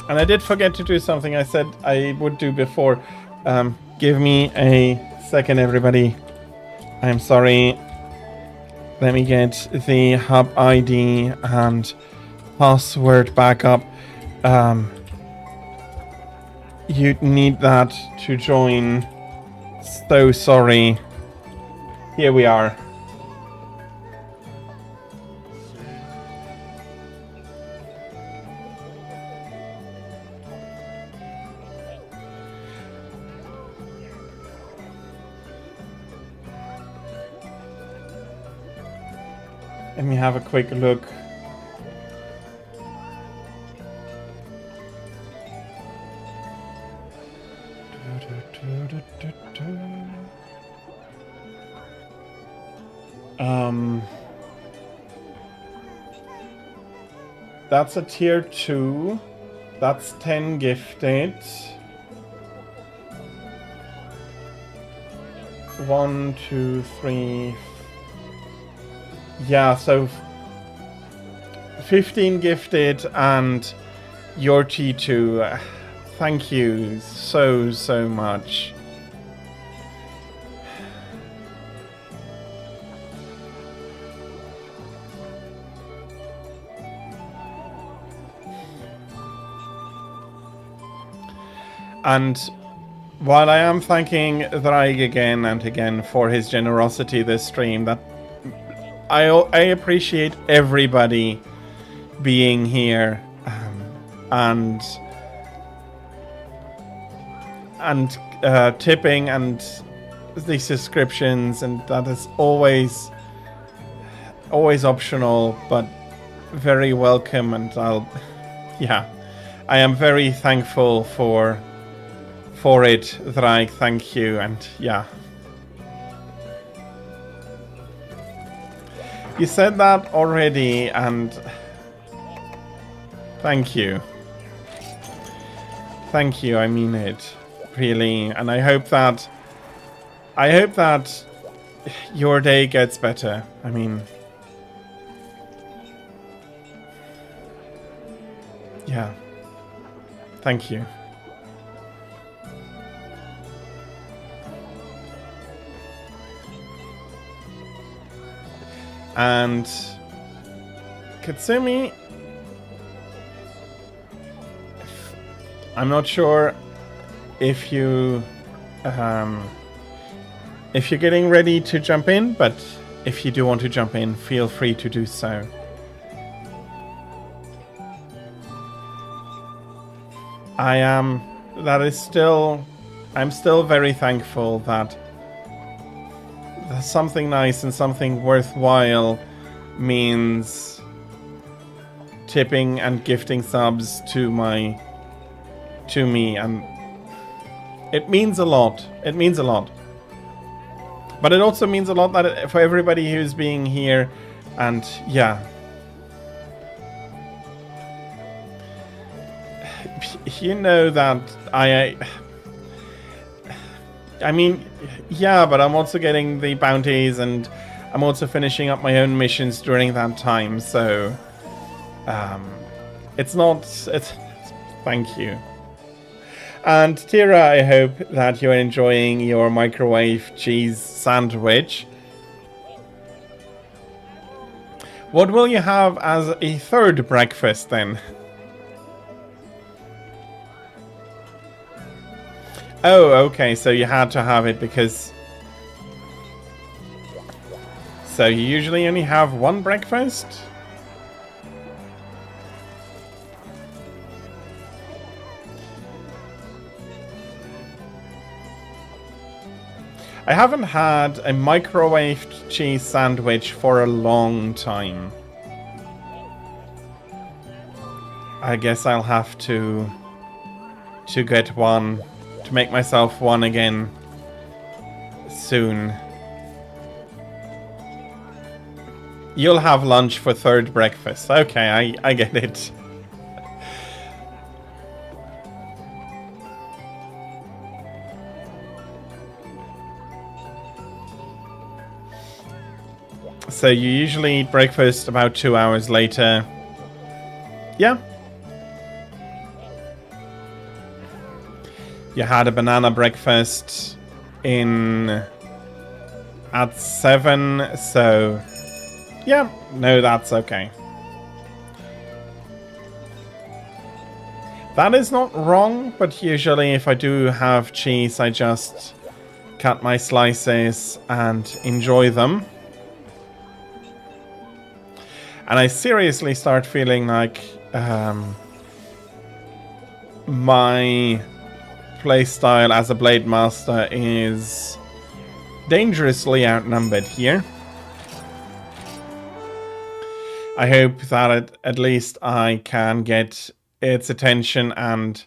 And I did forget to do something I said I would do before. Give me a second, everybody. I'm sorry. Let me get the hub ID and password back up. You need that to join. So sorry. Here we are. Let me have a quick look. That's a tier 2. That's 10 gifted. 1, 2, 3. Yeah, so 15 gifted and your T2. Thank you so much. And while I am thanking Thraig again and again for his generosity this stream, that I appreciate everybody being here and tipping and the subscriptions, and that is always optional, but very welcome. And I am very thankful for it, Drake. Thank you. And yeah, you said that already, and thank you. Thank you, I mean it, really. And I hope that your day gets better. I mean, yeah. Thank you. And Katsumi, I'm not sure if you're getting ready to jump in, but if you do want to jump in, feel free to do so. I'm still very thankful that something nice and something worthwhile means tipping and gifting subs to me, and it means a lot. It means a lot. But it also means a lot that for everybody who's being here, and yeah. You know that I mean, yeah, but I'm also getting the bounties, and I'm also finishing up my own missions during that time, so it's thank you. And Tira, I hope that you're enjoying your microwave cheese sandwich. What will you have as a third breakfast then? Oh, okay, so you had to have it because... So you usually only have one breakfast? I haven't had a microwaved cheese sandwich for a long time. I guess I'll have to get one, to make myself one again soon. You'll have lunch for third breakfast. Okay, I get it. So you usually eat breakfast about 2 hours later. Yeah. You had a banana breakfast at 7, so yeah, no, that's okay. That is not wrong, but usually if I do have cheese, I just cut my slices and enjoy them. And I seriously start feeling like my playstyle as a Blade Master is dangerously outnumbered here. I hope that at least I can get its attention and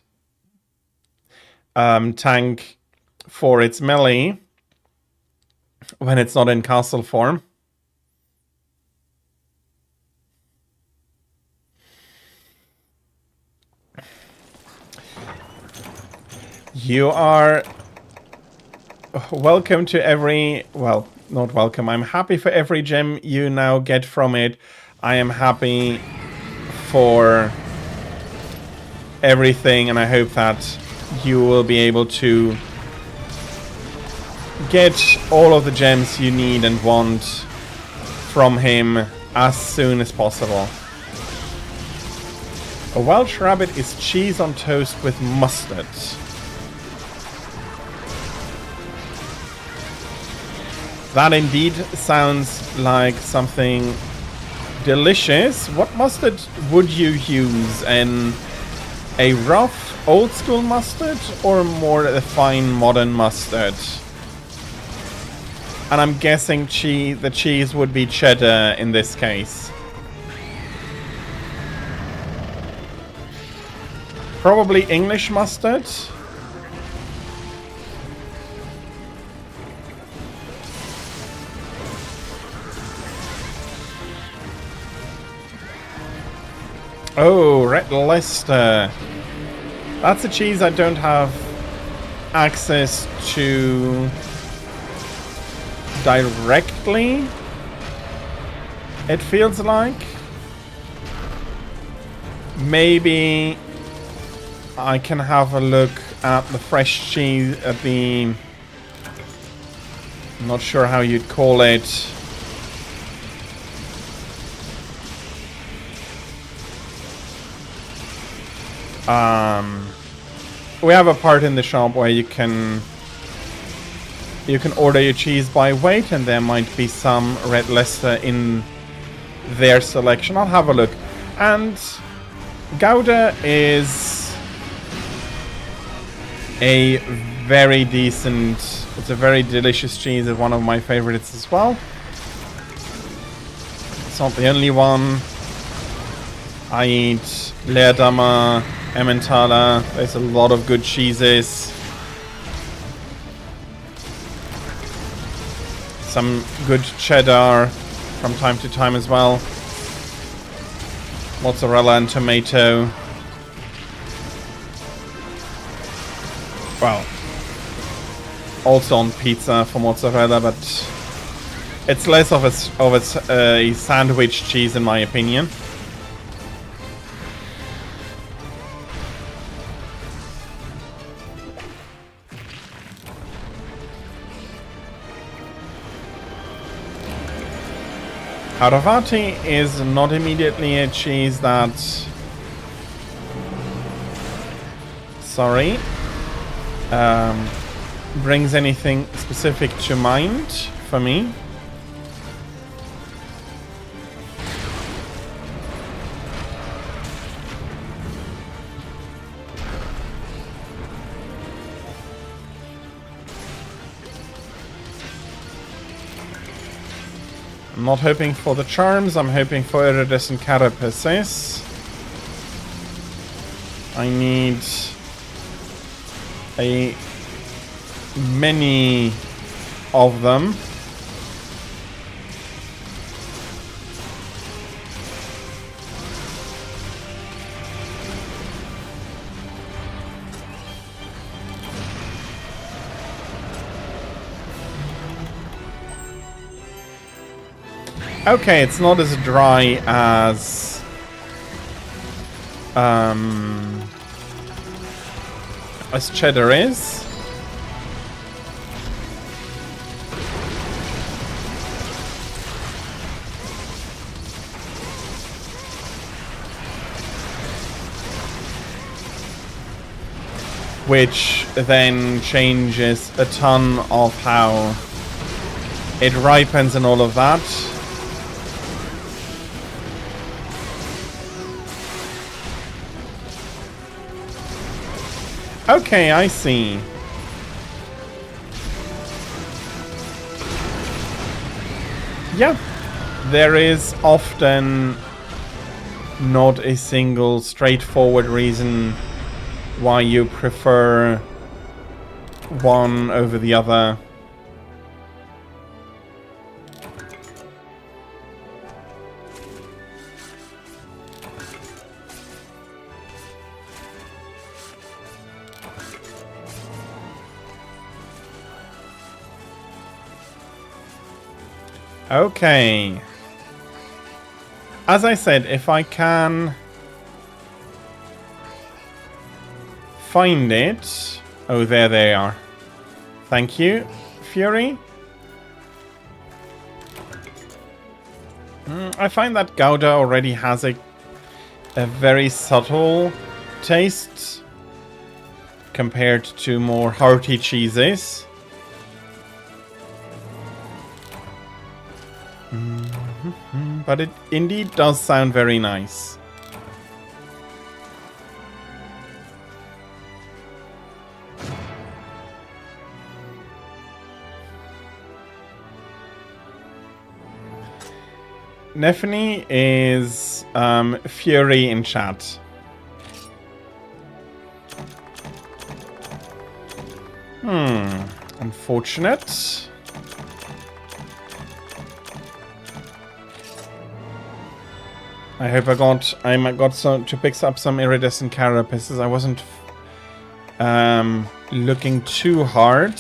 tank for its melee when it's not in castle form. You are welcome to every... Well, not welcome. I'm happy for every gem you now get from it. I am happy for everything, and I hope that you will be able to get all of the gems you need and want from him as soon as possible. A Welsh rabbit is cheese on toast with mustard. That indeed sounds like something delicious. What mustard would you use? A rough old school mustard or more a fine modern mustard? And I'm guessing the cheese would be cheddar in this case. Probably English mustard. Oh, Red Leicester. That's a cheese I don't have access to directly, it feels like. Maybe I can have a look at the fresh cheese, at the... I'm not sure how you'd call it. We have a part in the shop where you can order your cheese by weight, and there might be some Red Leicester in their selection. I'll have a look. And Gouda is a very decent, it's a very delicious cheese. It's one of my favorites as well. It's not the only one. I eat Leerdammer, Emmentaler. There's a lot of good cheeses. Some good cheddar from time to time as well. Mozzarella and tomato. Well, also on pizza for mozzarella, but it's less of a sandwich cheese in my opinion. Aravati is not immediately a cheese that... Sorry. Brings anything specific to mind for me. I'm not hoping for the charms, I'm hoping for iridescent carapaces. I need many of them. Okay, it's not as dry as cheddar is. Which then changes a ton of how it ripens and all of that. Okay, I see. Yeah, there is often not a single straightforward reason why you prefer one over the other. Okay. As I said, if I can find it... Oh, there they are. Thank you, Fury. I find that Gouda already has a very subtle taste compared to more hearty cheeses. But it indeed does sound very nice. Nefany is Fury in chat. Unfortunate. I hope I got some to pick up some iridescent carapaces. I wasn't looking too hard.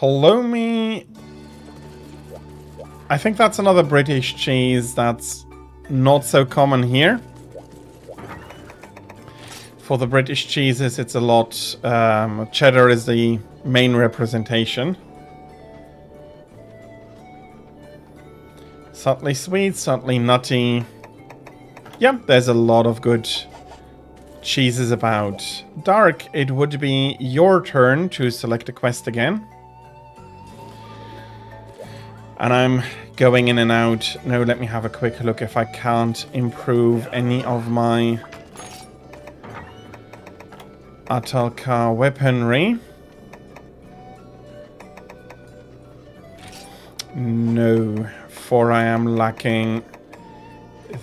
Halloumi. I think that's another British cheese that's not so common here. For the British cheeses, it's a lot. Cheddar is the main representation. Subtly sweet, subtly nutty. Yeah, there's a lot of good cheeses about. Dark, it would be your turn to select a quest again. And I'm going in and out. No, let me have a quick look if I can't improve any of my Atal'Ghar weaponry. No, for I am lacking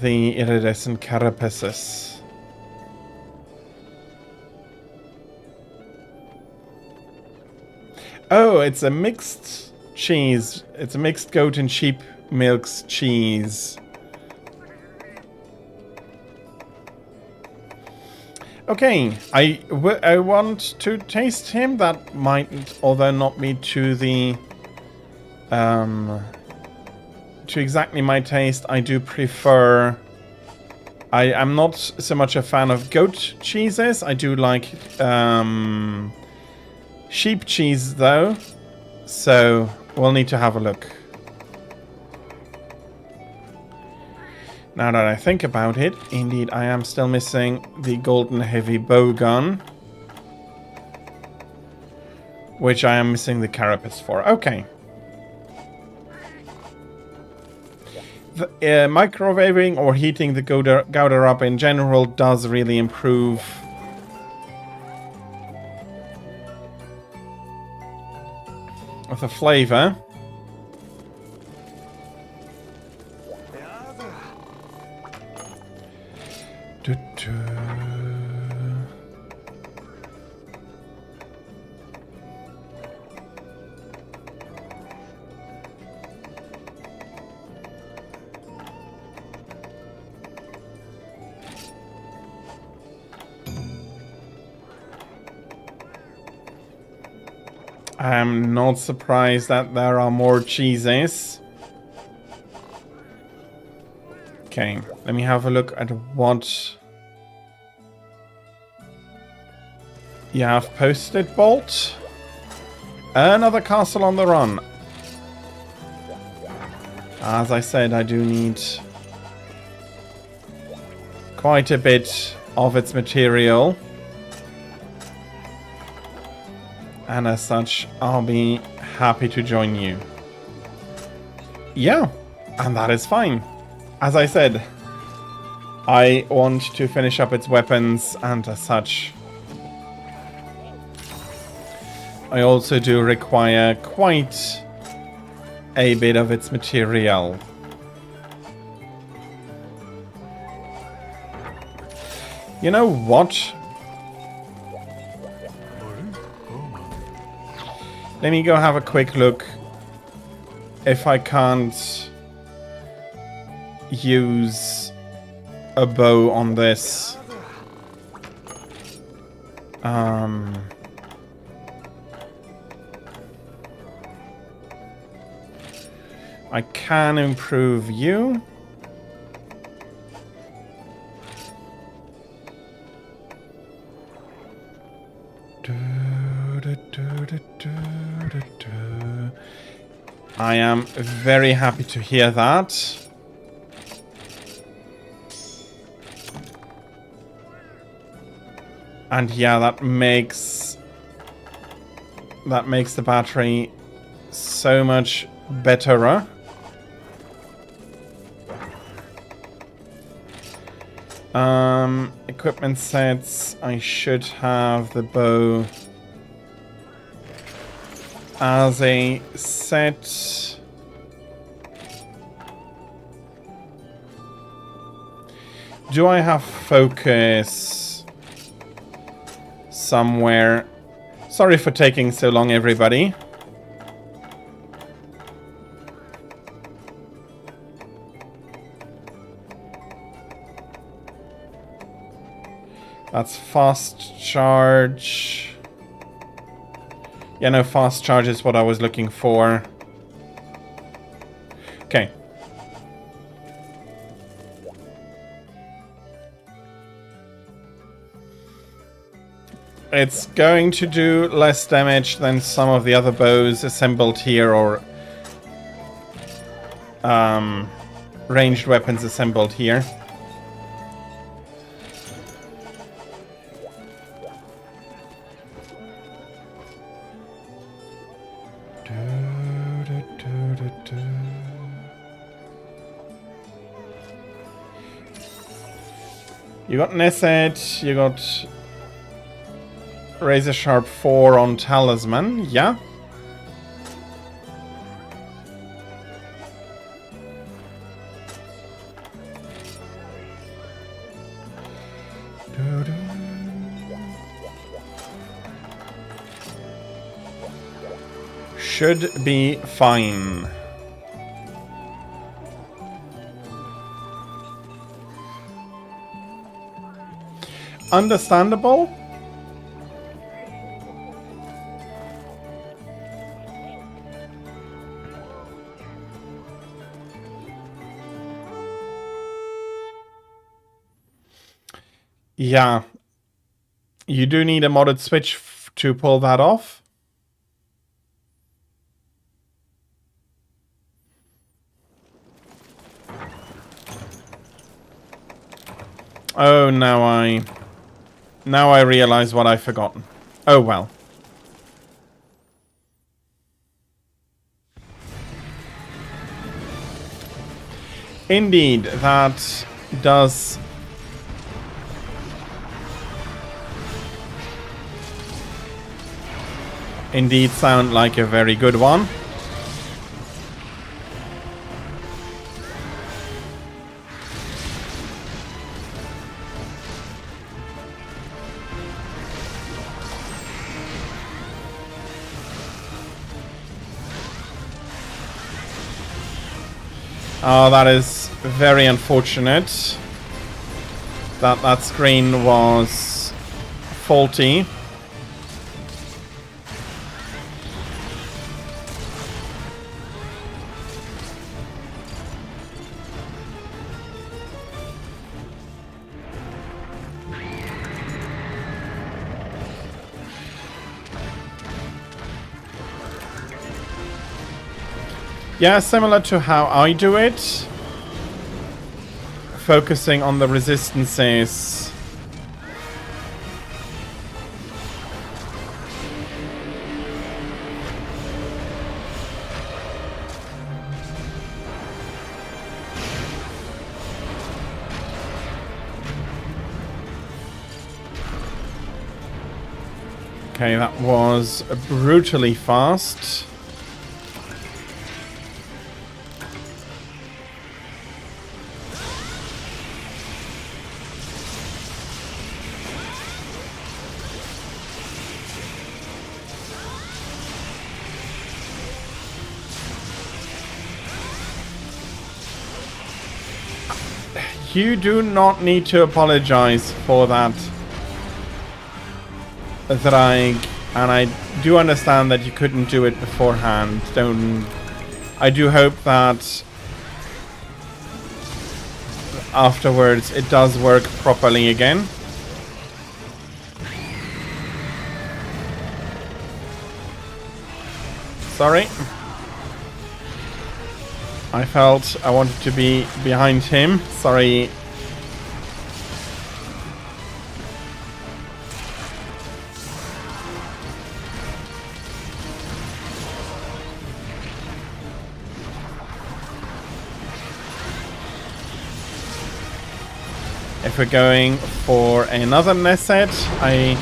the iridescent carapaces. Oh, it's a mixed cheese. It's a mixed goat and sheep milks cheese. Okay, I want to taste him. That might, although not be to the to exactly my taste. I do prefer. I am not so much a fan of goat cheeses. I do like sheep cheese though. So we'll need to have a look. Now that I think about it, indeed I am still missing the golden heavy bow gun, which I am missing the carapace for. Okay. The, microwaving or heating the Gouda up in general does really improve the flavor. I'm not surprised that there are more cheeses. Okay, let me have a look at what you have posted, Bolt. Another castle on the run. As I said, I do need quite a bit of its material. And as such, I'll be happy to join you. Yeah, and that is fine. As I said, I want to finish up its weapons, and as such, I also do require quite a bit of its material. You know what? Let me go have a quick look if I can't use a bow on this. I can improve you. I am very happy to hear that. And yeah, that makes the battery so much better. Equipment sets. I should have the bow as a set. Do I have focus somewhere? Sorry for taking so long, everybody. That's fast charge. Yeah, no, fast charge is what I was looking for. Okay. It's going to do less damage than some of the other bows assembled here, or ranged weapons assembled here. You got Neset, you got Razor Sharp 4 on Talisman, yeah. Should be fine. Understandable. Yeah. You do need a modded switch to pull that off. Oh, now I realize what I've forgotten. Oh well. Indeed, that does indeed sound like a very good one. Oh, that is very unfortunate that that screen was faulty. Yeah, similar to how I do it. Focusing on the resistances. Okay, that was brutally fast. You do not need to apologize for that, Thraig, and I do understand that you couldn't do it beforehand. I do hope that afterwards it does work properly again. Sorry. I felt I wanted to be behind him. Sorry. If we're going for another Neset, I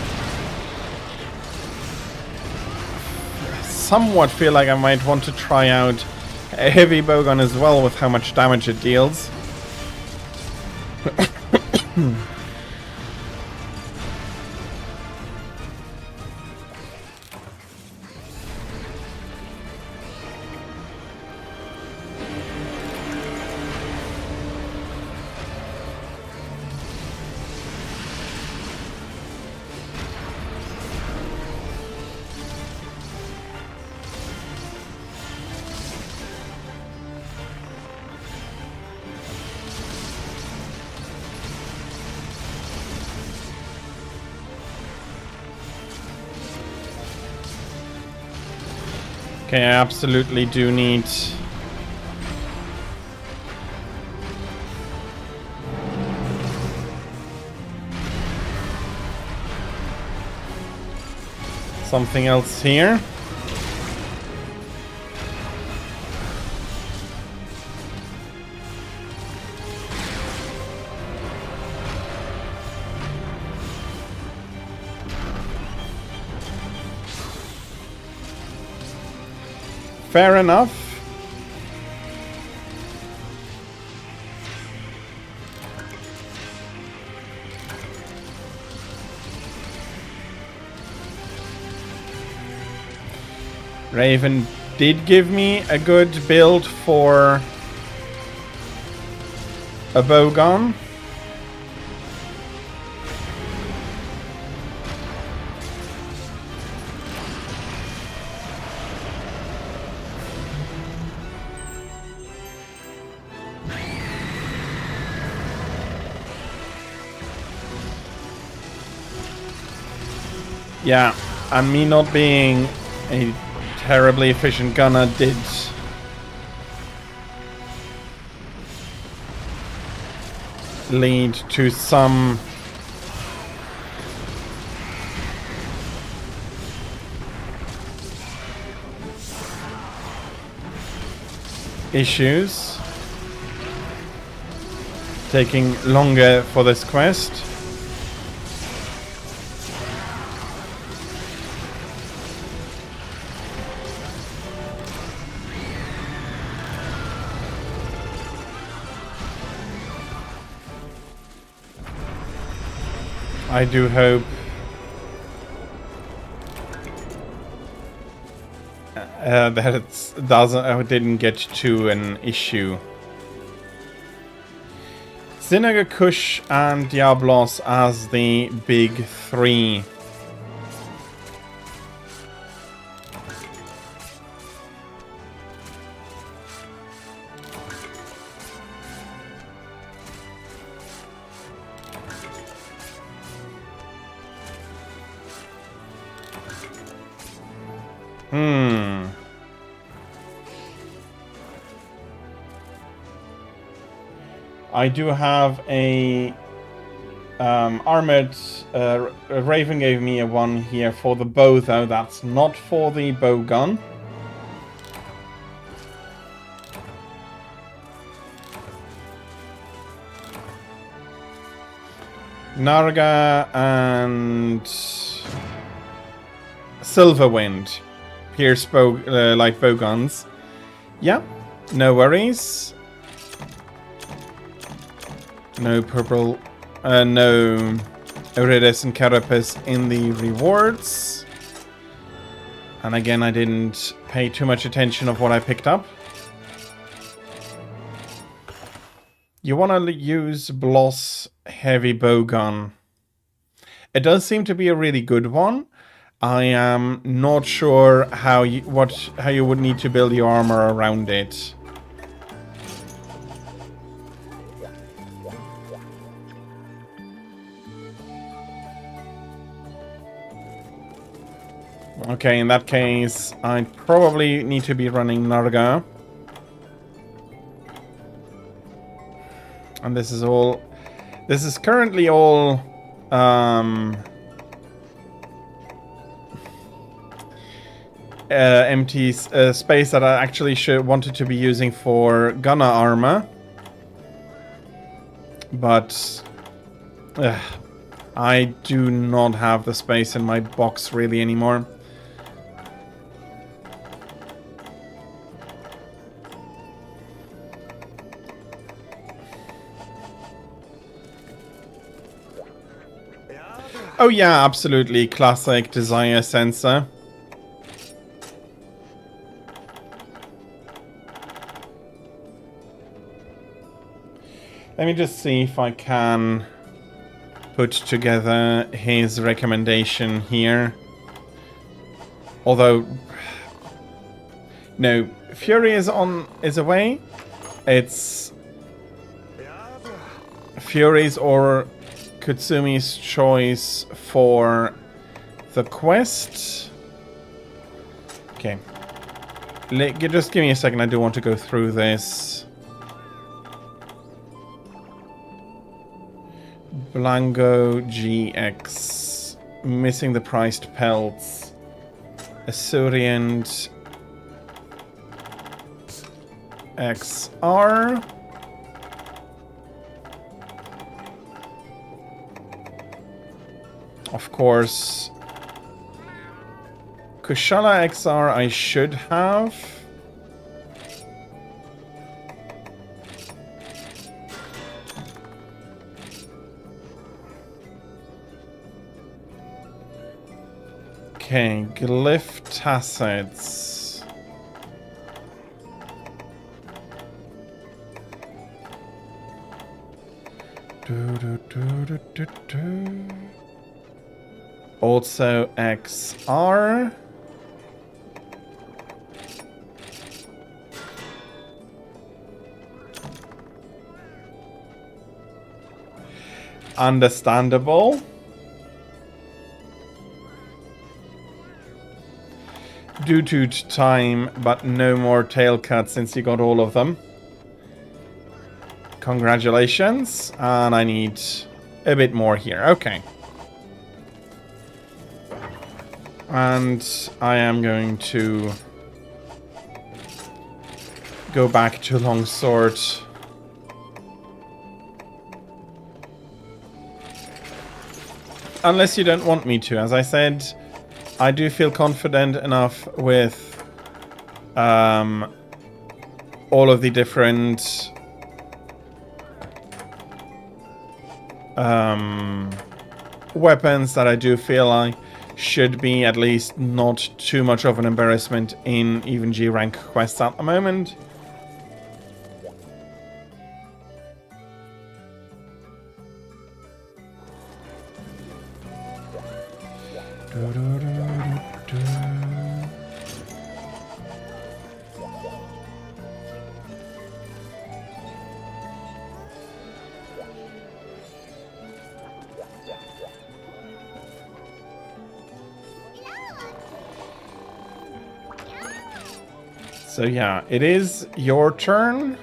somewhat feel like I might want to try out a heavy bowgun as well with how much damage it deals. Okay, I absolutely do need something else here. Fair enough. Raven did give me a good build for a bowgun. Yeah, and me not being a terribly efficient gunner did lead to some issues. Taking longer for this quest. I do hope that it didn't get to an issue. Zinaga, Kush, and Diablos as the big three. I do have a armored Raven gave me a one here for the bow, though that's not for the bow gun. Narga and Silverwind, Pierce light bow guns. Yeah, no worries. No purple, no Iridescent Carapace in the rewards. And again, I didn't pay too much attention of what I picked up. You want to use Bloss Heavy Bowgun. It does seem to be a really good one. I am not sure how you would need to build your armor around it. Okay, in that case, I'd probably need to be running Narga. And this is all... This is currently all... empty space that I actually wanted to be using for gunner armor. But Ugh, I do not have the space in my box really anymore. Oh yeah, absolutely. Classic Desire Sensor. Let me just see if I can put together his recommendation here. Although, no, Fury is away. It's Fury's or Kutsumi's choice for the quest. Okay. Just give me a second. I do want to go through this. Blango GX. Missing the priced pelts. Assyrian XR. Of course, Kushala XR I should have. Okay, Glyph Tassets. Also XR. Understandable. Due to time, but no more tail cuts since you got all of them. Congratulations. And I need a bit more here. Okay. And I am going to go back to Longsword. Unless you don't want me to. As I said, I do feel confident enough with all of the different weapons that I do feel I should be at least not too much of an embarrassment in even G rank quests at the moment. So yeah, it is your turn.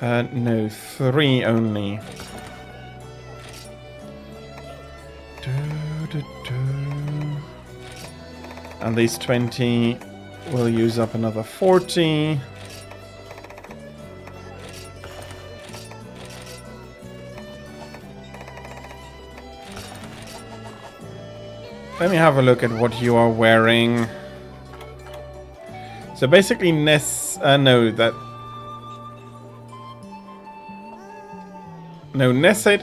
No, 3 only. And these 20 will use up another 40. Let me have a look at what you are wearing. So basically Nesset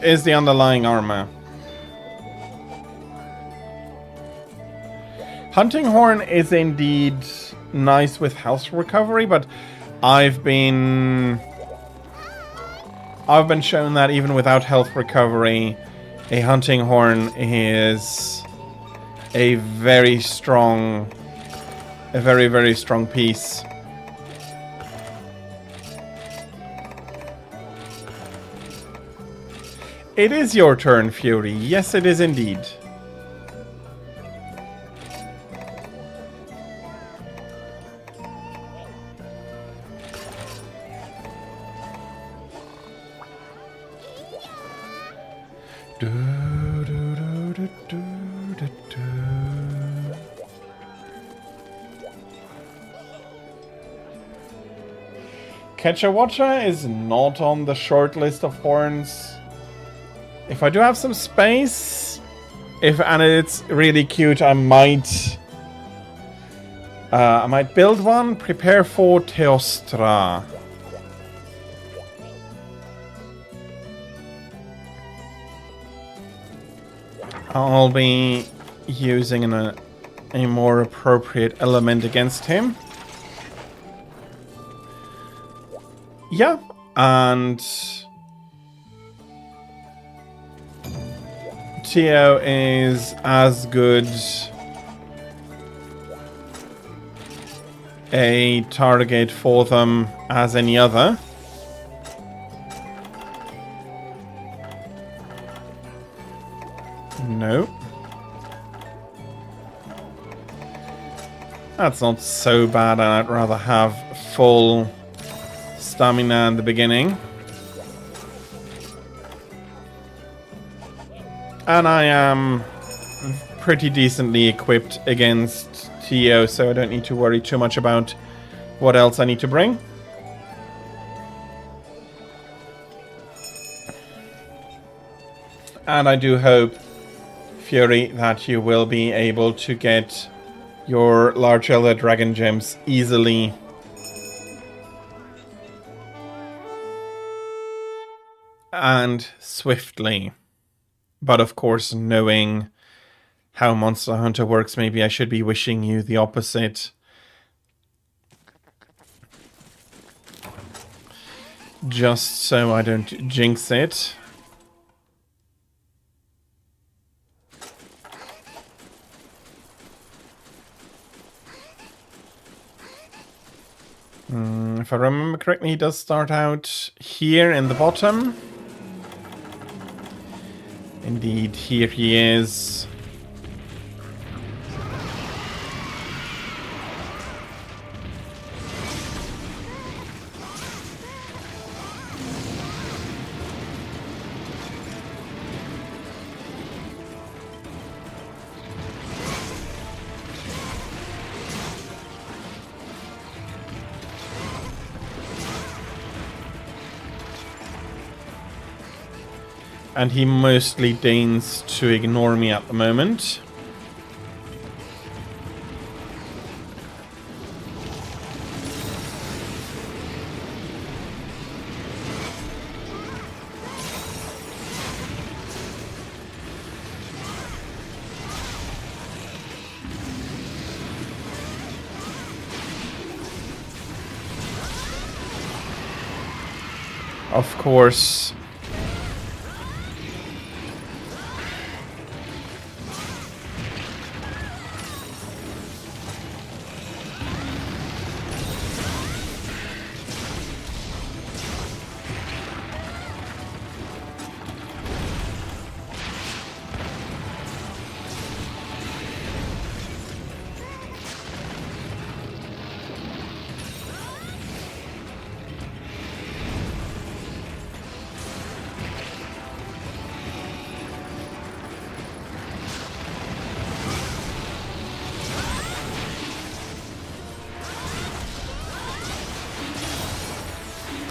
is the underlying armor. Hunting Horn is indeed nice with health recovery, but I've been shown that even without health recovery, a Hunting Horn is a very, very strong piece. It is your turn, Fury. Yes, it is indeed. Catcha Watcha is not on the short list of horns. If I do have some space, and it's really cute, I might build one. Prepare for Teostra. I'll be using a more appropriate element against him. Yeah, and Tio is as good a target for them as any other. No. That's not so bad, and I'd rather have full stamina in the beginning. And I am pretty decently equipped against Tio, so I don't need to worry too much about what else I need to bring. And I do hope, Fury, that you will be able to get your large Elder Dragon gems easily. And swiftly. But of course, knowing how Monster Hunter works, maybe I should be wishing you the opposite. Just so I don't jinx it. If I remember correctly, he does start out here in the bottom. Indeed, here he is. And he mostly deigns to ignore me at the moment. Of course.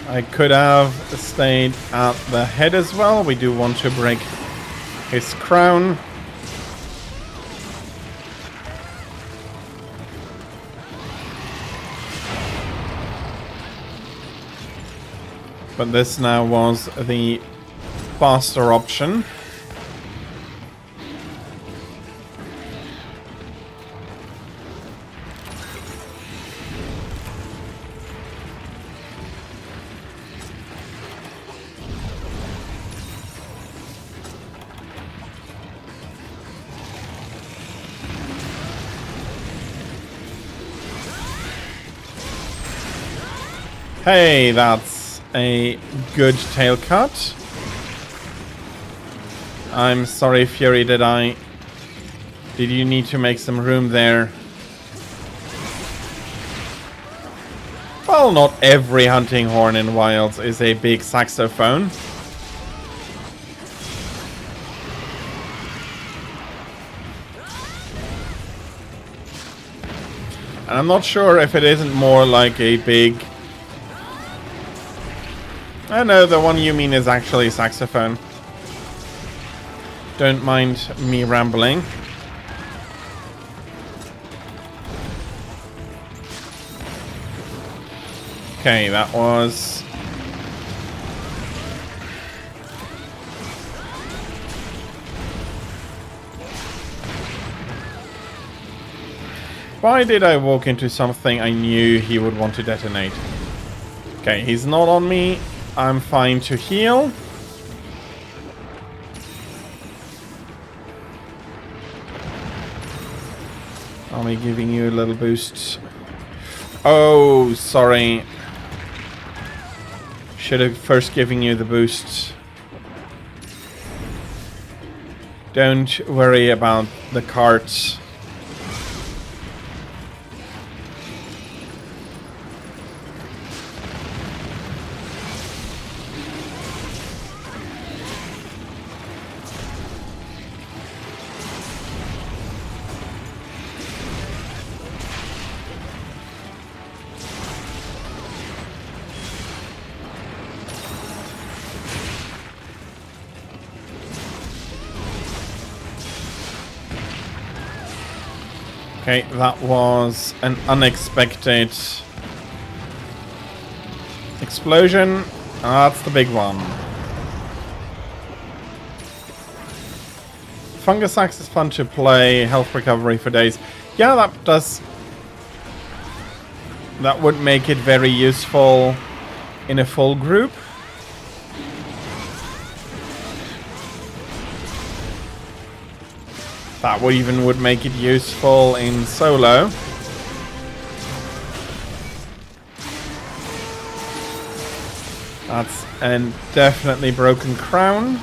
I could have stayed at the head as well. We do want to break his crown. But this now was the faster option. Hey, that's a good tail cut. I'm sorry, Fury, did you need to make some room there? Well, not every hunting horn in Wilds is a big saxophone. And I'm not sure if it isn't more like a big... I know the one you mean is actually saxophone. Don't mind me rambling. Okay, that was... Why did I walk into something I knew he would want to detonate? Okay, he's not on me. I'm fine to heal. Only giving you a little boost. Oh, sorry. Should have first given you the boost. Don't worry about the carts. Okay, that was an unexpected explosion. That's the big one. Fungus Axe is fun to play. Health recovery for days. Yeah, that does. That would make it very useful in a full group. That would make it useful in solo. That's a definitely broken crown.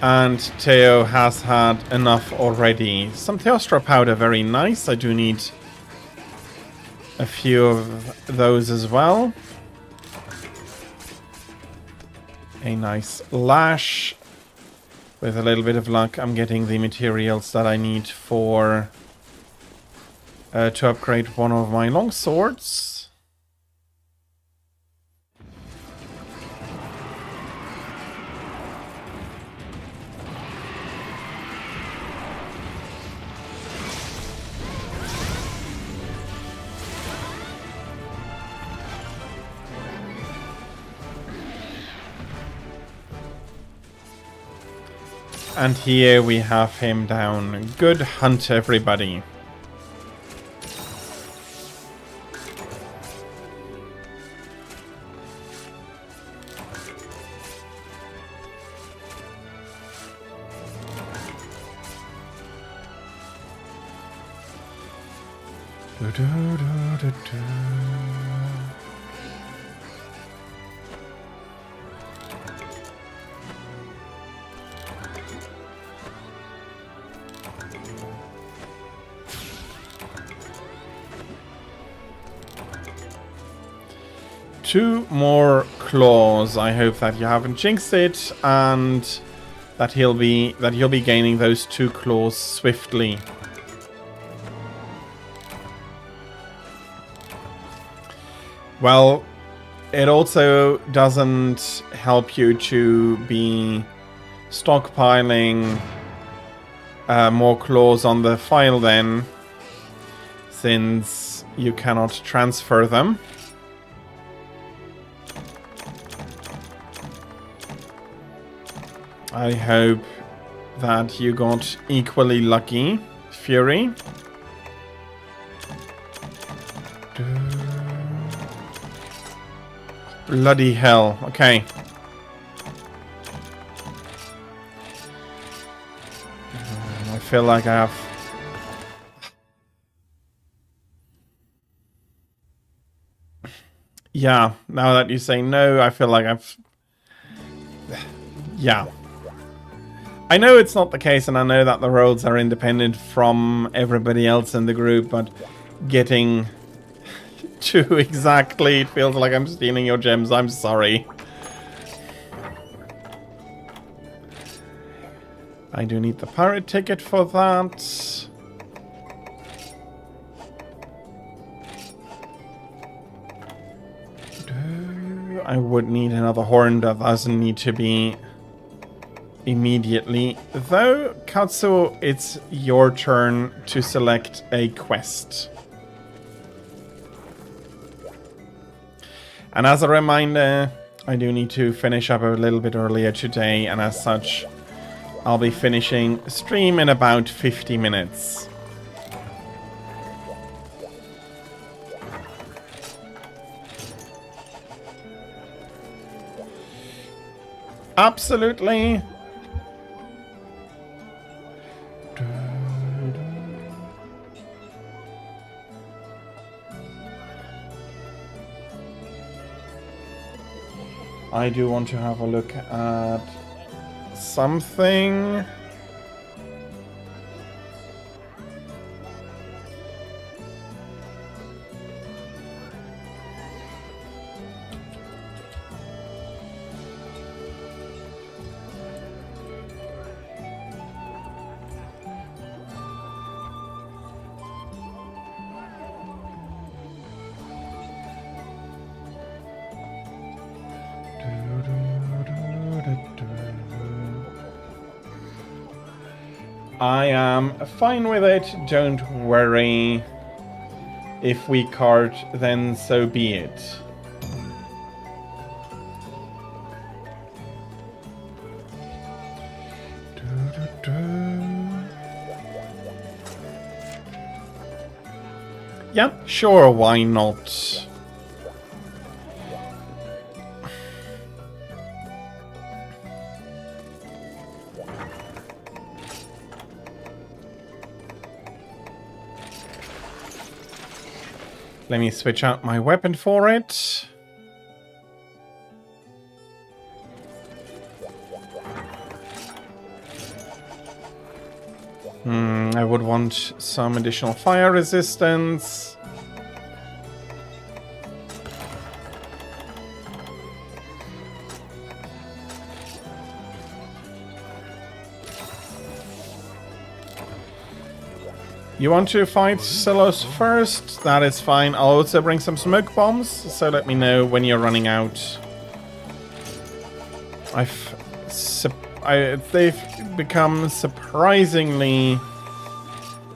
And Theo has had enough already. Some Theostra powder, very nice. I do need a few of those as well. A nice lash. With a little bit of luck, I'm getting the materials that I need for to upgrade one of my long swords. And here we have him down. Good hunt, everybody. Two more claws. I hope that you haven't jinxed it, and that he'll be gaining those two claws swiftly. Well, it also doesn't help you to be stockpiling more claws on the file then, since you cannot transfer them. I hope that you got equally lucky, Fury. Bloody hell. Okay. I feel like I have... Yeah, now that you say no, I feel like I've... Yeah. I know it's not the case, and I know that the roles are independent from everybody else in the group, but getting to exactly, it feels like I'm stealing your gems. I'm sorry. I do need the pirate ticket for that. I would need another horn. That doesn't need to be immediately. Though, Katsu, it's your turn to select a quest. And as a reminder, I do need to finish up a little bit earlier today, and as such, I'll be finishing stream in about 50 minutes. Absolutely. I do want to have a look at something. I am fine with it, don't worry. If we cart, then so be it. Yeah, sure, why not? Let me switch out my weapon for it. I would want some additional fire resistance. You want to fight Celos first? That is fine. I'll also bring some smoke bombs, so let me know when you're running out. They've become surprisingly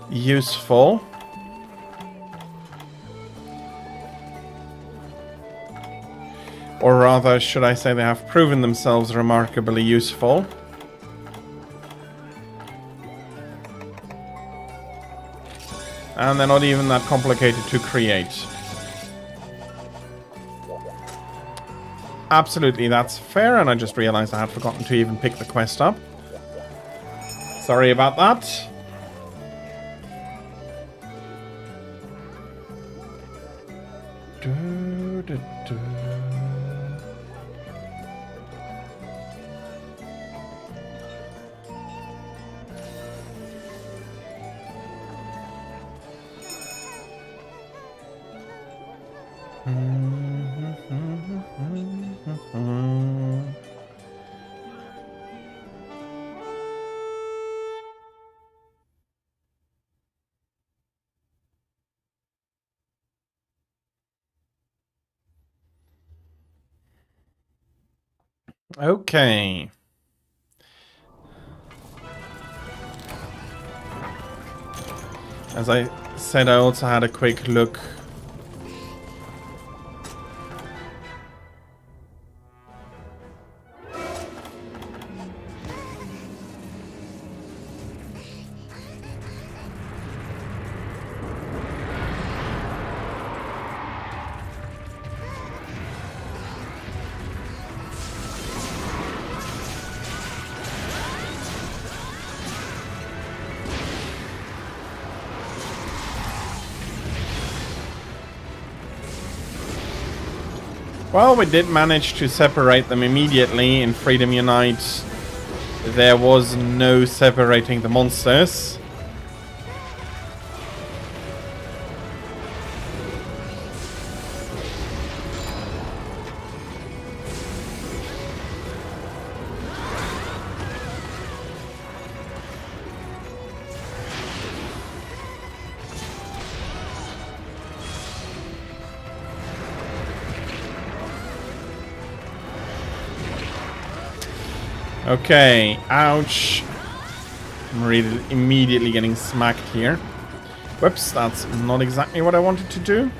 useful. Or rather, should I say they have proven themselves remarkably useful. And they're not even that complicated to create. Absolutely, that's fair, and I just realized I had forgotten to even pick the quest up. Sorry about that. Okay. As I said, I also had a quick look. Well, we did manage to separate them immediately in Freedom Unite. There was no separating the monsters. Okay, ouch. I'm really immediately getting smacked here. Whoops, that's not exactly what I wanted to do.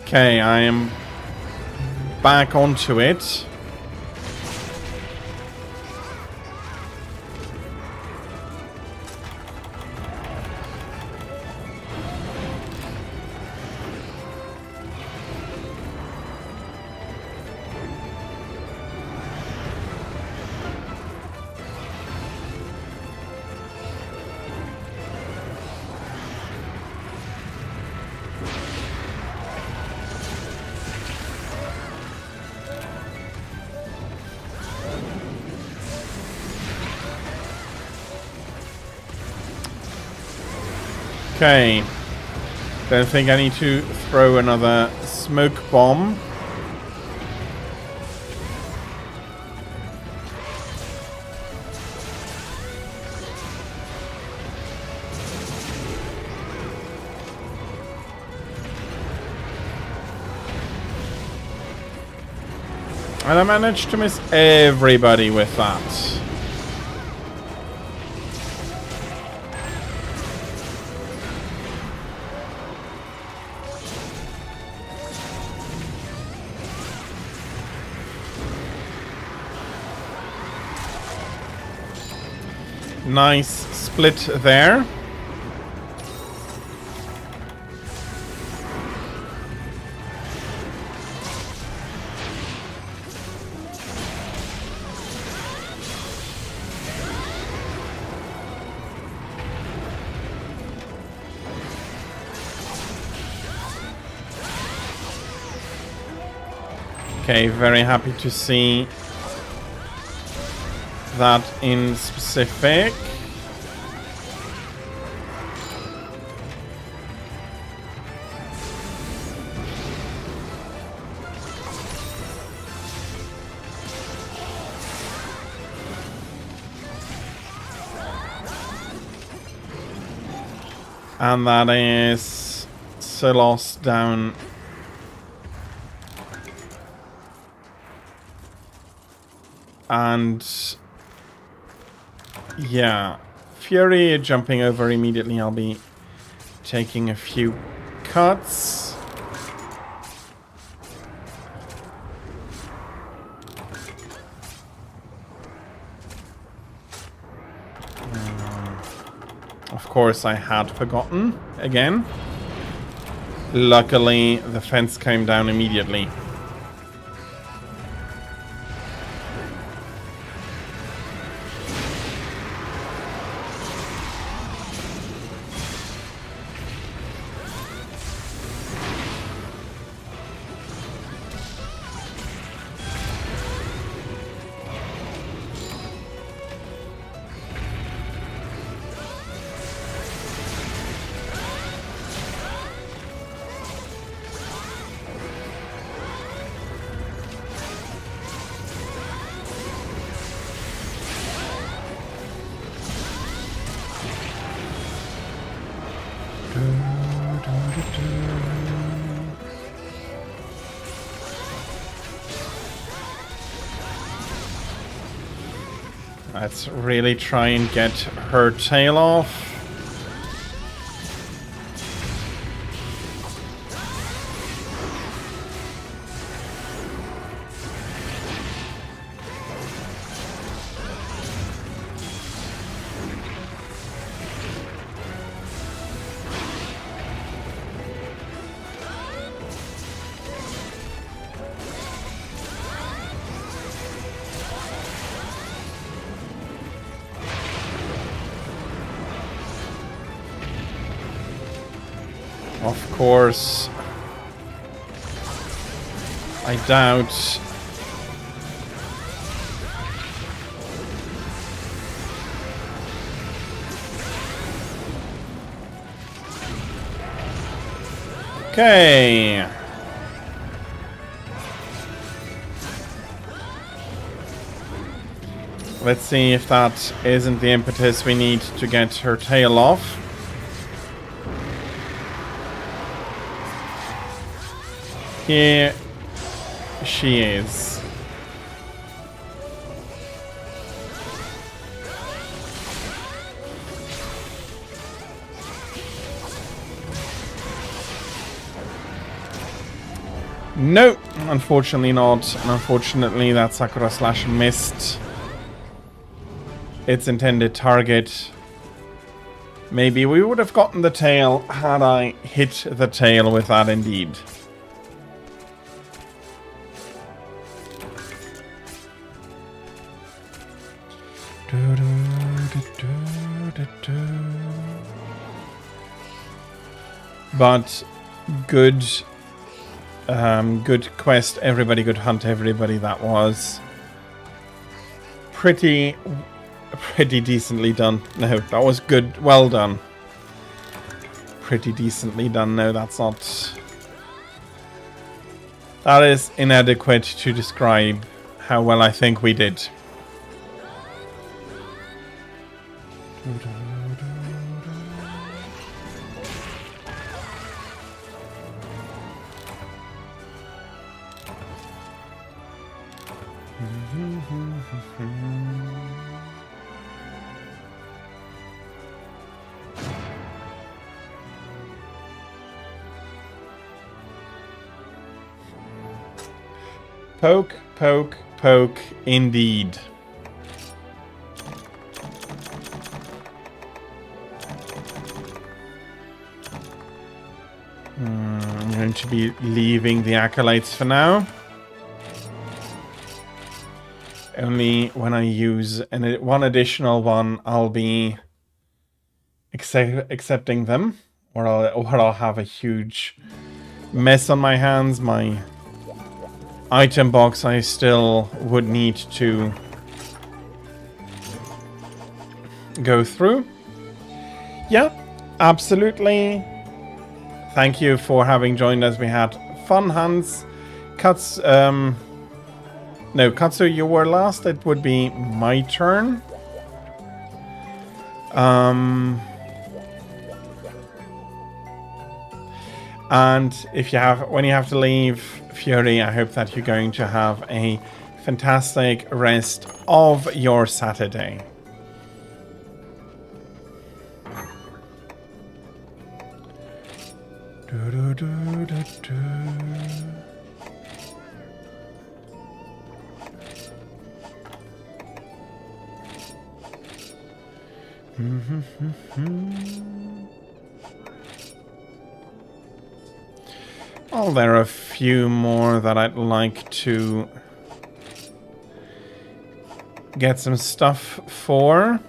Okay, I am back onto it. Okay. Don't think I need to throw another smoke bomb. And I managed to miss everybody with that. Nice split there. Okay, very happy to see that in specific. And that is Silos down. And yeah, Fury jumping over immediately. I'll be taking a few cuts. Of course, I had forgotten again. Luckily, the fence came down immediately. Let's really try and get her tail off. Of course, I doubt. Okay. Let's see if that isn't the impetus we need to get her tail off. Here she is. No, unfortunately not. Unfortunately, that Sakura Slash missed its intended target. Maybe we would have gotten the tail had I hit the tail with that indeed. But good good quest, everybody, good hunt, everybody. That was pretty decently done. No, that was good. Well done. Pretty decently done. No, that's not... That is inadequate to describe how well I think we did. Poke, poke, poke, indeed. I'm going to be leaving the acolytes for now. Only when I use one additional one, I'll be accepting them, or I'll have a huge mess on my hands. My item box I still would need to go through. Yeah, absolutely. Thank you for having joined us. We had fun hunts. No, Katsu, you were last. It would be my turn. And when you have to leave, Fury, I hope that you're going to have a fantastic rest of your Saturday. Oh, there are a few more that I'd like to get some stuff for.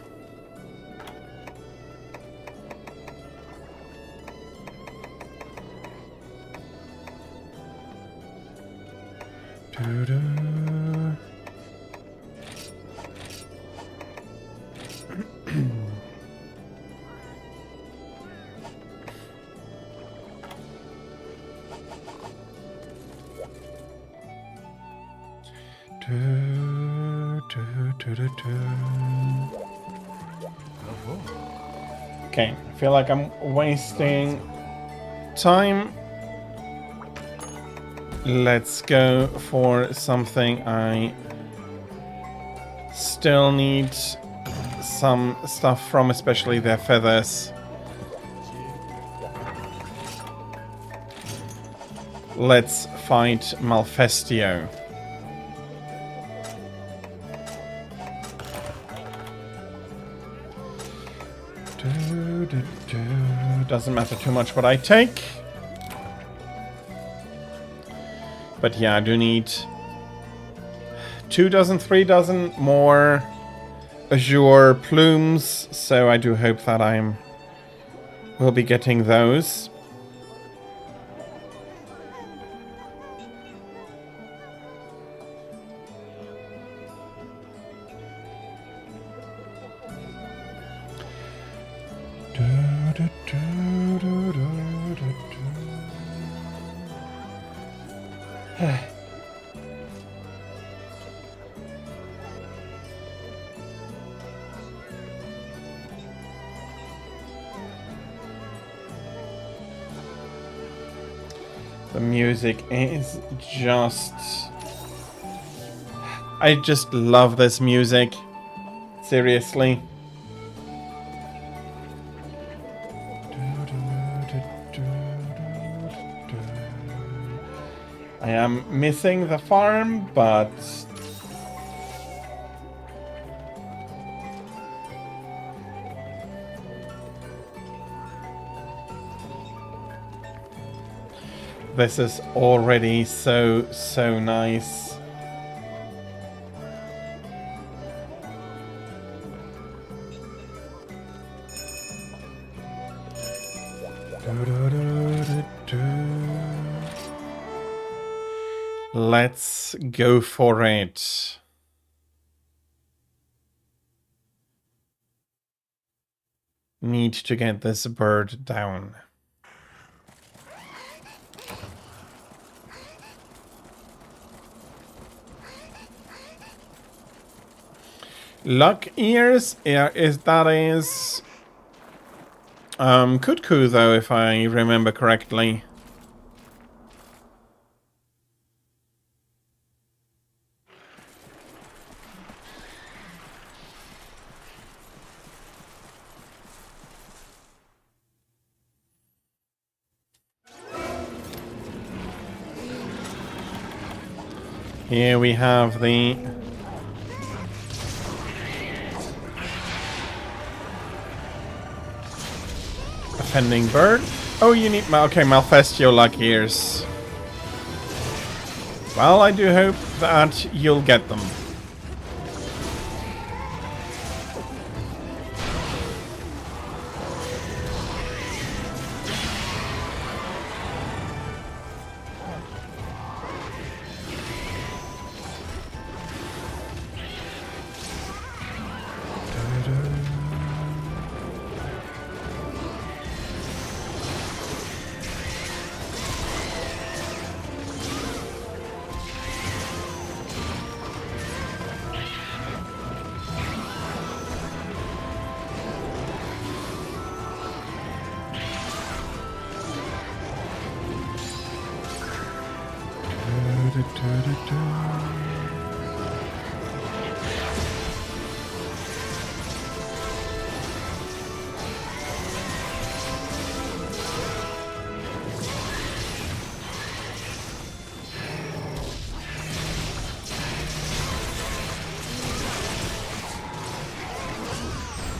Okay, I feel like I'm wasting time. Let's go for something I still need some stuff from, especially their feathers. Let's fight Malfestio. Doesn't matter too much what I take. But yeah, I do need 2 dozen, 3 dozen more azure plumes. So I do hope that will be getting those. The music is just... I just love this music. Seriously. I am missing the farm, but... this is already so nice. Let's go for it. Need to get this bird down. Luck ears, yeah, that is Kutku though, if I remember correctly. Here we have the offending bird. Oh, you need... okay, Malfestio luck ears. Well, I do hope that you'll get them.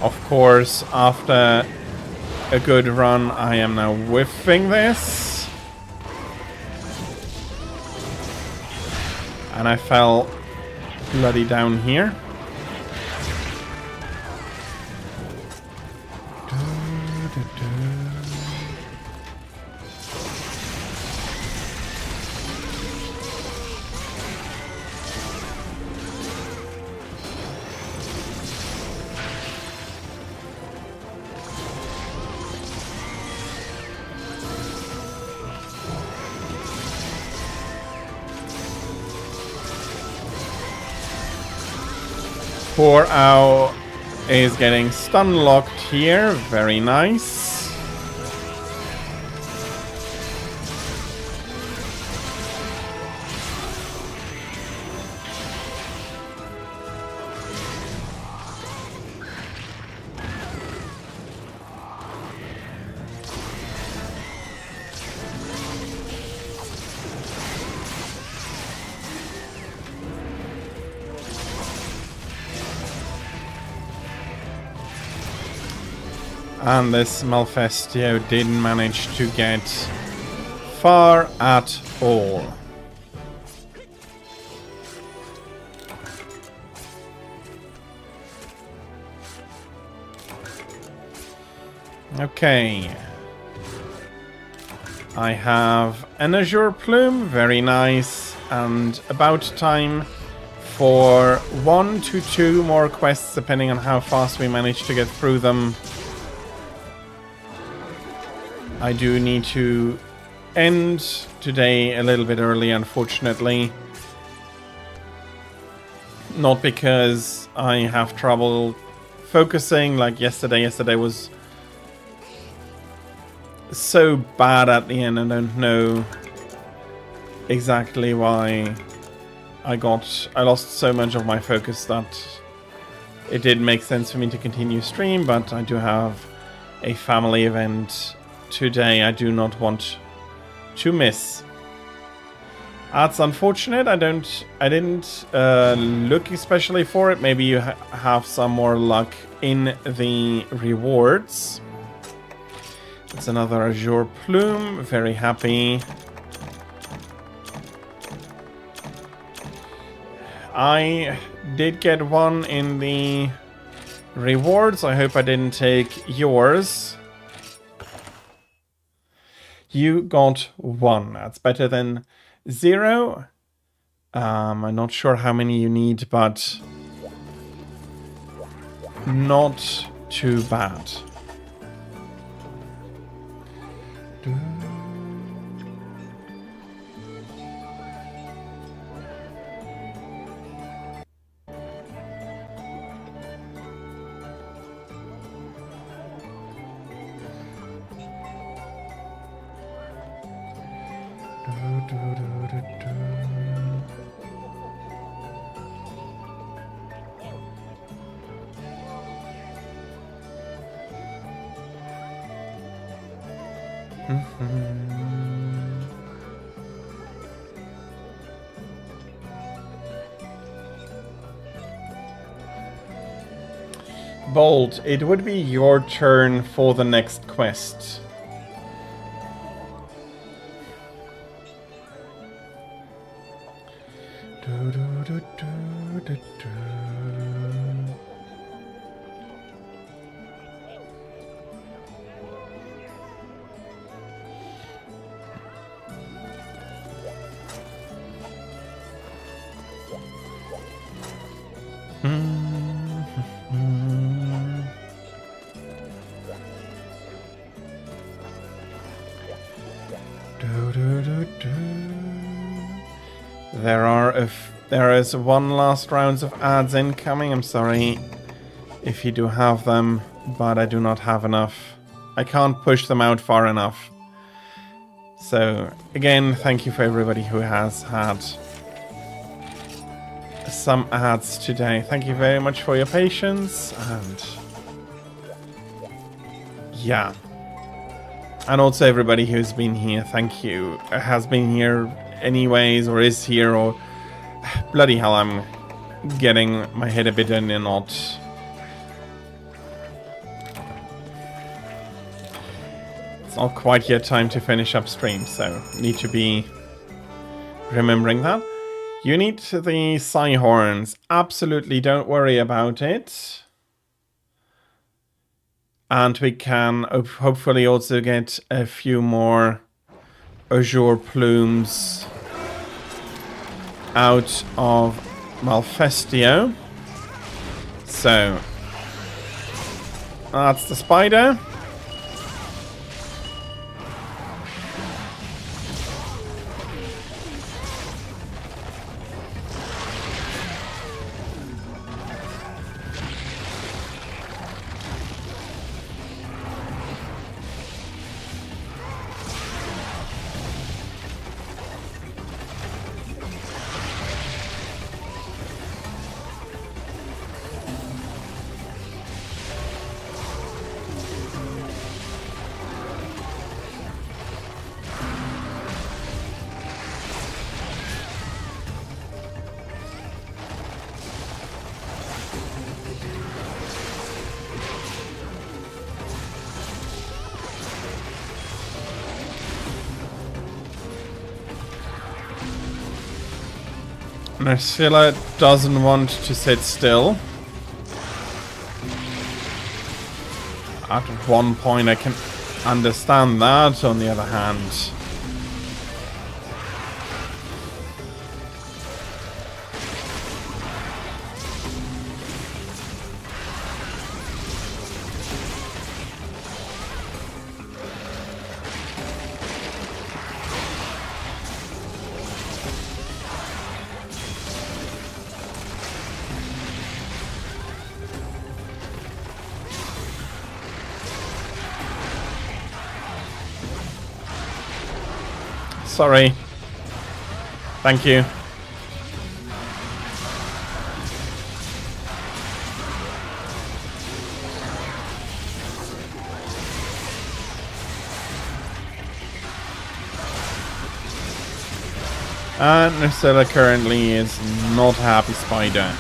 Of course, after a good run, I am now whiffing this. And I fell bloody down here. Poor Owl is getting stun locked here. Very nice. And this Malfestio didn't manage to get far at all. Okay. I have an Azure Plume, very nice, and about time for 1 to 2 more quests, depending on how fast we manage to get through them. I do need to end today a little bit early, unfortunately. Not because I have trouble focusing like yesterday. Yesterday was so bad at the end, I don't know exactly why I lost so much of my focus that it did make sense for me to continue stream, but I do have a family event today I do not want to miss. That's unfortunate. I didn't look especially for it. Maybe you have some more luck in the rewards. It's another Azure Plume. Very happy. I did get one in the rewards. I hope I didn't take yours. You got 1. That's better than 0. I'm not sure how many you need, but not too bad. Bolt, it would be your turn for the next quest. There is one last round of ads incoming. I'm sorry if you do have them, but I do not have enough. I can't push them out far enough. So again, thank you for everybody who has had some ads today. Thank you very much for your patience, and yeah. And also everybody who's been here, thank you. Has been here anyways, or is here, or bloody hell, I'm getting my head a bit in a knot. It's not quite yet time to finish up stream, so need to be remembering that. You need the Psyhorns. Absolutely, don't worry about it. And we can hopefully also get a few more Azure Plumes out of Malfestio. So that's the spider. Narcilla doesn't want to sit still. At one point I can understand that, on the other hand. Sorry. Thank you. And Nursilla currently is not happy, Spider.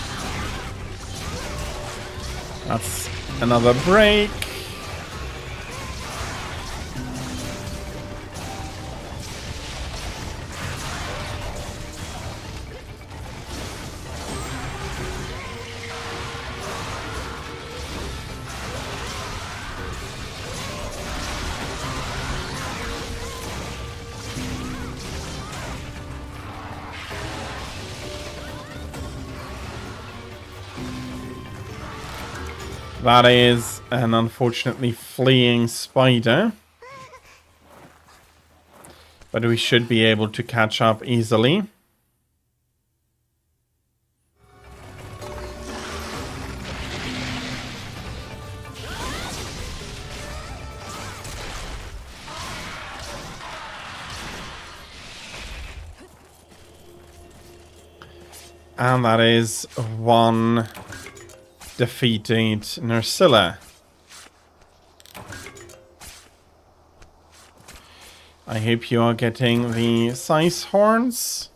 That's another break. That is an unfortunately fleeing spider. But we should be able to catch up easily. And that is one defeated Nursilla. I hope you are getting the size horns.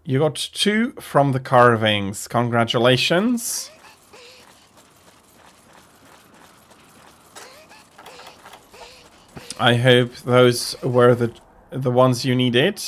You got 2 from the carvings. Congratulations. I hope those were the ones you needed.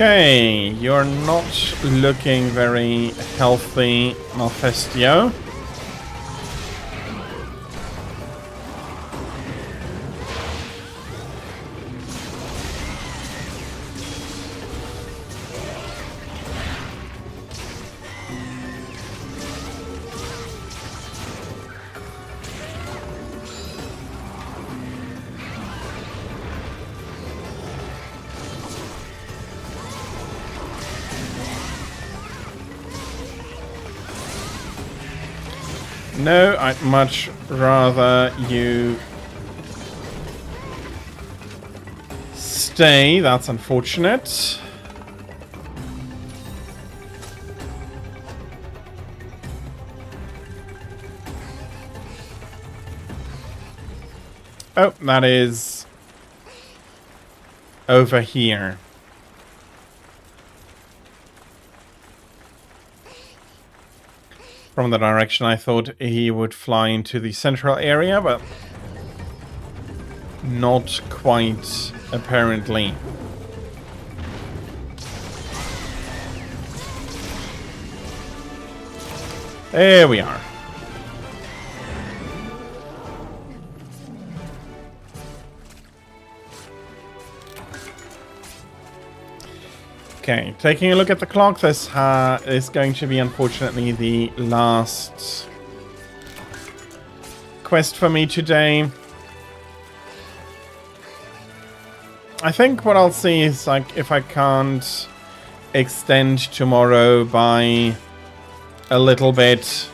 Okay, you're not looking very healthy, Malfestio. No, I'd much rather you stay. That's unfortunate. Oh, that is over here. From the direction I thought he would fly into the central area, but not quite, apparently. There we are. Okay, taking a look at the clock, this is going to be, unfortunately, the last quest for me today. I think what I'll see is, like, if I can't extend tomorrow by a little bit.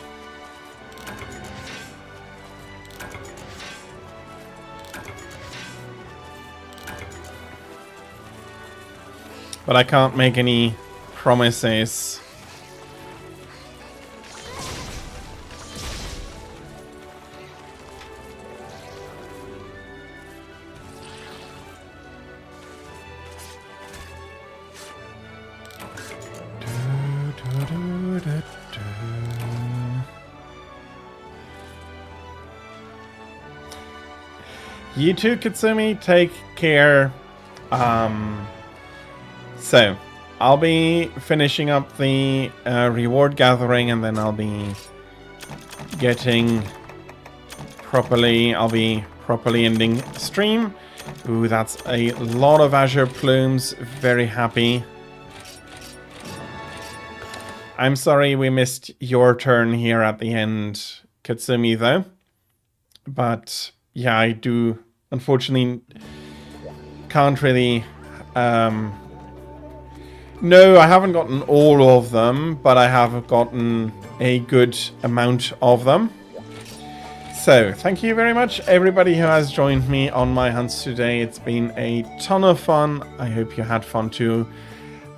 but I can't make any promises. You too, Katsumi. Take care. So, I'll be finishing up the reward gathering, and then I'll be getting properly. I'll be properly ending stream. Ooh, that's a lot of Azure plumes. Very happy. I'm sorry we missed your turn here at the end, Katsumi, though. But yeah, I do unfortunately can't really... No, I haven't gotten all of them, but I have gotten a good amount of them. So, thank you very much, everybody who has joined me on my hunts today. It's been a ton of fun. I hope you had fun too.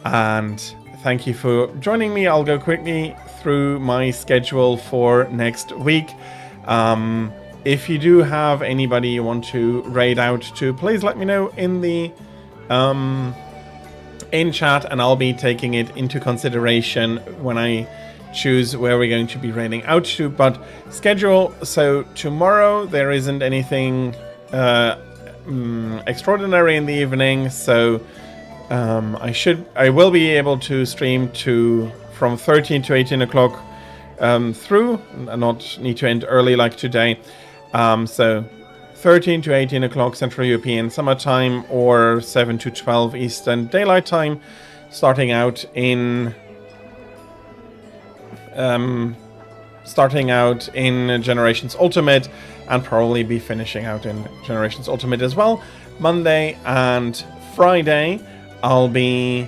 And thank you for joining me. I'll go quickly through my schedule for next week. If you do have anybody you want to raid out to, please let me know in the in chat, and I'll be taking it into consideration when I choose where we're going to be raiding out to. But schedule, so tomorrow there isn't anything extraordinary in the evening, so I will be able to stream from 13 to 18 o'clock through, not need to end early like today. So 13 to 18 o'clock Central European Summertime, or 7 to 12 Eastern Daylight Time, starting out in Generations Ultimate, and probably be finishing out in Generations Ultimate as well. Monday and Friday I'll be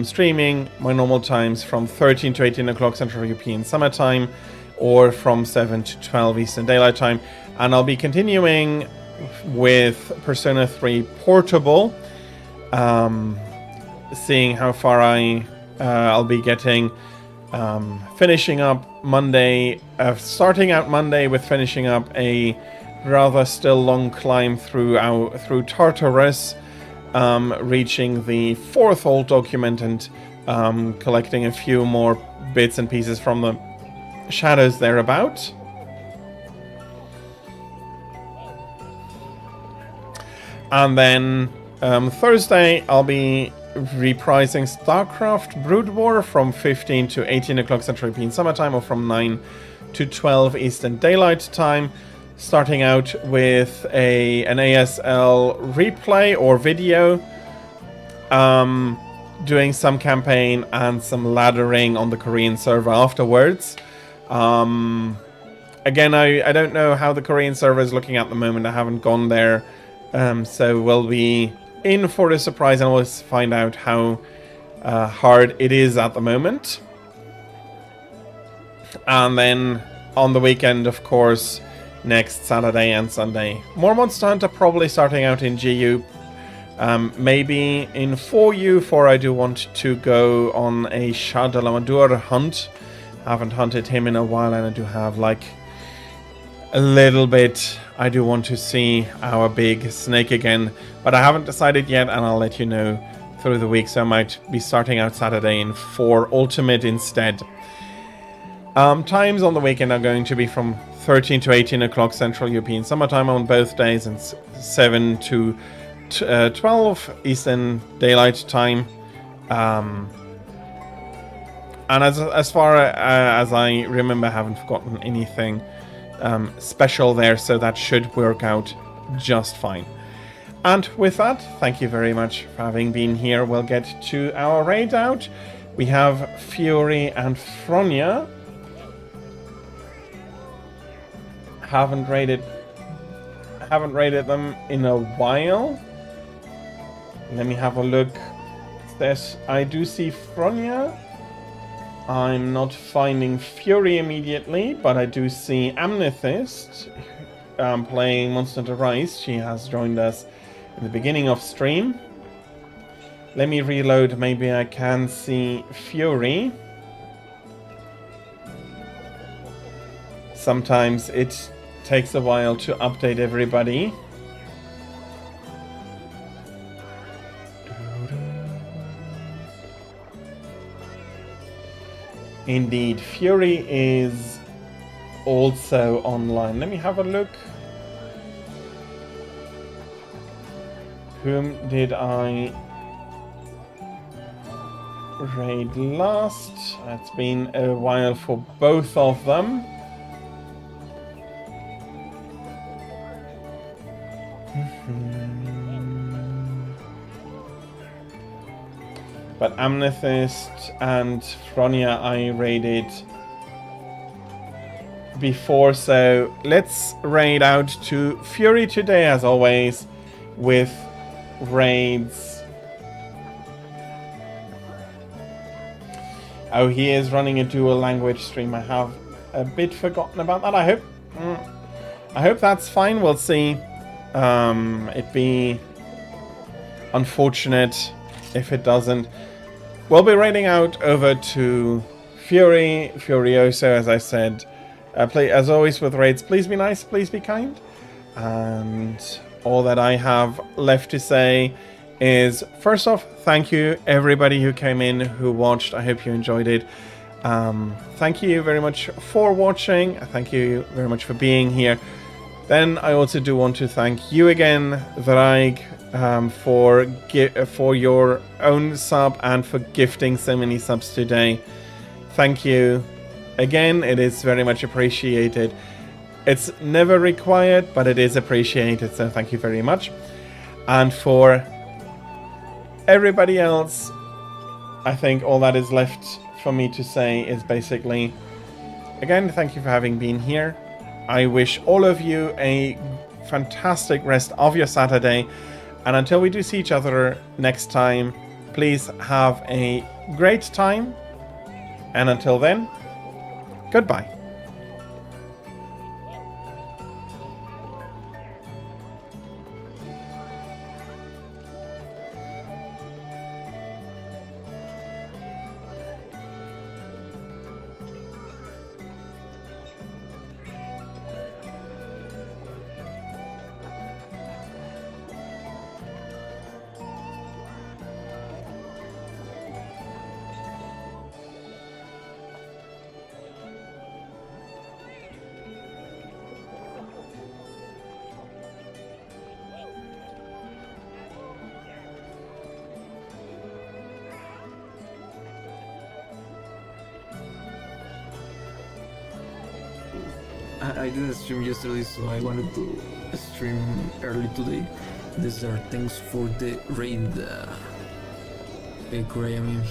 streaming my normal times from 13 to 18 o'clock Central European Summertime, or from 7 to 12 Eastern Daylight Time. And I'll be continuing with Persona 3 Portable, seeing how far I'll be getting, finishing up Monday, starting out Monday with finishing up a rather still long climb through Tartarus, reaching the 4th old document, and collecting a few more bits and pieces from the shadows thereabout. And then Thursday I'll be reprising StarCraft Brood War from 15 to 18 o'clock Central European Summertime, or from 9 to 12 Eastern Daylight Time, starting out with an ASL replay or video, doing some campaign and some laddering on the Korean server afterwards. Again, I don't know how the Korean server is looking at the moment. I haven't gone there, so we'll be in for a surprise, and we'll find out how hard it is at the moment. And then on the weekend, of course, next Saturday and Sunday, more Monster Hunter, probably starting out in GU, maybe in 4U, for I do want to go on a Shah de la Madure hunt. I haven't hunted him in a while, and I do have like a little bit. I do want to see our big snake again, but I haven't decided yet, and I'll let you know through the week. So I might be starting out Saturday in 4 Ultimate instead. Times on the weekend are going to be from 13 to 18 o'clock Central European Summertime on both days, and 7 to 12 Eastern Daylight Time. And as far as I remember, I haven't forgotten anything special there, so that should work out just fine. And with that, thank you very much for having been here. We'll get to our raid out. We have Fury and Fronya. Haven't raided them in a while. Let me have a look. I do see Fronya. I'm not finding Fury immediately, but I do see Amethyst playing Monster Hunter Rise. She has joined us in the beginning of stream. Let me reload, maybe I can see Fury. Sometimes it takes a while to update everybody. Indeed, Fury is also online. Let me have a look. Whom did I raid last? It's been a while for both of them. But Amethyst and Fronia I raided before, so let's raid out to Fury today as always with raids. Oh, he is running a dual language stream. I have a bit forgotten about that. I hope that's fine. We'll see. It'd be unfortunate if it doesn't. We'll be raiding out over to Fury, Furioso, as I said. As always with raids, please be nice, please be kind. And all that I have left to say is, first off, thank you everybody who came in, who watched. I hope you enjoyed it. Thank you very much for watching. Thank you very much for being here. Then I also do want to thank you again, Draig, for your own sub and for gifting so many subs today. Thank you again. It is very much appreciated. It's never required, but it is appreciated, so thank you very much. And for everybody else, I think all that is left for me to say is basically, again, thank you for having been here. I wish all of you a fantastic rest of your Saturday. And until we do see each other next time, please have a great time. And until then, goodbye. I didn't stream yesterday, so I wanted to stream early today. These are things for the raid. Graham